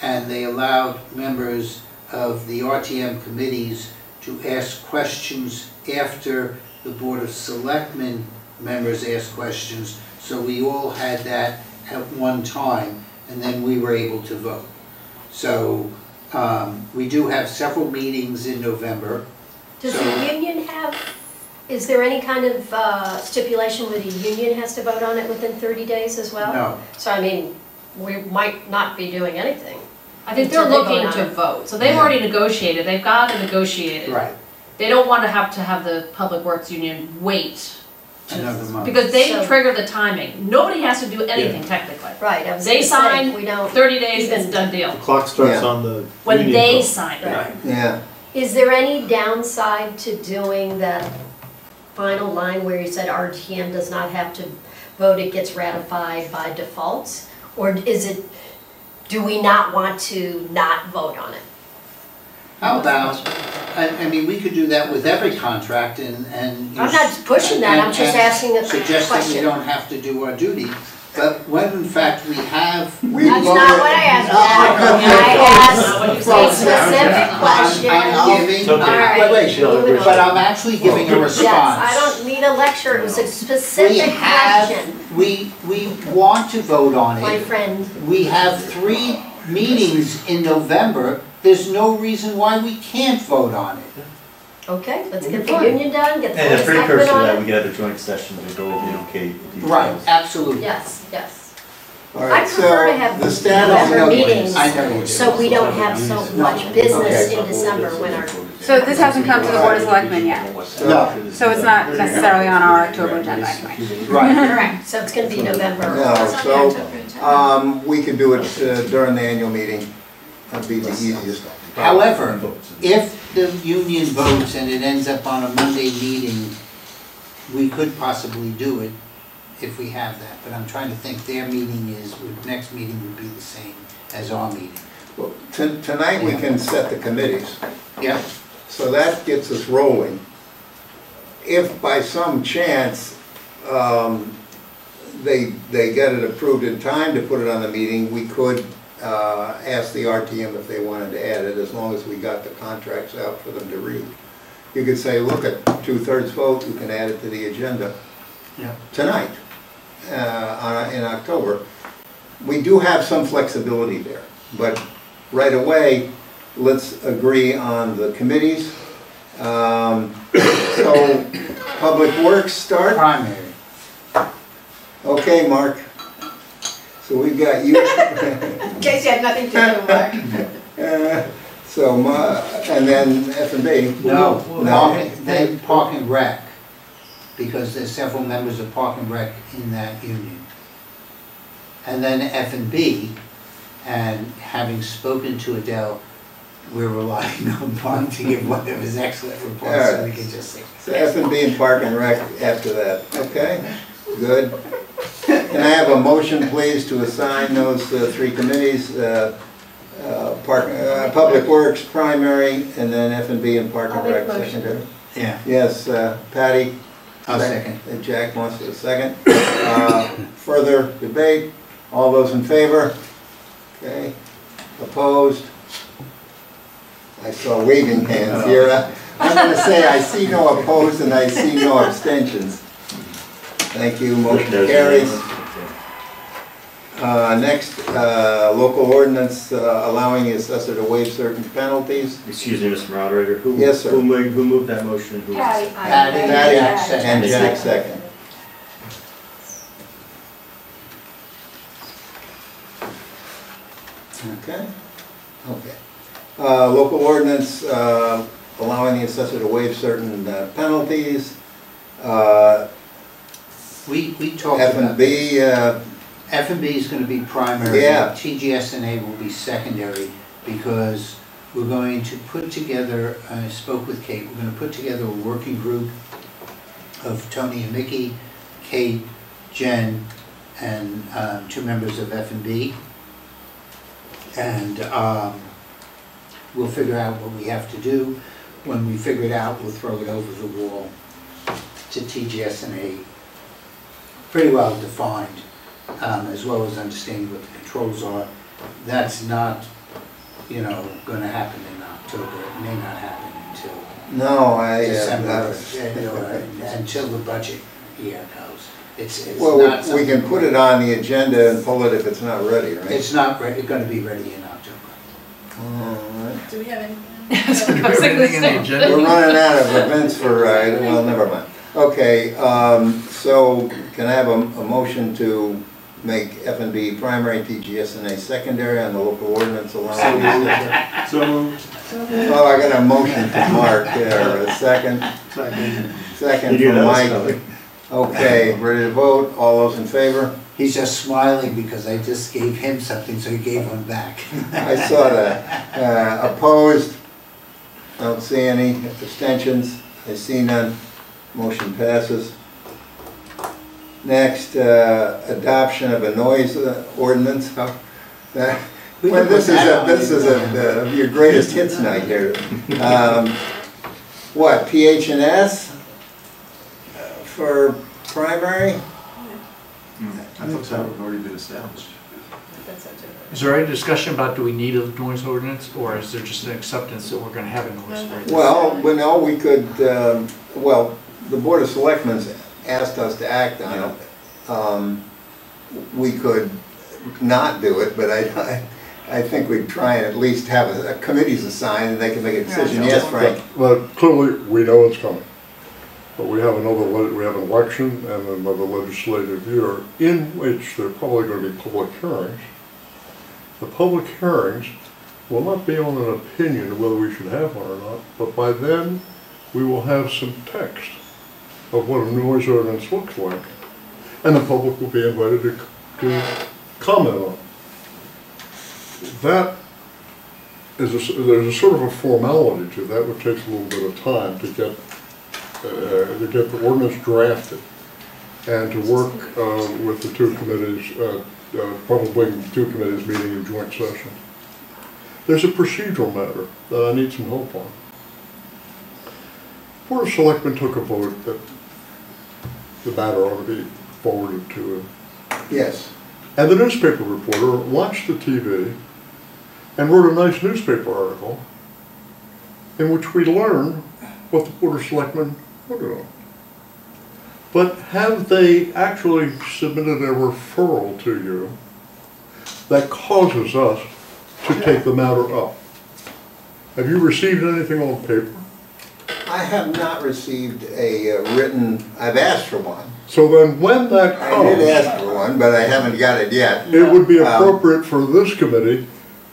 and they allowed members of the RTM committees to ask questions after the Board of Selectmen members asked questions, so we all had that at one time, and then we were able to vote. So we do have several meetings in November. Does the union have, is there any kind of stipulation where the union has to vote on it within 30 days as well? No. So I mean, we might not be doing anything. I think they're Until they looking vote to on it. vote, so they've already negotiated, they've got to negotiate it. Right. They don't want to have the Public Works Union wait. Another month. Because they So- trigger the timing. Nobody has to do anything technically. Right, I was They gonna say, sign, we don't, 30 days, even- it's a done deal. The clock starts Yeah. on the When union they vote. sign it. Right. Yeah, Is there any downside to doing that final line where you said RTM does not have to vote, it gets ratified by default? Or is it, do we not want to not vote on it? How about, I mean, we could do that with every contract and. I'm not pushing that, I'm just asking a Suggest that we question. don't have to do our duty, but when in fact we have. That's not what I asked. I asked a specific question. I'm giving, All right, moving but on. I'm actually giving a response. Yes, I don't need a lecture, it was a We specific have, question, we want to vote on my it. friend. We have 3 meetings in November. There's no reason why we can't vote on it. Okay, let's get the union done, get the And a selectmen precursor to on that, it. we could have a joint session to go over the details. Right, absolutely. Yes, yes. All I right, prefer to so have the status. longer meetings, I know you do. so we don't have so much business Okay. in December when our, So this hasn't come to the Board of Selectmen yet, No. so it's not necessarily on our October agenda anyway. Right. correct, so it's gonna be November. No, so, we could do it during the annual meeting. That'd be the easiest. However, if the union votes and it ends up on a Monday meeting, we could possibly do it if we have that, but I'm trying to think, their meeting is, next meeting would be the same as our meeting. Well, tonight we can set the committees, Yep. so that gets us rolling. If by some chance, they get it approved in time to put it on the meeting, we could ask the RTM if they wanted to add it, as long as we got the contracts out for them to read. You could say, look, at 2/3 vote, you can add it to the agenda tonight, in October. We do have some flexibility there, but right away, let's agree on the committees. So, Public Works start. Primary. Okay, Mark. So we've got you. In case you had nothing to do, Mark. And then F&B. No, No. then Park and Rec, because there's several members of Park and Rec in that union. And then F&B, and having spoken to Adele, we're relying on Mark to give one of his excellent reports, so we can just say. So F&B and Park and Rec after that, okay? Good. Can I have a motion, please, to assign those three committees, Public Works, primary, and then F&B and Park and I'll make Rec a motion. secondary? Yeah. Yes, Patty? I'll second. Jack wants a second. Further debate? All those in favor? Okay. Opposed? I saw waving hands here. I'm going to say I see no opposed and I see no abstentions. Thank you, motion carries. Next, local ordinance allowing the assessor to waive certain penalties. Excuse me, Mr. Moderator, who? Yes, sir. Who moved that motion? Who was- Patty. Patty, Jack second. And Jack second. Okay, okay. Local ordinance allowing the assessor to waive certain penalties. We talked about F&B, F&B is going to be primary. Yeah. TGS&A will be secondary, because we're going to put together, I spoke with Kate, we're going to put together a working group of Tony and Mickey, Kate, Jen, and two members of F&B. And we'll figure out what we have to do. When we figure it out, we'll throw it over the wall to TGS&A. Pretty well defined, as well as understanding what the controls are. That's not, going to happen in October. It may not happen until no, December, until the budget year goes. It's well, not we something- can put it on the agenda and pull it if it's not ready, right? It's not ready, it's gonna be ready in October. All right. Do we have any? Do we have anything in the agenda? We're running out of events for, well, never mind. Okay, so can I have a motion to make F&B primary, TGS&A secondary on the local ordinance allowing this? So moved. Oh, I got a motion from Mark there, a second. Second You knew from that was Mike. coming. Okay, ready to vote? All those in favor? He's just smiling because I just gave him something, so he gave one back. I saw that. Opposed? Don't see any. Abstentions? I see none. Motion passes. Next, adoption of a noise ordinance. Well, this is your greatest hits night here. What, PH&S for primary? I thought that had already been established. Is there any discussion about do we need a noise ordinance, or is there just an acceptance that we're gonna have a noise ordinance? Well, no, we could, well, the Board of Selectmen asked us to act on it. We could not do it, but I think we'd try and at least have a committees assigned and they can make a decision. Yes, Frank? But clearly, we know it's coming. But we have we have an election and another legislative year in which there are probably going to be public hearings. The public hearings will not be on an opinion of whether we should have one or not, but by then we will have some text of what a noise ordinance looks like, and the public will be invited to comment on it. That is there's a sort of a formality to that, which takes a little bit of time to get the ordinance drafted and to work with the two committees, probably two committees meeting in joint session. There's a procedural matter that I need some help on. Board of Selectmen took a vote that the matter ought to be forwarded to him. Yes. And the newspaper reporter watched the TV and wrote a nice newspaper article in which we learn what the Board of Selectmen voted on. But have they actually submitted a referral to you that causes us to take the matter up? Have you received anything on paper? I have not received a written, I've asked for one. So then when that comes... I did ask for one, but I haven't got it yet. It would be appropriate for this committee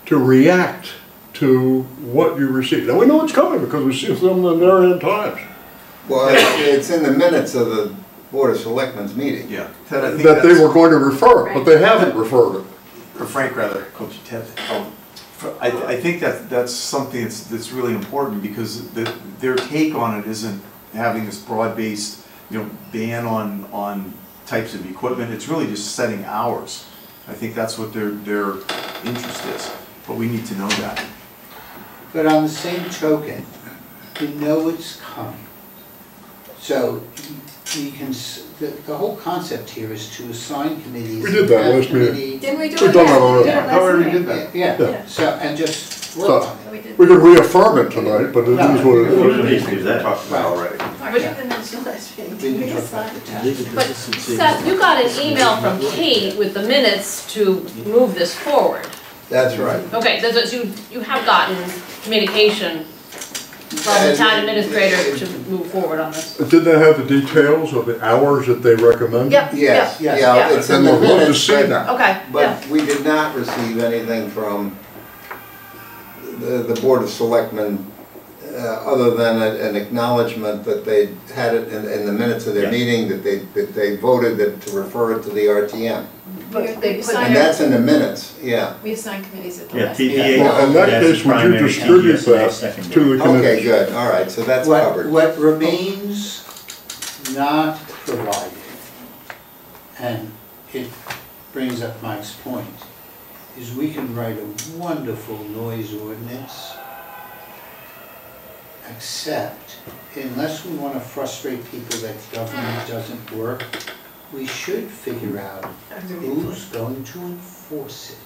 to react to what you received. Now we know it's coming because we see them in there in times. Well, it's in the minutes of the Board of Selectmen's meeting. Yeah. That they were going to refer it, but they haven't referred it. Or Frank, rather, Coach Ted. I think that's something that's really important because their take on it isn't having this broad-based, ban on types of equipment. It's really just setting hours. I think that's what their interest is, but we need to know that. But on the same token, you know it's coming. So you can, the whole concept here is to assign committees. We did that last meeting. Didn't we do We've it done that last already. meeting? I already did that. Yeah, so, and just work on it. We could reaffirm it tonight, but it No, is what it We is. don't need to do that. Talked about already. We did the minutes from last meeting. We Didn't can we talk about assign? the task. But Seth, you got an email from Kate with the minutes to move this forward. That's right. Okay, so you have gotten communication from the town administrator to move forward on this. Did they have the details of the hours that they recommend? Yep, Yes, yep, yeah, yeah. it's in the Then we'll love to minutes, see that. Okay, yeah. but we did not receive anything from the Board of Selectmen other than an acknowledgement that they had it in the minutes of their meeting, that they voted to refer it to the RTM. But they put And that's in the minutes, yeah. We assigned committees at the Yeah, last meeting. TPA. Well, in that case, would you distribute that to the committee? Okay, good, all right, so that's covered. What remains not provided, and it brings up Mike's point, is we can write a wonderful noise ordinance, except unless we want to frustrate people that government doesn't work, we should figure out who's going to enforce it.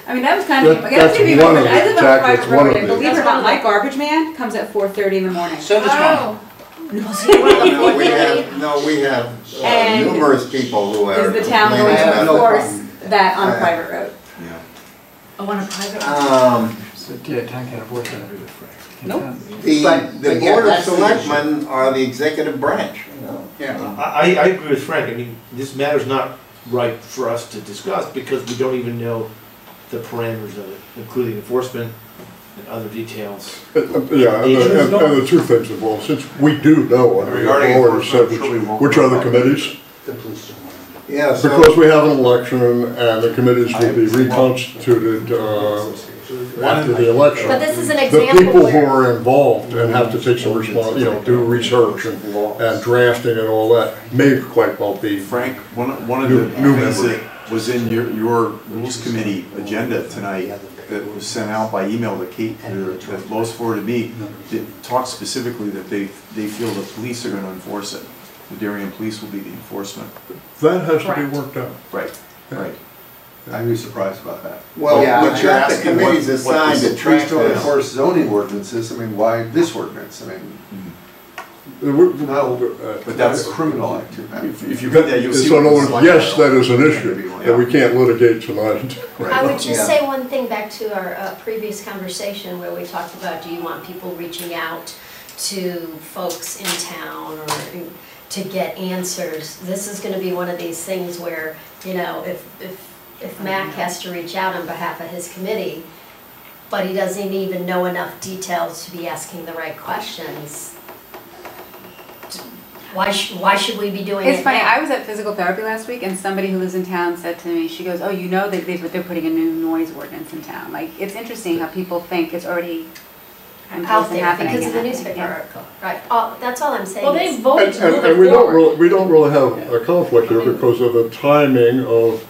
I mean, that was kind of, I That's live one on of the- a Jack, private that's one road, of and the- believe it or not, my garbage man comes at 4:30 in the morning. So does mine. No, we have And numerous people who are. Is the town complaining going to about it. enforce that on a private road? Yeah. Oh, on a private. So, yeah, town can't afford that. Nope. The But yeah, Board of that's the Selectmen are the executive branch, you know. Yeah. I agree with Frank. I mean, this matter's not right for us to discuss because we don't even know the parameters of it, including enforcement and other details. Yeah, and the two things involved, since we do know, and we've Regarding already said enforcement, I'm sure we won't which are the know. committees, The police don't want to. Yeah, so. because we have an election and the committees will be reconstituted after the election. But this is an The example people who where, are involved and have to take some do research and drafting and all that may quite well be. Frank, one of the New things members. that was in your rules committee agenda tonight that was sent out by email to Kate, that Lois forwarded me, that talks specifically that they feel the police are going to enforce it. The Darien police will be the enforcement. That has to be Correct. worked out. Right, right. I'd be surprised about that. Well, Yeah, we've got the committees assigned to track Police don't this. enforce zoning ordinances, I mean, why this ordinance? I mean, No, But that's criminal activity. If you read that, you'll see. So in other what words, the yes, that is an select- issue that we can't litigate tonight. I would just Yeah. say one thing back to our previous conversation where we talked about, do you want people reaching out to folks in town or to get answers. This is gonna be one of these things where, you know, if Mac has to reach out on behalf of his committee, but he doesn't even know enough details to be asking the right questions, why should we be doing it It's funny, now? I was at physical therapy last week and somebody who lives in town said to me, she goes, oh, you know that they're putting a new noise ordinance in town. Like, it's interesting how people think it's already Out there happening. because of the and newspaper happening. article, right? Oh, that's all I'm saying. Well, they voted to move And it we forward. don't really have a conflict here because of the timing of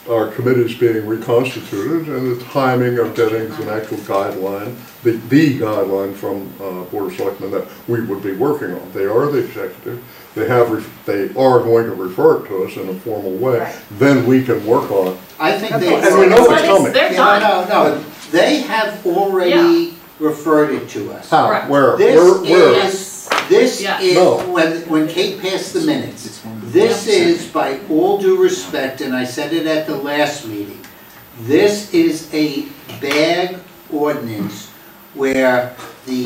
our committees being reconstituted and the timing of getting an actual guideline, the guideline from Board of Selectmen that we would be working on. They are the executive. They are going to refer it to us in a formal way. Right. Then we can work on it. I think they. And we know it's coming. They're done. No, they have already referred it to us. How? Correct. Where? This Yeah. is, No. when Kate passed the minutes, this is, by all due respect, and I said it at the last meeting, this is a bag ordinance where the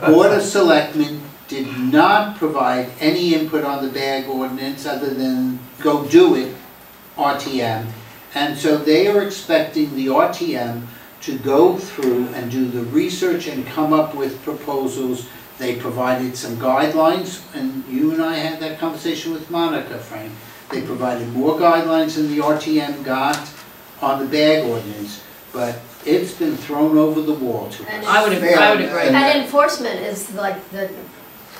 Board of Selectmen did not provide any input on the bag ordinance other than go do it, RTM. And so they are expecting the RTM to go through and do the research and come up with proposals. They provided some guidelines, and you and I had that conversation with Monica, Frank. They provided more guidelines than the RTM got on the bag ordinance, but it's been thrown over the wall to us. I would agree. And enforcement is like the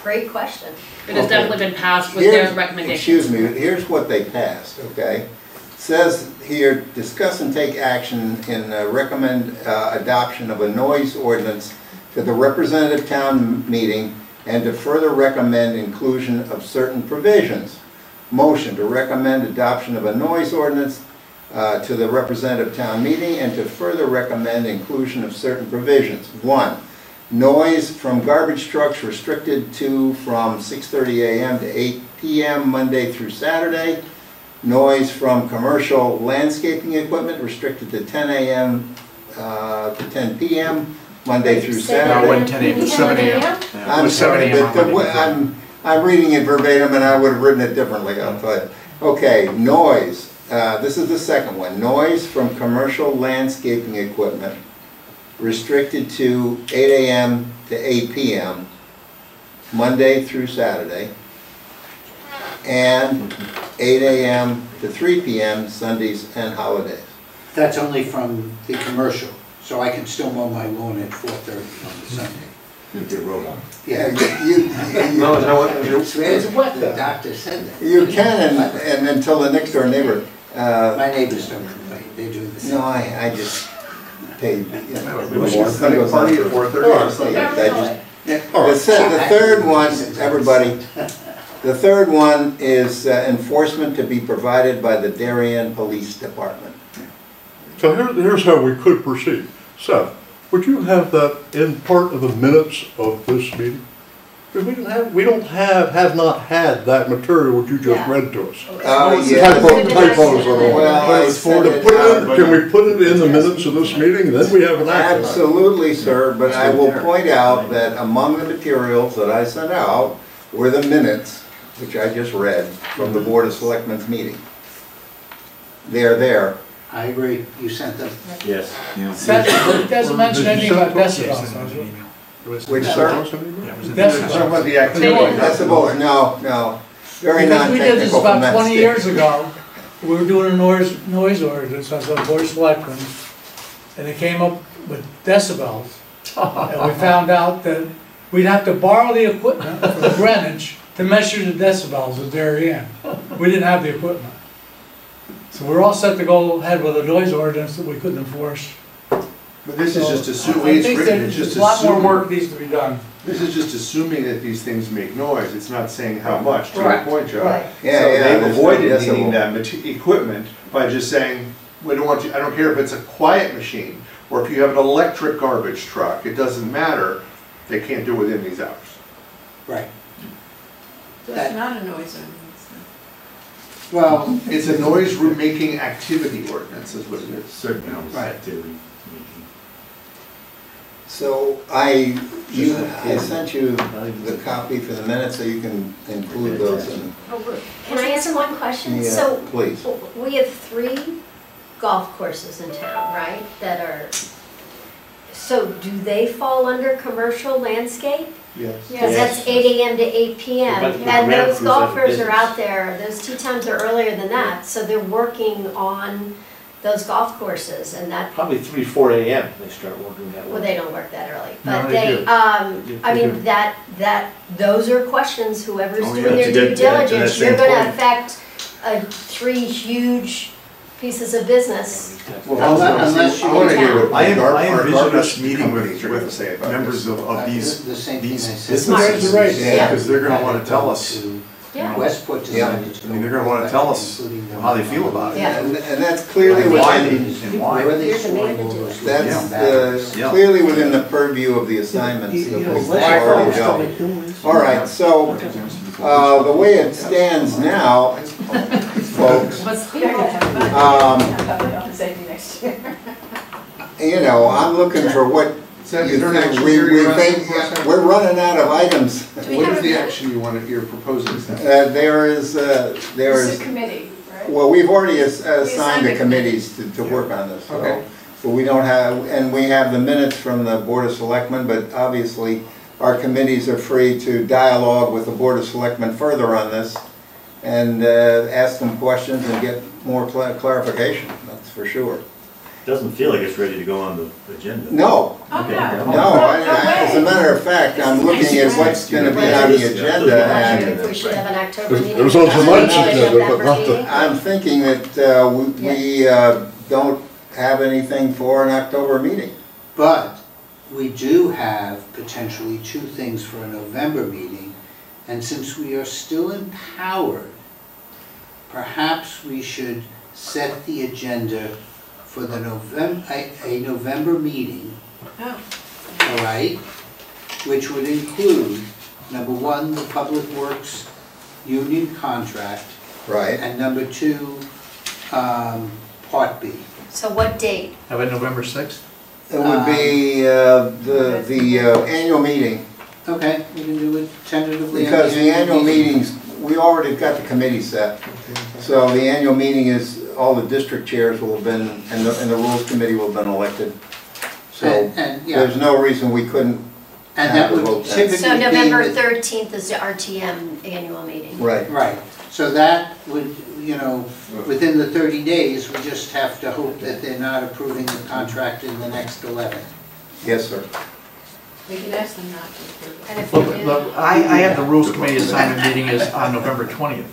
great question. It has definitely been passed with their recommendations. Excuse me, here's what they passed, okay? Says here, discuss and take action in recommend adoption of a noise ordinance to the representative town meeting and to further recommend inclusion of certain provisions. Motion to recommend adoption of a noise ordinance to the representative town meeting and to further recommend inclusion of certain provisions. 1. Noise from garbage trucks restricted to from 6:30 a.m. to 8 p.m. Monday through Saturday. Noise from commercial landscaping equipment restricted to 10 a.m. To 10 p.m. Monday through Saturday. No, when 10 a.m. to 7 a.m. I'm sorry, but I'm reading it verbatim and I would have written it differently, I'll tell you. Okay, noise. This is the second one. Noise from commercial landscaping equipment restricted to 8 a.m. to 8 p.m. Monday through Saturday. And 8 a.m. to 3 p.m. Sundays and holidays. That's only from the commercial, so I can still mow my lawn at 4:30 on the Sunday. You get rolled on. Yeah, It's wet the though. doctor said that. You can and until the next door neighbor. My neighbors don't complain, they do the same. No, I just paid, you know. We should have a party at 4:30 or something. The third one, everybody, the third one is enforcement to be provided by the Darien Police Department. So here's how we could proceed. Seth, would you have that in part of the minutes of this meeting? Because we have not had that material which you just read to us. Typos and all. Well, Can we put it in the minutes of this meeting? Then we have an action. absolutely, sir, but I will point out that among the materials that I sent out were the minutes, which I just read, from the Board of Selectmen's meeting. They're there. I agree, you sent them. Yes. It doesn't mention anything about decibels, does it? Which, sir? Decibels. The activity. Decibels, no. Very Because we did this non-technical from about that 20 years stick. ago. We were doing a noise ordinance on the Board of Selectmen, and it came up with decibels. And we found out that we'd have to borrow the equipment from Greenwich to measure the decibels at Darien. We didn't have the equipment. So we're all set to go ahead with a noise ordinance that we couldn't enforce. But this is just So, assuming, I it's think written, that it's just a lot more assuming. work needs to be done. This is just assuming that these things make noise, it's not saying how much, to your Correct. point, Joe. Right. Yeah, So yeah, they've there's no avoided decibel. needing that equipment by just saying, we don't want you, I don't care if it's a quiet machine, or if you have an electric garbage truck, it doesn't matter, they can't do it within these hours. Right. That's not a noise ordinance. Well, It's a noise-making activity ordinance, is what it is. Certain hours Right. activity. So I sent you the copy for the minutes, so you can include those in. Can I ask one question? Yeah, So, please. we have 3 golf courses in town, right, that are, so do they fall under commercial landscape? Yes. Because that's 8 AM to 8 PM, But the and Grand those Cru's have a golfers are business. out there, those tee times are earlier than that, so they're working on those golf courses, and that, Probably 3, 4 AM they start working that way. well, they don't work that early, No, but they they, do. I They mean, those are questions, whoever's Oh, yeah, doing their to due get to that diligence, same you're gonna point. affect 3 huge pieces of business. Well, Unless you I wanna hear count. what I our envision garbage us meeting companies are gonna with say about members this. of these The same thing I said. businesses, That's right. Yeah. because they're gonna wanna tell us, Yeah. Westport decided to. I mean, they're gonna wanna tell us how they feel about it. Yeah. And that's clearly Why within, and why. Where are they You're the storing all manager. those that's bags? Yeah. clearly within the purview of the assignments that we've already done. All right, so, the way it stands now, folks, Safety next year. you know, I'm looking for what Seth, you is there an think, action we you're asking think, for, Seth? we're running out of items. What is the action you're proposing, Seth? There is, This is a committee, right? well, we've already assigned assigned the the committees to work on this, Okay. so. But we don't have, and we have the minutes from the Board of Selectmen, but obviously our committees are free to dialogue with the Board of Selectmen further on this and ask them questions and get more clarification, that's for sure. Doesn't feel like it's ready to go on the agenda. No, Oh, no. no, as a matter of fact, I'm looking at what's gonna be on the agenda and If we should have an October It meeting. was on tonight's Have agenda, that but not the- meeting. I'm thinking that we don't have anything for an October meeting. But we do have potentially 2 things for a November meeting, and since we are still empowered, perhaps we should set the agenda for the a November meeting, Oh. all right? Which would include, number 1, the Public Works union contract, Right. and number 2, Part B. So what date? Have it November 6th? It would be the annual meeting, Okay, we can do it tentatively. on because the annual meetings, we already got the committee set. So the annual meeting is, all the district chairs will have been, and the rules committee will have been elected. So And, yeah, there's no reason we couldn't, and that have a would vote then. typically So be November with- 13th is the RTM annual meeting. right. Right, so that would, you know, within the 30 days, we just have to hope that they're not approving the contract in the next 11. Yes, sir. We can ask them not to approve it. And if we Look, do, look, I have the rules committee assignment meeting is on November 20th.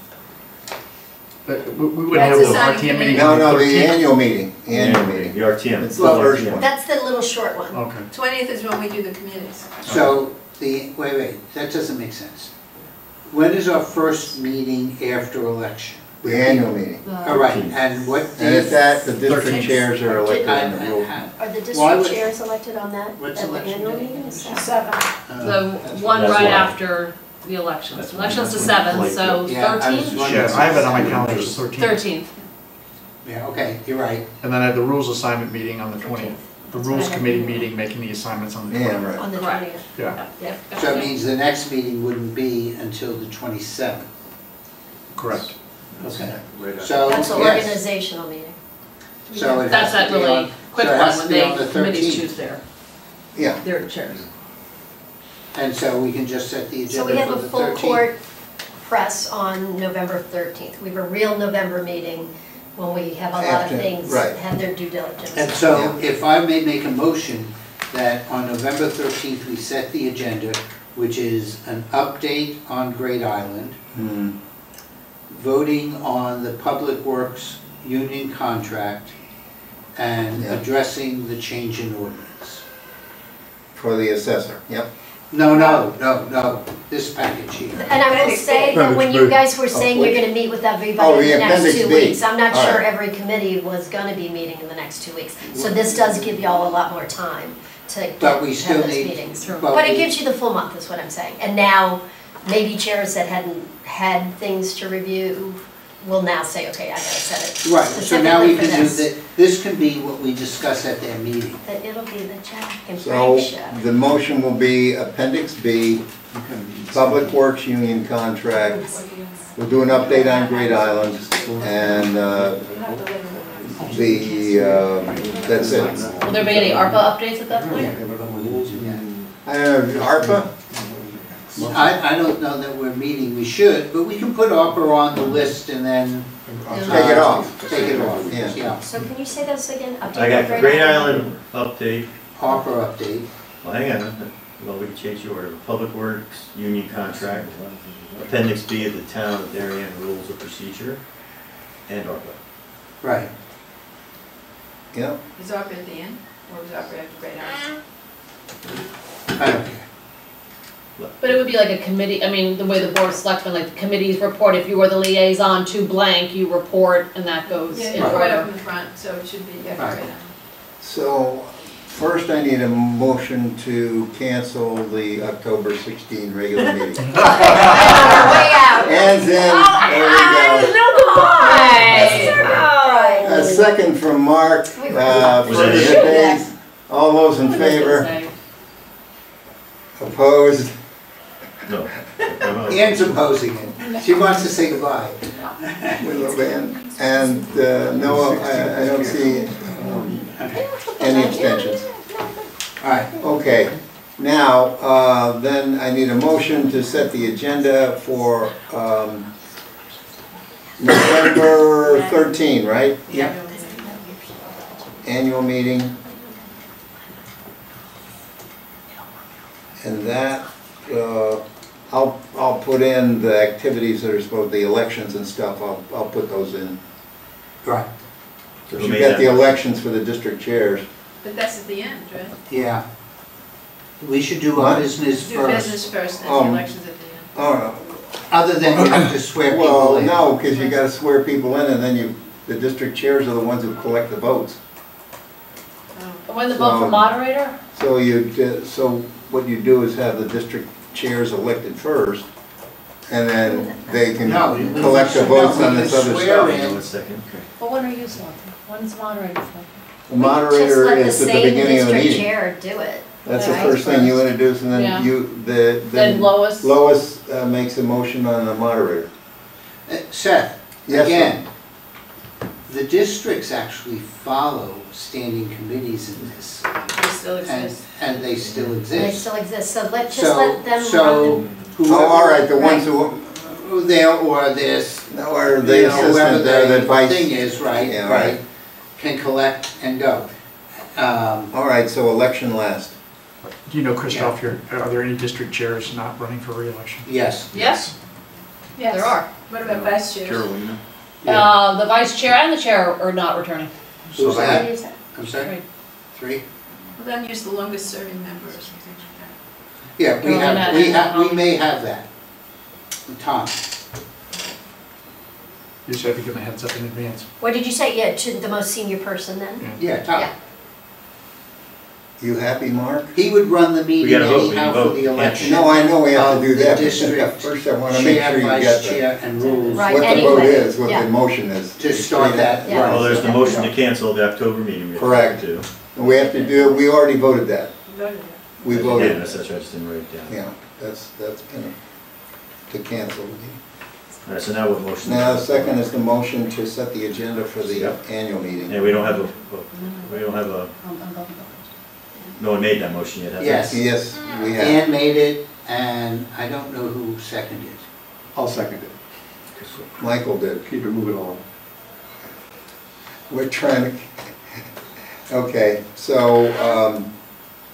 But we wouldn't have That's the assigned RTM meeting No, on the no, the 13th. annual meeting, the annual meeting. The RTM. It's the first one. that's the little short one. Okay. 20th is when we do the committees. So, wait, that doesn't make sense. When is our first meeting after election? The annual meeting. All right, and what And at date? that, the district 13th. chairs are elected in the rule. Are the Why district would- chairs elected on that, What's at the election annual day? meeting? Seven. The one That's right why. after the elections. That's why- Election's the that's when 7th, it's so Yeah, I was 13th? wondering. Yeah, I have it on my calendar as 13th. 13th. Yeah, okay, you're right. And then I have the rules assignment meeting on the 20th. The That's rules what I committee have. meeting making the assignments on the Yeah, 20th. right. On the Correct. 20th. Yeah, Yep. So it means the next meeting wouldn't be until the 27th. correct. Okay. So, That's an yes, organizational meeting. so it That's has that to be really on, quick so it one has to when be they, on the committees 13th. choose Yeah. their chairs. And so we can just set the So we agenda have for a the full 13th. court press on November 13th. We have a real November meeting when we have a lot of After- things, right. have their due diligence. And so if I may make a motion that on November 13th, we set the agenda, which is an update on Great Island, Hmm. voting on the Public Works union contract, and Yeah. addressing the change in ordinance. For the assessor, yep. No, this package here. And I will say that when you guys were saying you're which- gonna meet with everybody Oh, in the the next appendix 2 B. weeks, I'm not All sure right. every committee was gonna be meeting in the next 2 weeks. So this does give y'all a lot more time to But we have still those need- meetings. but But it we- gives you the full month, is what I'm saying. And now, maybe chairs that hadn't had things to review will now say, okay, I gotta set it Right, so now we specifically for can do this. that, this can be what we discuss at their meeting. That it'll be the Jack and So Frank show. the motion will be Appendix B, Public Works Union Contract. We'll do an update on Great Island and that's it. Will there be any ARPA updates at that point? ARPA? I don't know that we're meeting, we should, but we can put ARPA on the list and then. Take it off. Take it off, Yeah. yeah. So can you say those again? Update I got on Great Island update. ARPA update. Well, hang on, well, we can change the order. Public Works Union Contract, Appendix B of the Town of Darien Rules of Procedure, and ARPA. Right. Yeah. Is ARPA at the end, or was ARPA after Great Island? I don't care. But it would be like a committee, I mean, the way the board of selectmen, like the committees report, if you were the liaison to blank, you report, and that goes Yeah, in you're right up order. in the front, so it should be after Right. Great Island. So first I need a motion to cancel the October 16 regular meeting. Way out. Hands in, there we go. No, come on! A second from Mark, for Was that the it? days. All those in favor? Opposed? No. Anne's opposing it. She wants to say goodbye. And no, I don't see any abstentions. All right. Okay, now, then I need a motion to set the agenda for November 13, right? Yeah. Annual meeting. And that, I'll put in the activities that are supposed, the elections and stuff, I'll put those in. Right. So who You made got that the motion? elections for the district chairs. But that's at the end, right? Yeah. We should do our What? business Do first. business first, and the elections at the end. Oh, Other than you have to swear people well, in. no, because you gotta swear people in and then the district chairs are the ones who collect the votes. And when the vote for moderator? So what you do is have the district chairs elected first, and then they can No, collect the votes no, on we this can other swear stuff. in. One second, okay. Well, when are you selecting? When's moderator selecting? The moderator is at the beginning of the Just meeting. let the same district chair do it. That's the Right. first thing you introduce, and Yeah. then Then Lois? Lois makes a motion on the moderator. Seth, Yes, sir. again, the districts actually follow standing committees in this, They still exist. and they still They exist. still exist, so let them run So, Oh, all right, the ones Right. who, there or this, or you the know, whoever assistant, they're the the vice. thing is, right, Yeah, right, can collect and go. All right, so election last. Do you know, Christoph, are there any district chairs not running for reelection? Yes. Yes, Yes. there are. What about vice chairs? Carolina. The vice chair and the chair are not returning. Who's that? Use it. I'm sorry? 3? Well, then use the longest serving member or something like Yeah, Carolina we and, may have that. Tom? You just have to give them a heads up in advance. What did you say, yeah, to the most senior person then? Yeah, Tom. Yeah. You happy, Mark? He would run the meeting gotta vote, we anyhow can for vote. the election. No, I know we have to of do the that, but district first I wanna make chair, sure you vice get chair, and rules. Right, what the vote anyway, is, what yeah. the motion is. To start that. Yeah. Well, there's the motion to cancel the October meeting. we have to Correct. do. And we have to do, we already voted that. that. We Yeah, voted. that's right, I just didn't write it down. Yeah, that's kind of, to cancel the meeting. All right, so now what motion? Now, second is the motion to set the agenda for the Yep. annual meeting. Yeah, we don't have no one made that motion yet, have we? Yes. Yes, we have. Ann made it, and I don't know who seconded. I'll second it. Michael did. Keep it moving on. We're trying to, okay, so,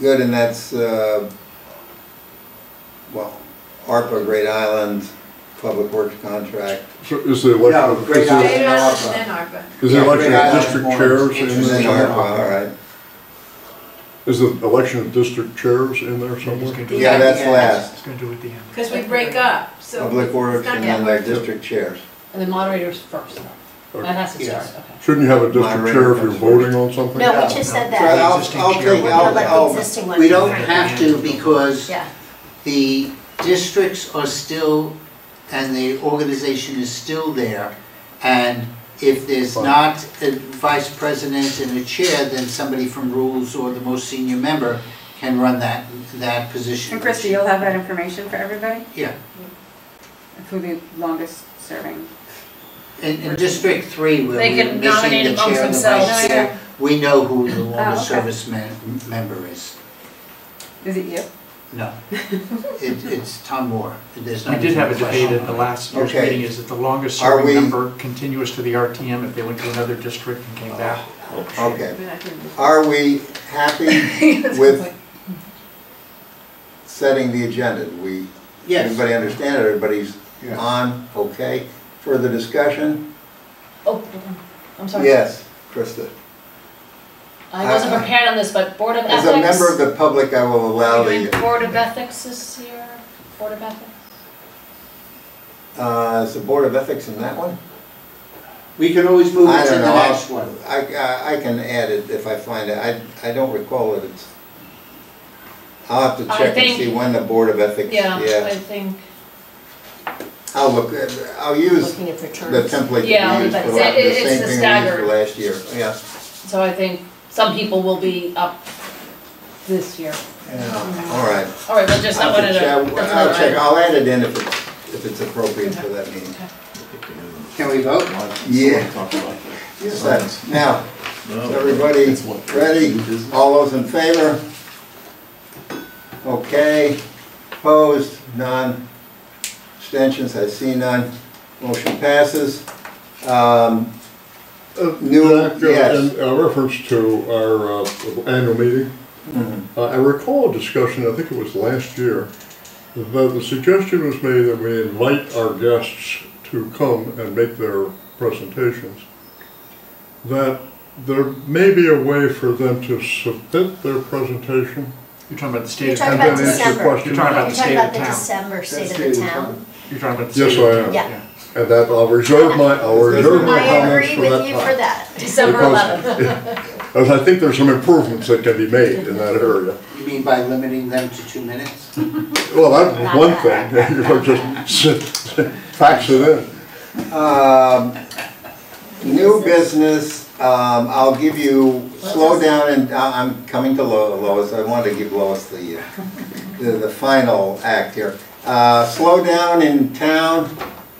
good, and that's, well, ARPA, Great Island, Public Works contract. So is the election, No, Great is Island. the- Great Island and then ARPA. is the Yeah, election Great of Island district more chairs in And interesting. then there? ARPA, all right. Is the election of district chairs in there He's somewhere? gonna do Yeah, it- that's Yeah. last. he's gonna do it at the end. Because we break up, so. Public Works it's not and gonna then the work. district chairs. And the moderator's first. That has to start, Yes. okay. Shouldn't you have a district Moderator chair if you're comes voting on something? No, we just said So that. I'll existing take, chair will We'll let the I'll, existing one. We do don't Frank. have to because Yeah, the districts are still, and the organization is still there, And if there's not a vice president and a chair, then somebody from rules or the most senior member can run that position. And Christie, you'll have that information for everybody? Yeah. Who the longest serving? In District 3, where They we're can missing nominate the amongst chair and the themselves. vice chair, we know who the longest okay. service member is. Is it you? No. It's Tom Moore. There's We not did even have a question. debate at the last year's Okay. meeting, is it the longest Are serving we- member continuous to the RTM if they went to another district and came back? Okay. Are we happy with setting the agenda? Do we, Yes. everybody understand it? Everybody's Yeah. on? Okay. Further discussion? Oh, I'm sorry. Yes, Krista. I wasn't prepared on this, but Board of Ethics. As a member of the public, I will allow Are you the, doing Board of Ethics this year? Board of Ethics? is the Board of Ethics in that one? We can always move I it to don't the know. next one. I can add it if I find it. I don't recall it. I'll have to I check and think- see when the Board of Ethics, Yeah, yeah. I think, I'll look, I'll use Looking at the the terms. template that Yeah, we used but for the same it's thing the we used staggered. for last year, yeah. so I think some people will be up this year. All right. All right, well, just, I wanted to. that's I'll another check, item. I'll add it in if it's appropriate for that meeting. Can we vote? Yeah. Set. Now, is everybody ready? All those in favor? Okay. Opposed? None. Abstentions? I see none. Motion passes. New, Jack, yes. in reference to our annual meeting, I recall a discussion, I think it was last year, that the suggestion was made that we invite our guests to come and make their presentations, that there may be a way for them to submit their presentation. You're talking about the state You're of talking town? about then answer December. questions. You're talking about You're the talking state about of the town? December state of the town. You're talking about the Yes, state of I town? am. Yeah. And that I'll reserve my I comments agree for with that you time. for that. December Because- 11th. As I think there's some improvements that can be made in that area. You mean by limiting them to 2 minutes? Well, that's one thing, you know, just fax it in. New business, I'll give you, slow down, and I'm coming to Lois, I wanted to give Lois the final act here. Slow down in town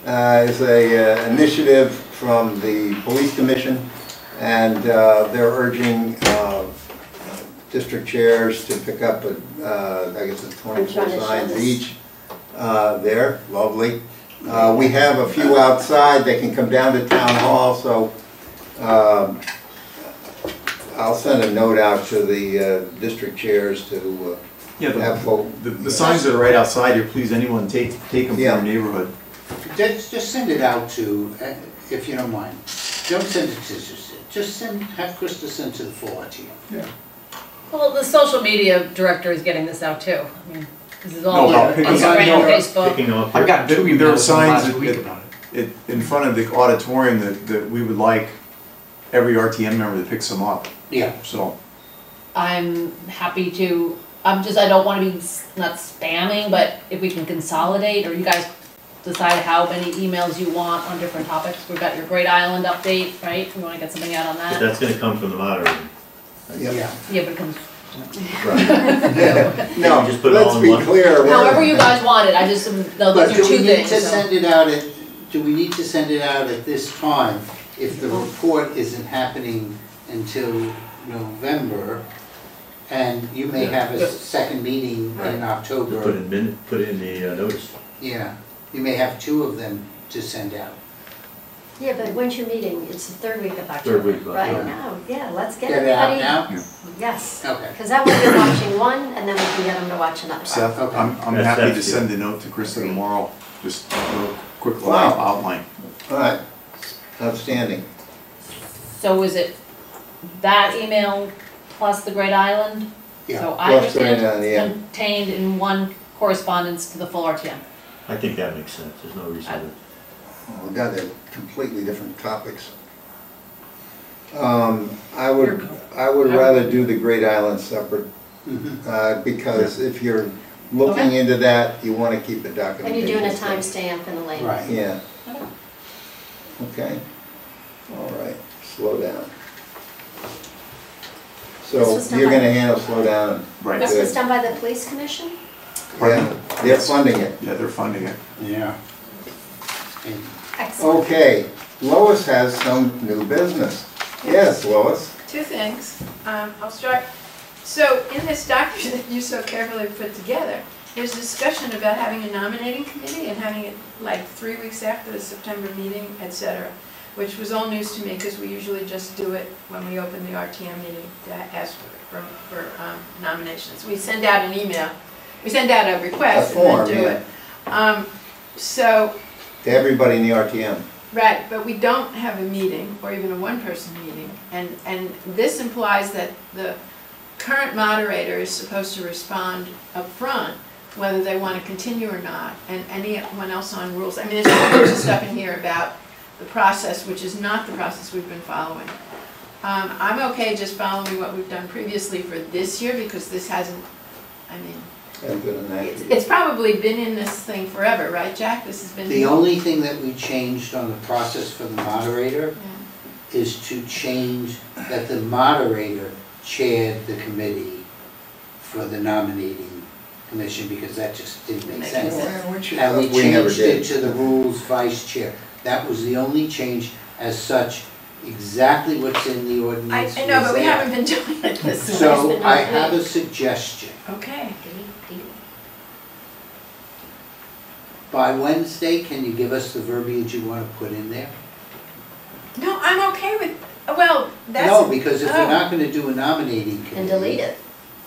is a initiative from the police commission, and they're urging district chairs to pick up, I guess it's 24 signs each. There, lovely. We have a few outside, they can come down to town hall, so I'll send a note out to the district chairs to Yeah, have folk. the signs that are right outside here, please, anyone take them from Yeah. your neighborhood. Just send it out to, if you don't mind. Don't send it to, just have Krista send to the full RTM. Well, the social media director is getting this out too. I mean, this is No, all I'll on pick Instagram, it up. Facebook. Picking them up I've here. got 2 There are emails in the signs last week that- about it. In front of the auditorium that we would like every RTM member that picks them up, Yeah. so. I'm happy to, I don't want to be, not spamming, but if we can consolidate, or you guys decide how many emails you want on different topics. We've got your Great Island update, right? We want to get something out on But that. that's gonna come from the moderator. Yeah. Yeah, but it comes, No, Just put it all let's in be one. clear. we're- however you guys want it, I just, no, But those are do we two need things. to so. send it out do we need to send it out at this time if the report isn't happening until November? And you may have a second meeting in October. Put it in the notice. Yeah, you may have 2 of them to send out. Yeah, but when's your meeting? It's the 3rd week of October. Third week of Right, October. now, yeah, let's get Get it out everybody. now? Yes, Okay. because that way they're watching one, and then we can get them to watch another. Seth, Okay. I'm That's- happy to that's send a note to Krista tomorrow, just a quick little Wow. outline. All right, outstanding. So is it that email plus the Great Island? Yeah. So I Plus Great understand Island, yeah. contained in one correspondence to the full RTM. I think that makes sense, there's no reason to. Oh, God, they're completely different topics. I would rather do the Great Island separate, because if you're looking into that, you want to keep the And documentation. you're doing a straight. timestamp and a link. Right. Yeah. Okay, all right, slow down. This So was done you're by- gonna handle slow down? Right. This Good. was done by the police commission? Yeah, they're funding it. Yeah, they're funding it. Yeah. And Excellent. Okay, Lois has some new business. Yes, Lois? Two things. I'll start. So in this document that you so carefully put together, there's discussion about having a nominating committee and having it like 3 weeks after the September meeting, et cetera, which was all news to me because we usually just do it when we open the RTM meeting to ask for nominations. We send out an email, we send out a request A form, and then do yeah. it. So To everybody in the RTM. right, but we don't have a meeting, or even a one-person meeting, and this implies that the current moderator is supposed to respond up front, whether they want to continue or not, and anyone else on rules. I mean, there's a bunch of stuff in here about the process, which is not the process we've been following. I'm okay just following what we've done previously for this year, because this hasn't, I mean, Have good on that. it's probably been in this thing forever, right, Jack? This has been. the only thing that we changed on the process for the moderator Yeah. is to change that the moderator chaired the committee for the nominating commission, because that just didn't make Makes sense. sense. And we We never changed it did. to the rules vice chair. That was the only change. As such, exactly what's in the ordinance I know, but was we there. haven't been doing it this way. So I have a suggestion. Okay. By Wednesday, can you give us the verbiage you want to put in there? No, I'm okay with, well, that's. No, because if we're oh. not gonna do a nominating committee. And delete it.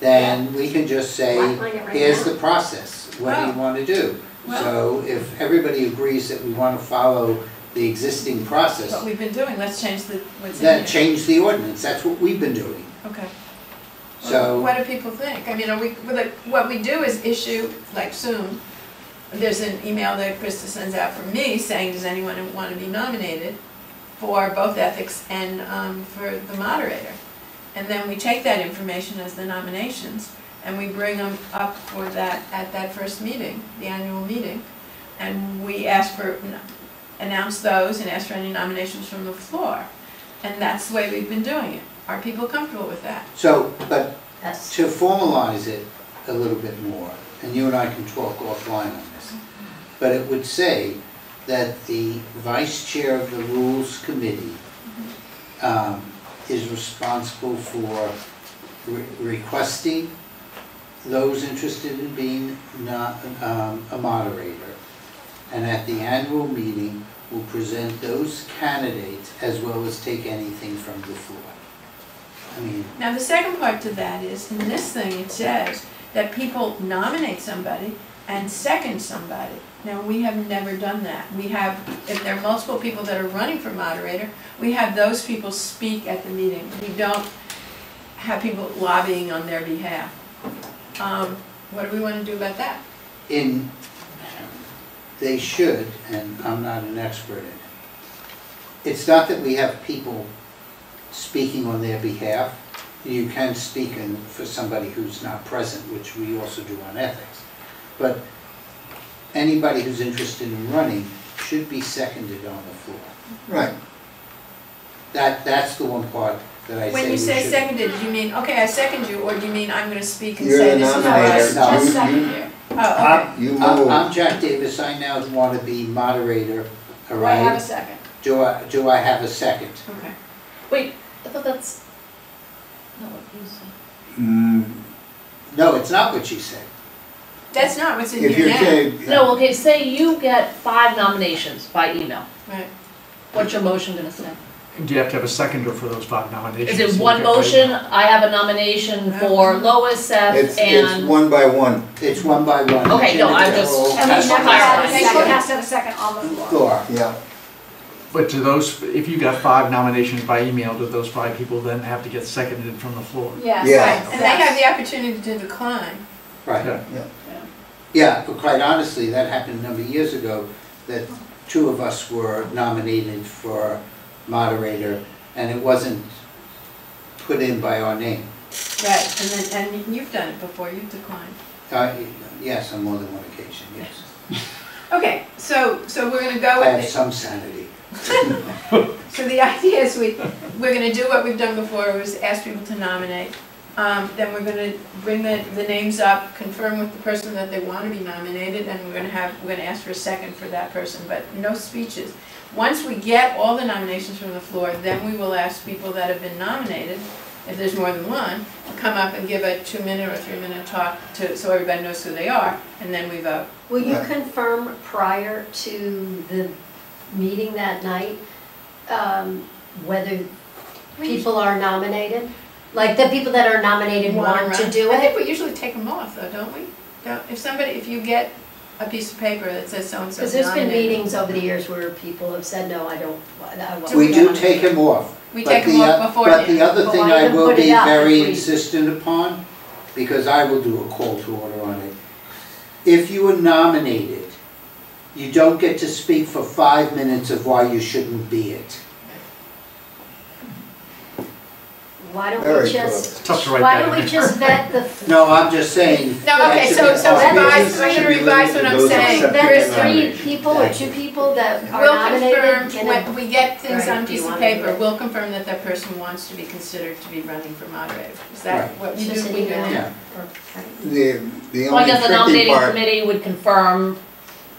Then we can just say, Flatline it right here's now. the process, what do you Oh. wanna do? Well- So if everybody agrees that we wanna follow the existing process, What we've been doing, let's change the, what's in then here. change the ordinance, that's what we've been doing. Okay. Well, So, what do people think? I mean, are we, well, like, what we do is issue, like soon, there's an email that Krista sends out from me saying, does anyone want to be nominated for both ethics and for the moderator? And then we take that information as the nominations, and we bring them up for that, at that first meeting, the annual meeting. And we ask for, announce those and ask for any nominations from the floor. And that's the way we've been doing it. Are people comfortable with that? so, but Yes. to formalize it a little bit more, and you and I can talk offline on this, but it would say that the vice chair of the rules committee is responsible for requesting those interested in being a moderator, and at the annual meeting will present those candidates as well as take anything from the floor. I mean, Now, the second part to that is, in this thing, it says that people nominate somebody and second somebody. Now, we have never done that. We have, if there are multiple people that are running for moderator, we have those people speak at the meeting. We don't have people lobbying on their behalf. What do we want to do about that? they should, and I'm not an expert in it. It's not that we have people speaking on their behalf. You can speak for somebody who's not present, which we also do on ethics. But anybody who's interested in running should be seconded on the floor. Right. That's the one part that I say When we you say should- seconded, do you mean, okay, I second you, or do you mean I'm going to speak and You're say the this is how nominator. No. just You- second you- you? Oh, okay. You I'm move. Jack Davis, I now want to be moderator, all Do I have a right? second? Do I have a second? Okay. Wait, I thought that's not what you said. No, it's not what you said. That's not what's in If here you're now. saying. No, okay, say you get 5 nominations by email. Right. What's your motion gonna say? Do you have to have a seconder for those 5 nominations? Is it one motion, I have a nomination for Lois, Seth, It's and... one by one. It's one by one. Okay, no, I'm just- And we That's never what had, I and was they saying. has to have a second on the floor. Floor. Yeah. But to those, if you got 5 nominations by email, do those 5 people then have to get seconded from the floor? Yes. Yeah. Right. And they have the opportunity to decline. Right. Yeah. Yeah, but quite honestly, that happened a number of years ago, that 2 of us were nominated for moderator, and it wasn't put in by our name. Right, and you've done it before, you've declined. Yes, on more than one occasion, yes. Okay, so we're gonna go I have with it. some sanity. So the idea is we're gonna do what we've done before, was ask people to nominate. Then we're gonna bring the names up, confirm with the person that they wanna be nominated, and we're gonna ask for a second for that person, but no speeches. Once we get all the nominations from the floor, then we will ask people that have been nominated, if there's more than one, to come up and give a 2-minute or 3-minute talk so everybody knows who they are, and then we vote. Will you confirm prior to the meeting that night, whether people are nominated? Like the people that are nominated want to do I think it? we usually take them off though, don't we? If you get a piece of paper that says so-and-so Because there's been meetings over the years where people have said, no, I won't. We do take him off. We take them off beforehand. But the other But thing why I not will put it be up very if we- insistent upon, because I will do a call to order on it. If you are nominated, you don't get to speak for 5 minutes of why you shouldn't be it. Why don't Very we just, Tough to write why that don't we in. just vet the, No, I'm just saying. No, okay, so revise, I'm gonna revise what I'm saying. vet 3 people or 2 people that are We'll nominated? confirm, when we get things Right, on a do you piece of want paper, to- we'll confirm that that person wants to be considered to be running for moderator. Is that Right. what It's you just do? an We do email. now? Yeah. The Well, I only guess the tricky nominating part, committee would confirm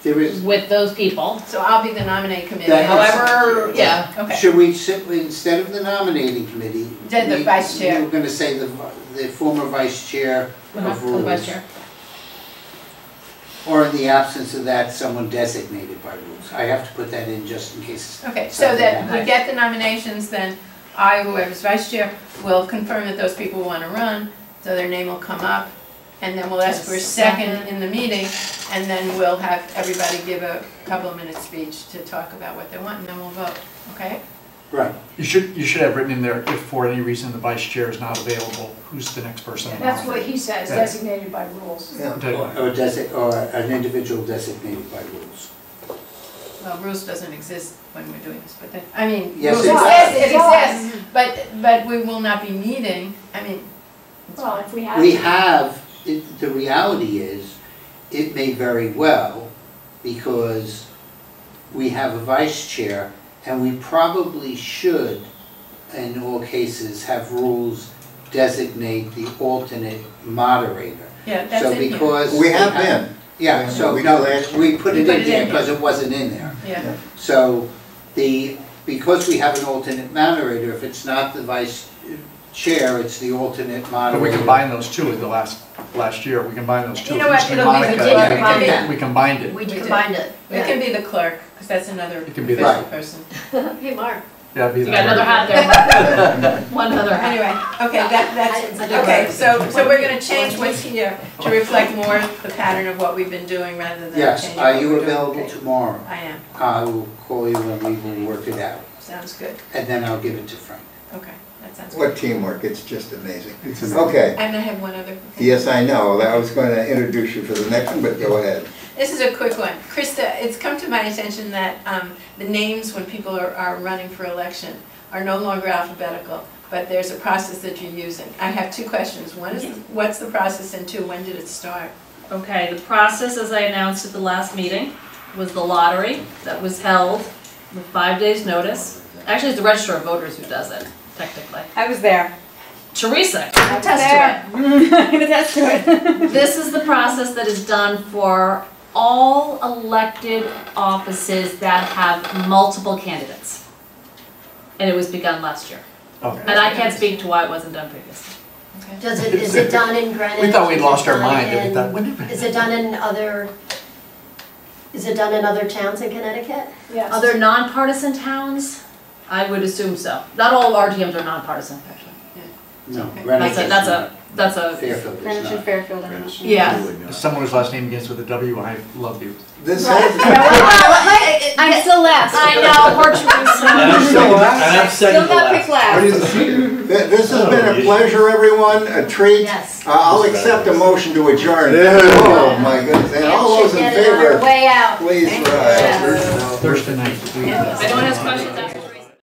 There is, with those people. So I'll be the nominating committee. That- However, yeah. Okay. should we simply, instead of the nominating committee? Then the vice chair. We're gonna say the former vice chair of The rules. vice chair. Or in the absence of that, someone designated by rules. I have to put that in just in case. Okay, so that we get the nominations, then I, whoever's vice chair, will confirm that those people want to run, so their name will come up, and then we'll ask for a second in the meeting, and then we'll have everybody give a couple of minute speech to talk about what they want, and then we'll vote, okay? Right. You should have written in there, if for any reason the vice chair is not available, who's the next person? That's what he says, Yeah. designated by rules. yeah. Or an individual designated by rules. Well, rules doesn't exist when we're doing this, but then, I mean, Yes, rules it exist, does. it exists, but we will not be meeting, I mean, Well, if we have. We have, the reality is, it may very well, because we have a vice chair, and we probably should, in all cases, have rules designate the alternate moderator. yeah, that's So in here. because. We have been. Yeah, so, We no, do that. we put it put in it there in because it wasn't in there. Yeah, So because we have an alternate moderator, if it's not the vice chair, it's the alternate But moderator. we combined those two in the last year, we combined those two. You know what, Used to be it'll be Monica, the and clerk. then Yeah. we combined it. We did. combined it. it can be the clerk, because that's another It can be the- official Right. person. Hey, Mark. Yeah, it'd be You the- got another hat there. One other hat. Anyway, okay, that's, okay, so we're gonna change what's here to reflect more the pattern of what we've been doing rather than Yes, changing are what you we're doing. available Okay. tomorrow? I am, I will call you and we will work it out, sounds good, and then I'll give it to Frank. okay, that sounds good. What teamwork, it's just amazing. It's amazing. Okay, And I have one other. yes, I know, I was going to introduce you for the next one, but go ahead. This is a quick one. Krista, it's come to my attention that the names when people are running for election are no longer alphabetical, but there's a process that you're using. I have 2 questions. One is, what's the process, and 2, when did it start? Okay, the process, as I announced at the last meeting, was the lottery that was held with 5 days' notice. Actually, it's the Register of Voters who does it, technically. I was there. Teresa, I was attest there. to it. I can attest to it. This is the process that is done for all elected offices that have multiple candidates. And it was begun last year. Okay. And I can't speak to why it wasn't done previously. Okay. Is it done in Greenwich? We thought we'd Is it lost our done mind, and we in- thought, when did we? Is it done in other, is it done in other towns in Connecticut? Yes. Other nonpartisan towns? I would assume so. Not all RTMs are nonpartisan, actually. No, Okay. Greenwich is That's not. a, Fairfield is Greenwich and not. Fairfield, I don't know. yeah. As someone whose last name begins with a W, I love you. This Well, has, I'm still last. I know, poor Teresa. And I'm Still second to not picked last. last. this has been a pleasure, everyone, a treat. Yes. I'll accept a motion to adjourn. Yeah. Oh, my goodness, and all those in Should get it on our favor, way out. please Thank you. rise. Thursday night. If anyone has questions,